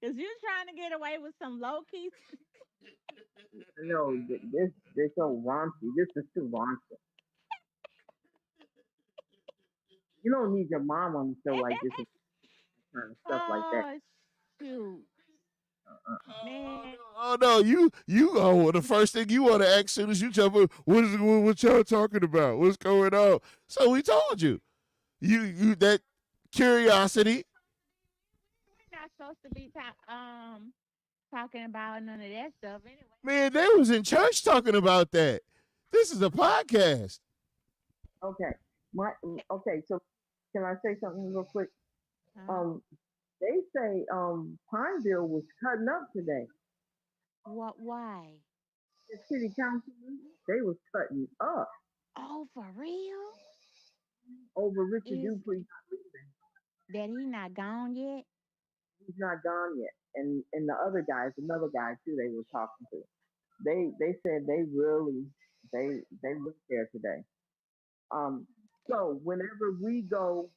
trying to get away with some low key. No, this so raunchy. This is too raunchy. You don't need your mom on the show like this and kind of stuff like that. Shoot. Man. Oh no, you the first thing you want to ask soon as you jump in, what y'all talking about? What's going on? So we told you. You that curiosity. We're not supposed to be talking about none of that stuff anyway. Man, they was in church talking about that. This is a podcast. Okay. So can I say something real quick? They say Pineville was cutting up today. Why? The city councilman, they was cutting up. Oh, for real? Over Richard Dupree not leaving. That he not gone yet? He's not gone yet. And the other guys, another guy too, they were talking to. They said they went there today. So whenever we go,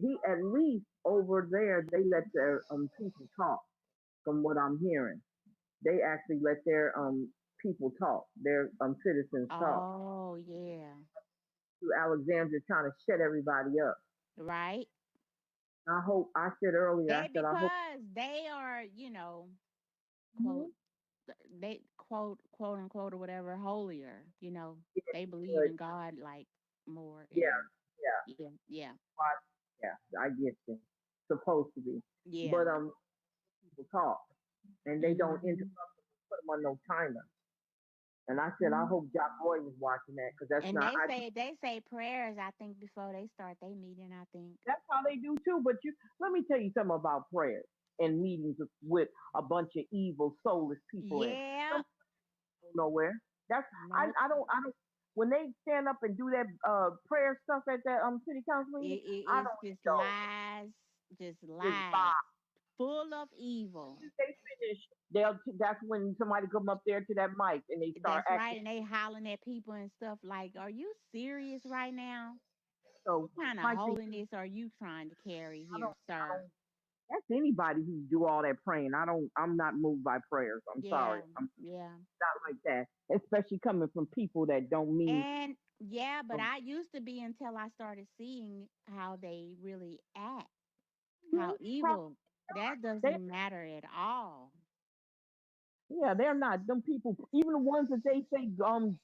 he at least over there they let their people talk. From what I'm hearing, they actually let their people talk, their citizens talk. Oh yeah. To Alexandria trying to shut everybody up. Right. I hope I said earlier. I said I hope they are, quote, they quote unquote or whatever holier. They believe in God like more. Yeah. Yeah. I get you. Supposed to be. Yeah. But people talk and they don't interrupt them, put them on no timer. And I said, I hope Jock Boy was watching that because that's and not. They say prayers. I think before they start their meeting. I think that's how they do too. But let me tell you something about prayers and meetings with a bunch of evil, soulless people. Yeah. Nowhere. That's I don't. When they stand up and do that prayer stuff at that city council meeting, it's just lies, just lies, full of evil. They finish. That's when somebody come up there to that mic and they start. That's right, and they hollering at people and stuff like, "Are you serious right now? So what kind of holiness are you trying to carry here, sir?" That's anybody who do all that praying. I'm not moved by prayers. I'm sorry. I'm not like that. Especially coming from people that don't mean. And but I used to be until I started seeing how they really act. How evil. That doesn't matter at all. Yeah, they're not. Them people, even the ones that they say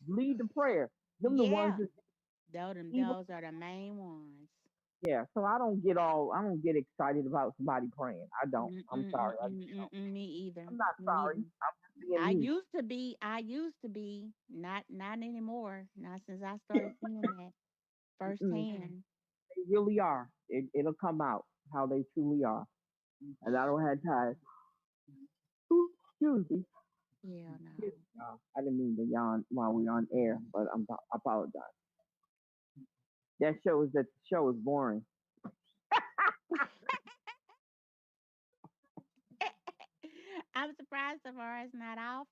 lead the prayer. Them the ones that those are the main ones. Yeah, so I don't get excited about somebody praying. I don't. I'm sorry. Me either. I'm not sorry. I used to be, not anymore. Not since I started seeing that firsthand. They really are. It'll come out how they truly are. And I don't have time. Excuse me. Yeah, no. I didn't mean to yawn while we're on air, but I apologize. That shows that the show is boring. I'm surprised Tavares not off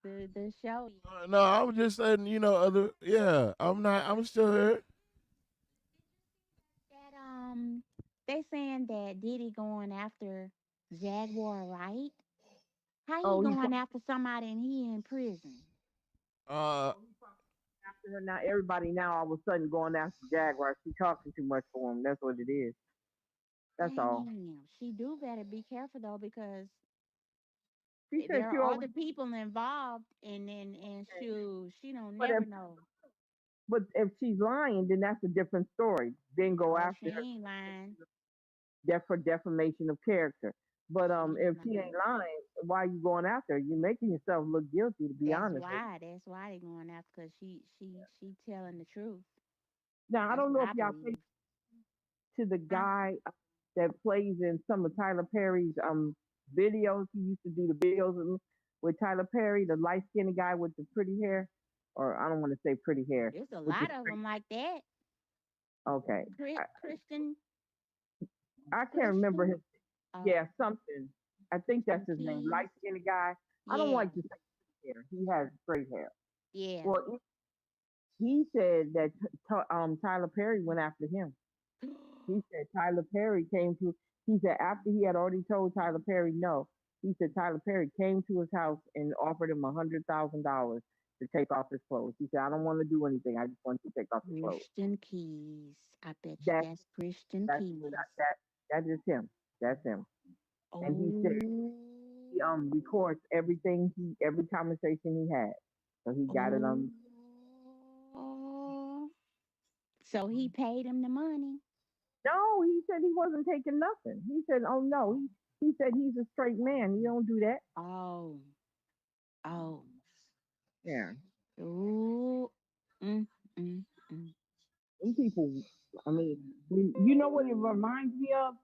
the show. No, I was just saying, I'm still here. That they saying that Diddy going after Jaguar, right? How he going after somebody and he in prison? after her now. Everybody now all of a sudden going after Jaguar. She talking too much for him. That's what it is. That's all. Damn, she do better be careful though, because She said there she are always, other people involved, and she don't but never know. if she's lying, then that's a different story. Then go Oh, after she her ain't lying. for defamation of character. But She if ain't she lying. ain't lying, why are you going after her? You're making yourself look guilty, to be honest. That's why they going after, because she telling the truth. Now I That's don't know what if I y'all believe. think to the guy that plays in some of Tyler Perry's videos. He used to do the videos with Tyler Perry, the light skinned guy with the pretty hair, or I don't want to say pretty hair. There's a with the lot of them like that. Okay, Christian. I can't remember his. Oh. Yeah, something. I think that's his name. Keys. Light skinned guy. I don't Yeah. like to say straight hair. He has straight hair. Yeah. Well, he said that Tyler Perry went after him. He said Tyler Perry came to. He said after he had already told Tyler Perry no. He said Tyler Perry came to his house and offered him $100,000 to take off his clothes. He said, "I don't want to do anything. I just want you to take off your clothes." Christian Keys. I bet you That- that's Christian Keys. That is him. That's him. And he said he records everything every conversation he had. So he got it on. Oh. So he paid him the money. No, he said he wasn't taking nothing. He said, "Oh no." He said he's a straight man. He don't do that. Oh. Yeah. Ooh. Them people. I mean, you know what it reminds me of?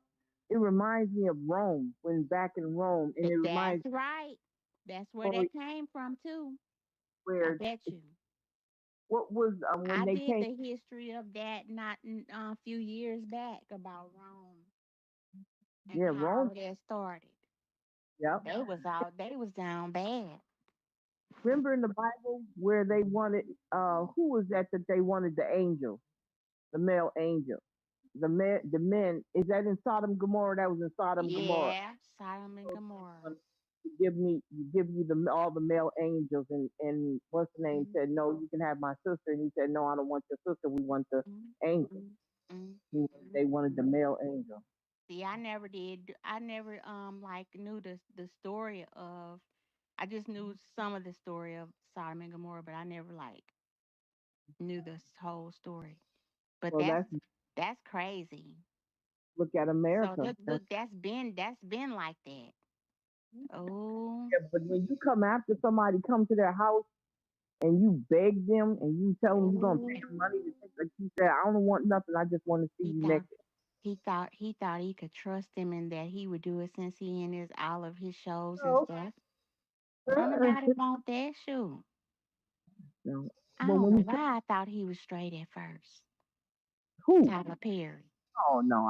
It reminds me of Rome, when back in Rome, and it reminds. That's right. That's where that came from too. Where I bet you. What was when I they did came? the history of that not a few years back about Rome and Yeah, how Rome. all that started. Yep. They was down bad. Remember in the Bible where they wanted who was that they wanted the angel, the male angel, the men, is that in Sodom and Gomorrah? That was in Sodom and Gomorrah. Yeah, Sodom and Gomorrah. Give you all the male angels, and what's the name said no, you can have my sister, and he said no, I don't want your sister, we want the angel. They wanted the male angel. See, I never did. I never like knew the story of. I just knew some of the story of Sodom and Gomorrah, but I never like knew this whole story. But Well, that's crazy. Look at America. So look, that's been like that. Oh. Yeah, but when you come after somebody, come to their house and you beg them and you tell them you're gonna pay them money to take, like you said, I don't want nothing, I just want to see you naked. He thought he could trust him and that he would do it since he in all of his shows No. and stuff. Don't nobody want that shoe. No. I don't know why I thought he was straight at first. Who? Tyler Perry. Oh no,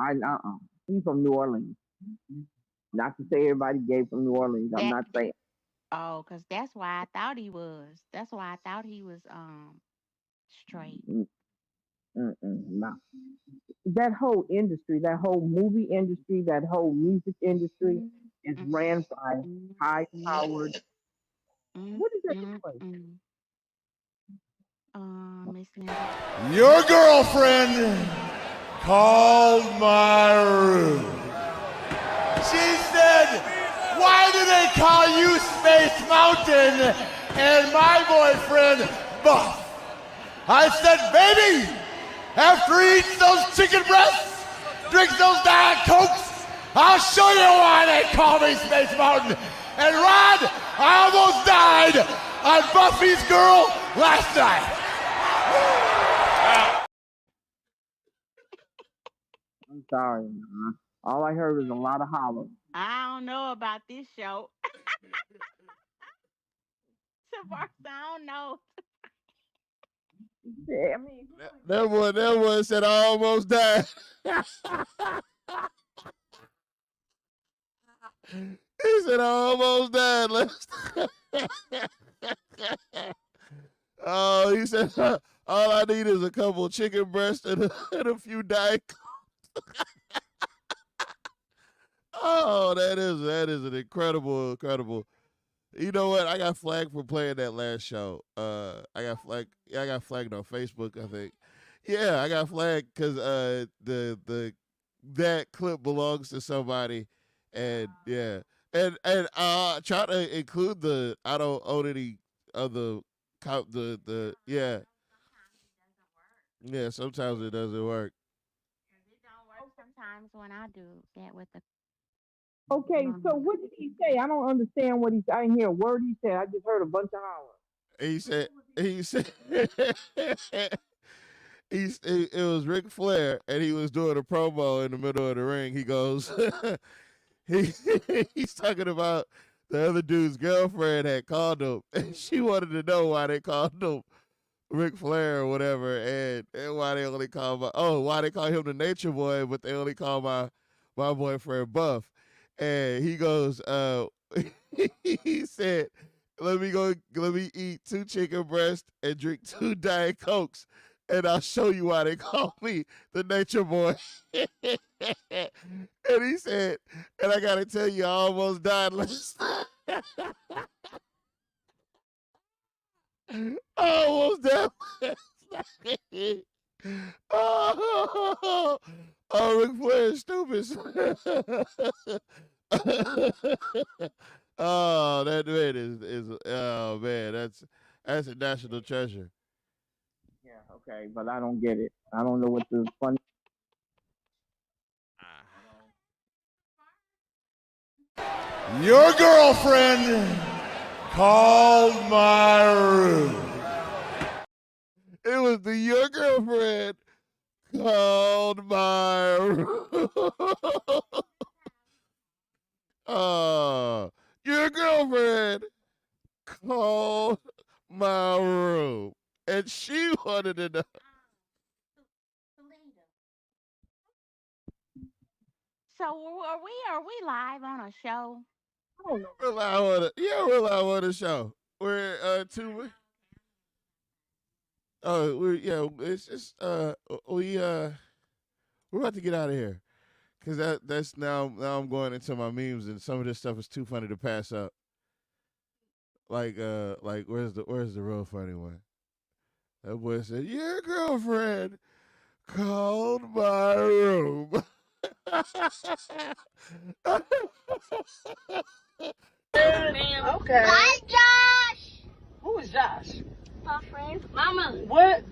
he's from New Orleans. Not to say everybody gay from New Orleans. I'm not saying. Oh, because that's why I thought he was. That's why I thought he was straight. No. That whole industry, that whole movie industry, that whole music industry is ran by high-powered. What is that noise? Miss Linda. Your girlfriend called my room. She said, "Why do they call you Space Mountain and my boyfriend Buff?" I said, "Baby, after he eats those chicken breasts, drinks those Diet Cokes, I'll show you why they call me Space Mountain." And Rod, I almost died on Buffy's girl last night. I'm sorry. All I heard was a lot of hollers. I don't know about this show. Tavares, I don't know. Yeah, I mean, that one said I almost died. He said I almost died last Oh, he said all I need is a couple of chicken breasts and a few Diet Cokes. Oh, that is an incredible. You know what? I got flagged for playing that last show. I got flagged. Yeah, I got flagged on Facebook, I think. Yeah, I got flagged because that clip belongs to somebody, and yeah, and try to include the I don't own any of the yeah. Yeah, sometimes it doesn't work. Sometimes when I do that with the Okay, so what did he say? I don't understand what I didn't hear a word he said. I just heard a bunch of hollers. He said it was Ric Flair, and he was doing a promo in the middle of the ring. He goes, he's talking about the other dude's girlfriend had called him, and she wanted to know why they called him Ric Flair or whatever, and why they only call why they call him the Nature Boy, but they only call my boyfriend Buff. And he goes, he said, let me eat 2 chicken breasts and drink 2 Diet Cokes, and I'll show you why they call me the Nature Boy. And he said, and I gotta tell you, I almost died last night. I almost died last night. Ric Flair is stupid. Oh, that man is oh man, that's a national treasure. Yeah, okay, but I don't get it. I don't know what the funny. Your girlfriend called my room. It was your girlfriend called my room. Your girlfriend called my room, and she wanted to know. So are we live on a show? We're live on the show. We're it's just we're about to get out of here. Cause that's now I'm going into my memes, and some of this stuff is too funny to pass up. Like where's the real funny one? That boy said, your girlfriend called my room. Okay. Hi, Josh. Who is Josh? My friend. Mama. What?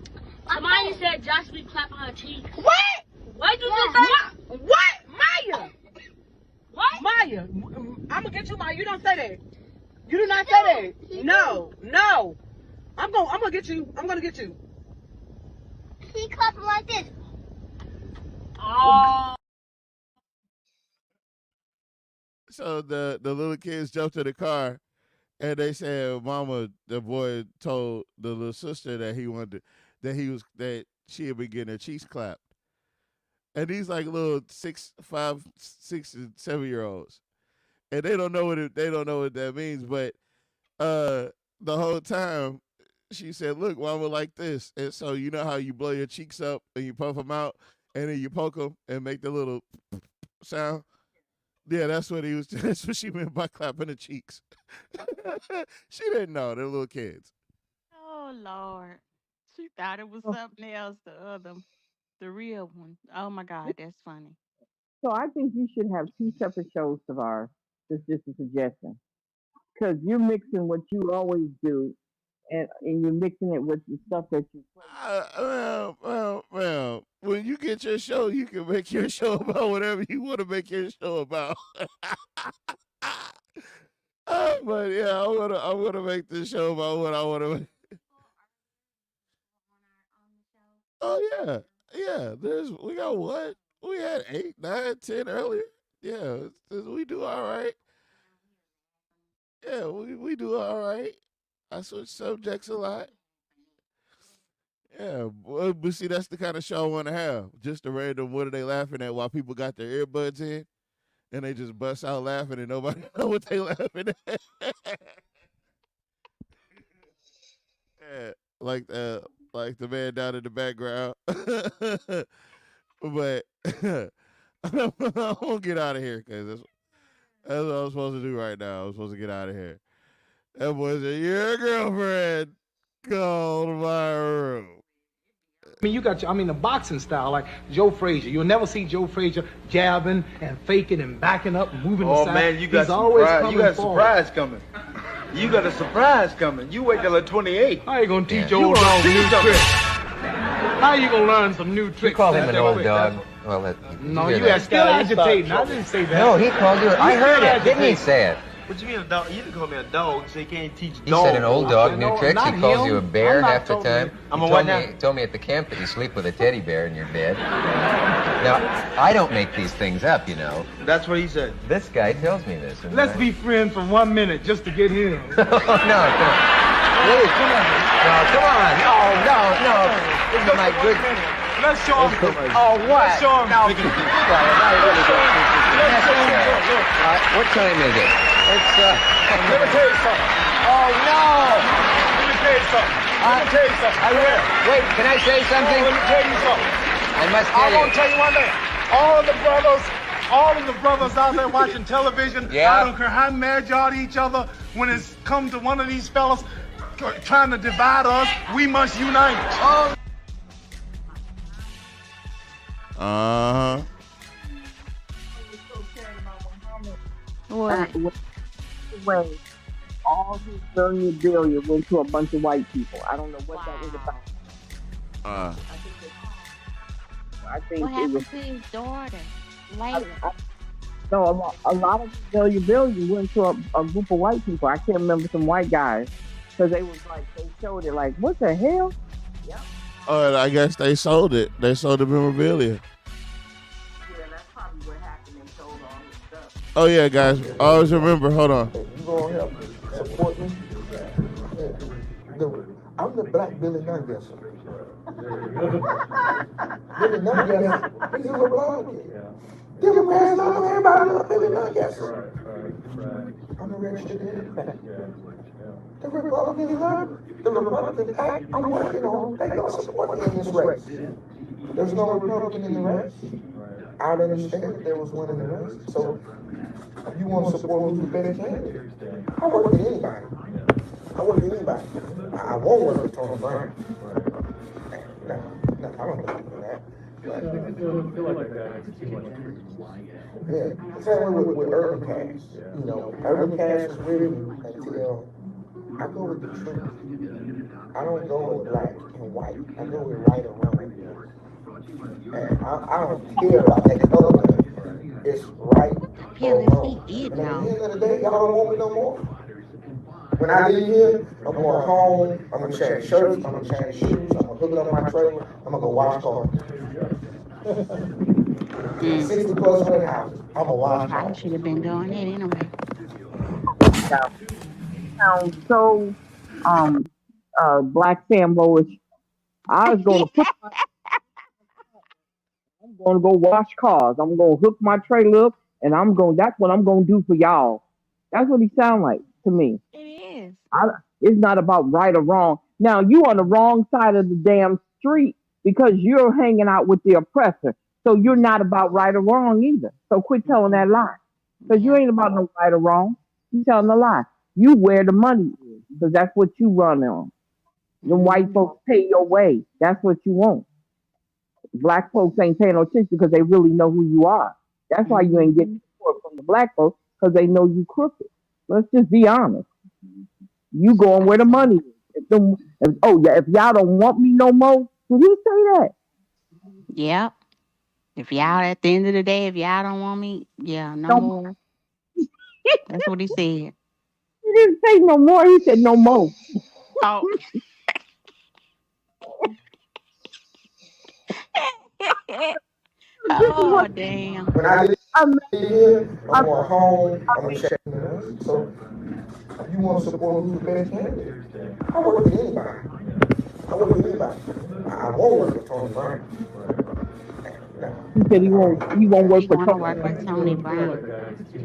Somebody said Josh be clapping her cheeks. What? What you Yeah. just say? What? Maya? What? Maya, I'm gonna get you, Maya. You don't say that. You do not say that. No. I'm gonna get you. I'm gonna get you. He clapping like this. Oh. So the little kids jumped in the car, and they said, "Mama," the boy told the little sister that that she had been getting her cheeks clapped, and these like little 6, 5, 6, and 7-year-olds, and they don't know what that means. But the whole time she said, "Look, Mama, like this," and so you know how you blow your cheeks up and you puff them out, and then you poke them and make the little sound. Yeah, that's what she meant by clapping the cheeks. She didn't know. They're little kids. Oh Lord. She thought it was something else, the real one. Oh my God, that's funny. So I think you should have 2 separate shows, Tavar. That's just a suggestion. Because you're mixing what you always do, and you're mixing it with the stuff that you Well, when you get your show, you can make your show about whatever you want to make your show about. But yeah, I'm gonna make this show about what I want to make. Oh yeah. We got what? We had 8, 9, 10 earlier. Yeah, we do all right. Yeah, we do all right. I switch subjects a lot. Yeah, but see, that's the kind of show I want to have. Just a random, what are they laughing at while people got their earbuds in, and they just bust out laughing and nobody know what they laughing at. Yeah, like the man down in the background. But I won't get out of here because that's what I'm supposed to do right now. I'm supposed to get out of here. That boy said, your girlfriend called my room. I mean, the boxing style, like Joe Frazier. You'll never see Joe Frazier jabbing and faking and backing up and moving Oh the side. man, you got He's always surprise. coming You got a forward. surprise coming. You got a surprise coming. You wait till the 28th. How you gonna teach You old gonna dog teach new them. tricks? How you gonna learn some new tricks? You called him an That old way? dog. Well, No, hear you that. are still agitating. I didn't say that. No, he called you. I You heard still it. Didn't he agitating. say it? What you mean a dog? You didn't call me a dog, so you can't teach He dogs. said an old dog, new No, tricks. not He calls him. you a bear I'm not half the talking- time. I'm He a what told me- now? told me at the camp that you sleep with a teddy bear in your bed. Now, I don't make these things up, you know. That's what he said. This guy tells me this. and Let's I- be friends for 1 minute just to get him. No, come on. Please, come on. No, come on. No. This is my good... Let's show him. Oh, what? Let's show him. No, what time is it? It's, Let me tell you something. Oh, no! Let me tell you something. Let me tell you something. I will. Wait, can I say something? Let me tell you something. I must I tell want to you. tell you one thing. All of the brothers out there watching television, Yeah. I don't care how mad y'all at each other, when it's come to one of these fellas trying to divide us, we must unite. Oh. Uh-huh. What? Way, all his billion went to a bunch of white people. I don't know what that was about. I think What it happened was. to his daughter? Later. No, a lot of billion went to a group of white people. I can't remember some white guys because they was like they showed it like what the hell? Oh, and I guess they sold it. They sold the memorabilia. Yeah, that's probably what happened. They sold all his stuff. Oh, yeah, guys. Always remember. Hold on. You gonna help support me? I'm the black Billy Nungesser. Billy Nungesser, he's a Republican. Democrats love everybody love Billy Nungesser. I'm a registered Democrat. The Republicans love the Republican Act I'm working on. They gonna support me in this race. There's no Republican in the race. I understand that there was one in the race. So if you want to support who's the better candidate, I work with anybody. I work with anybody. I won't work with Tony Brown. No, I don't believe in that. Yeah, same way with Urban Cash. You know, Urban Cash is with me until I go with the truth. I don't go with black and white. I go with right and wrong. And I don't care about that color. It's right or wrong. And at the end of the day, y'all don't want me no more. When I leave here, I'm going home, I'm gonna change shirts, I'm gonna change shoes, I'm gonna hook it up my trailer, I'm gonna go wash cars. 60 plus 100 houses, I'm gonna wash I cars. should have been doing it anyway. Sounds so Black Sambo-ish. I was gonna I'm gonna go wash cars. I'm gonna hook my trailer up and that's what I'm gonna do for y'all. That's what he sound like to me. It is. It's not about right or wrong. Now you on the wrong side of the damn street because you're hanging out with the oppressor. So you're not about right or wrong either. So quit telling that lie. Because you ain't about no right or wrong. You telling a lie. You where the money is because that's what you run on. The white folks pay your way. That's what you want. Black folks ain't paying no attention because they really know who you are. That's why you ain't getting support from the black folks because they know you crooked. Let's just be honest. You going where the money is. If y'all don't want me no more, did he say that? Yep. If y'all, at the end of the day, if y'all don't want me, no more. That's what he said. He didn't say no more. He said no more. Oh. Oh, damn. When I leave here, I'm going home, I'm gonna check the rest. So if you want to support who's the better candidate, I work with anybody. I won't work with Tony Brown. He said he won't work with Tony Brown.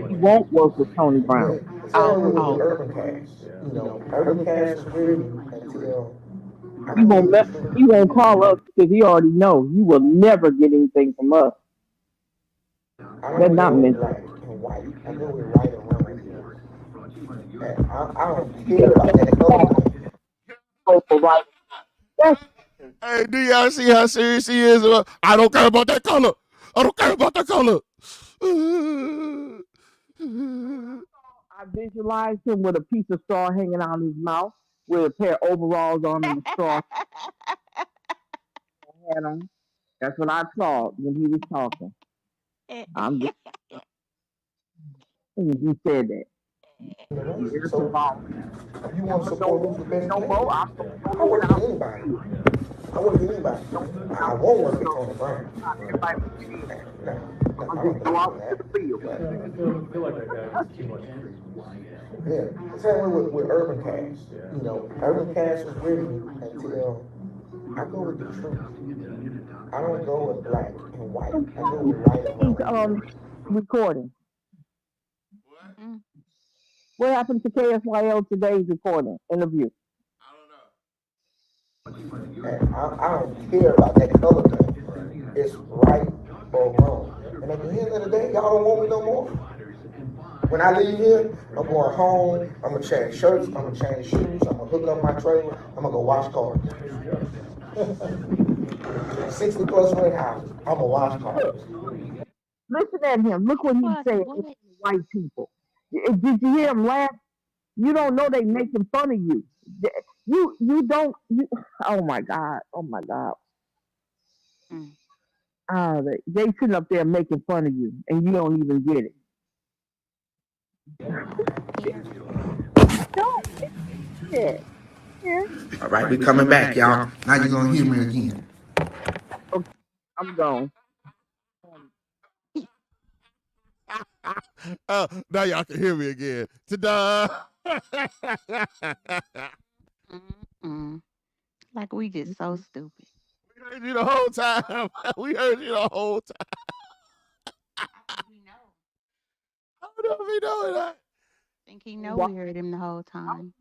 He won't work with Tony Brown. With Urban Cash. You know, Urban Cash is with me until He won't call us because he already know you will never get anything from us. That's not meant. black and white. I go with right and wrong. I don't care about that. Hey, do y'all see how serious he is? I don't care about that color. I don't care about that color. I visualized him with a piece of straw hanging out his mouth, with a pair of overalls on and a straw hat on. That's what I saw when he was talking. I'm just, you said that. So, you want to support who's the best player? I work with anybody. I work with anybody. I won't work with Tony Brown. Yeah, the same way with Urban Cash. You know, Urban Cash was with me until I go with the truth. I don't go with black and white. I go with right and wrong. Recording. What happened to KSYL today's recording interview? And I don't care about that color thing. It's right or wrong. And at the end of the day, y'all don't want me no more. When I leave here, I'm going home, I'm going to change shirts, I'm going to change shoes, I'm going to hook up my trailer, I'm going to go wash cars. 60 plus rent houses, I'm going to wash cars. Listen at him. Look what he's saying to white people. Did you hear him laugh? You don't know they making fun of you. You don't. Oh my God. They sitting up there making fun of you, and you don't even get it. All right, we coming back, y'all. Now you're going to hear me again. Okay, I'm gone. Now y'all can hear me again. Ta-da! Like we just so stupid. We heard you the whole time. We heard you the whole time. How do we know that? I think he know we heard him the whole time.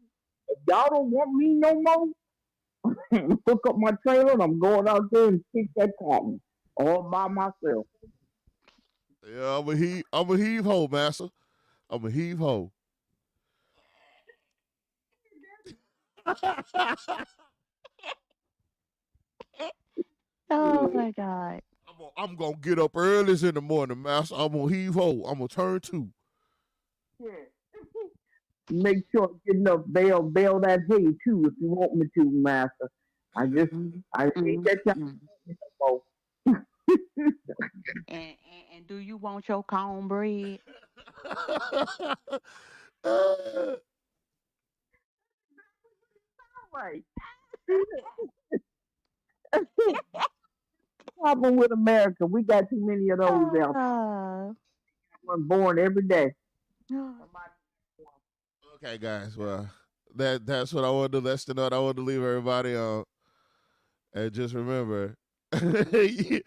If y'all don't want me no more, hook up my trailer and I'm going out there and kick that cotton all by myself. Yeah, I'm a heave ho, master. I'm a heave ho. Oh my God. I'm gonna get up early in the morning, master. I'm gonna heave ho. I'm gonna turn two. Yeah. Make sure get enough bale that hay too if you want me to, master. I need that y'all. And do you want your cornbread? Right. Problem with America, we got too many of those out. One born every day. Okay, guys. Well, that's what I wanted to let you know. I wanted to leave everybody on. And just remember, you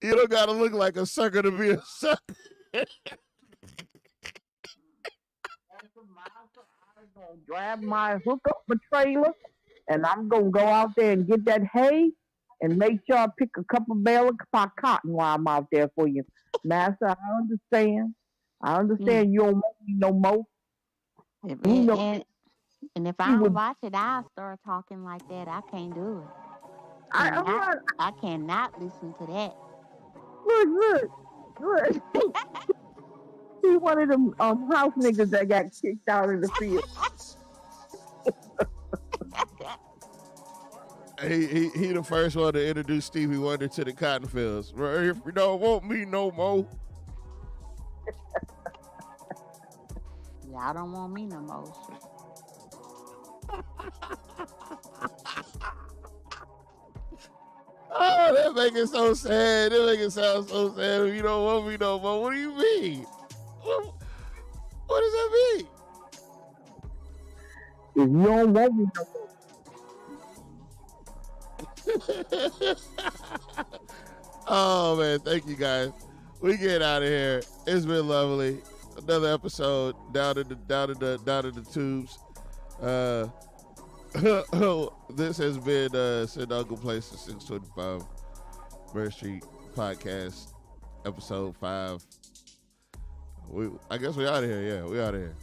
don't gotta look like a sucker to be a sucker. I'm gonna grab hook up my trailer, and I'm gonna go out there and get that hay, and make sure I pick a couple bales of cotton while I'm out there for you, master. I understand. You don't want me no more. And if I don't watch it, I'll start talking like that. I can't do it. I cannot listen to that. Look. He's one of them house niggas that got kicked out in the field. He the first one to introduce Stevie Wonder to the cotton fields. If you don't want me no more. Y'all don't want me no more. Oh, that make it so sad. That make it sound so sad. If you don't want me no more, what do you mean? What does that mean? If you don't want me no more. Oh man, thank you guys. We get out of here. It's been lovely. Another episode down in the tubes. This has been Sid Uncle Places 625 Bird Street Podcast, episode 5. I guess we out of here. Yeah, we out of here.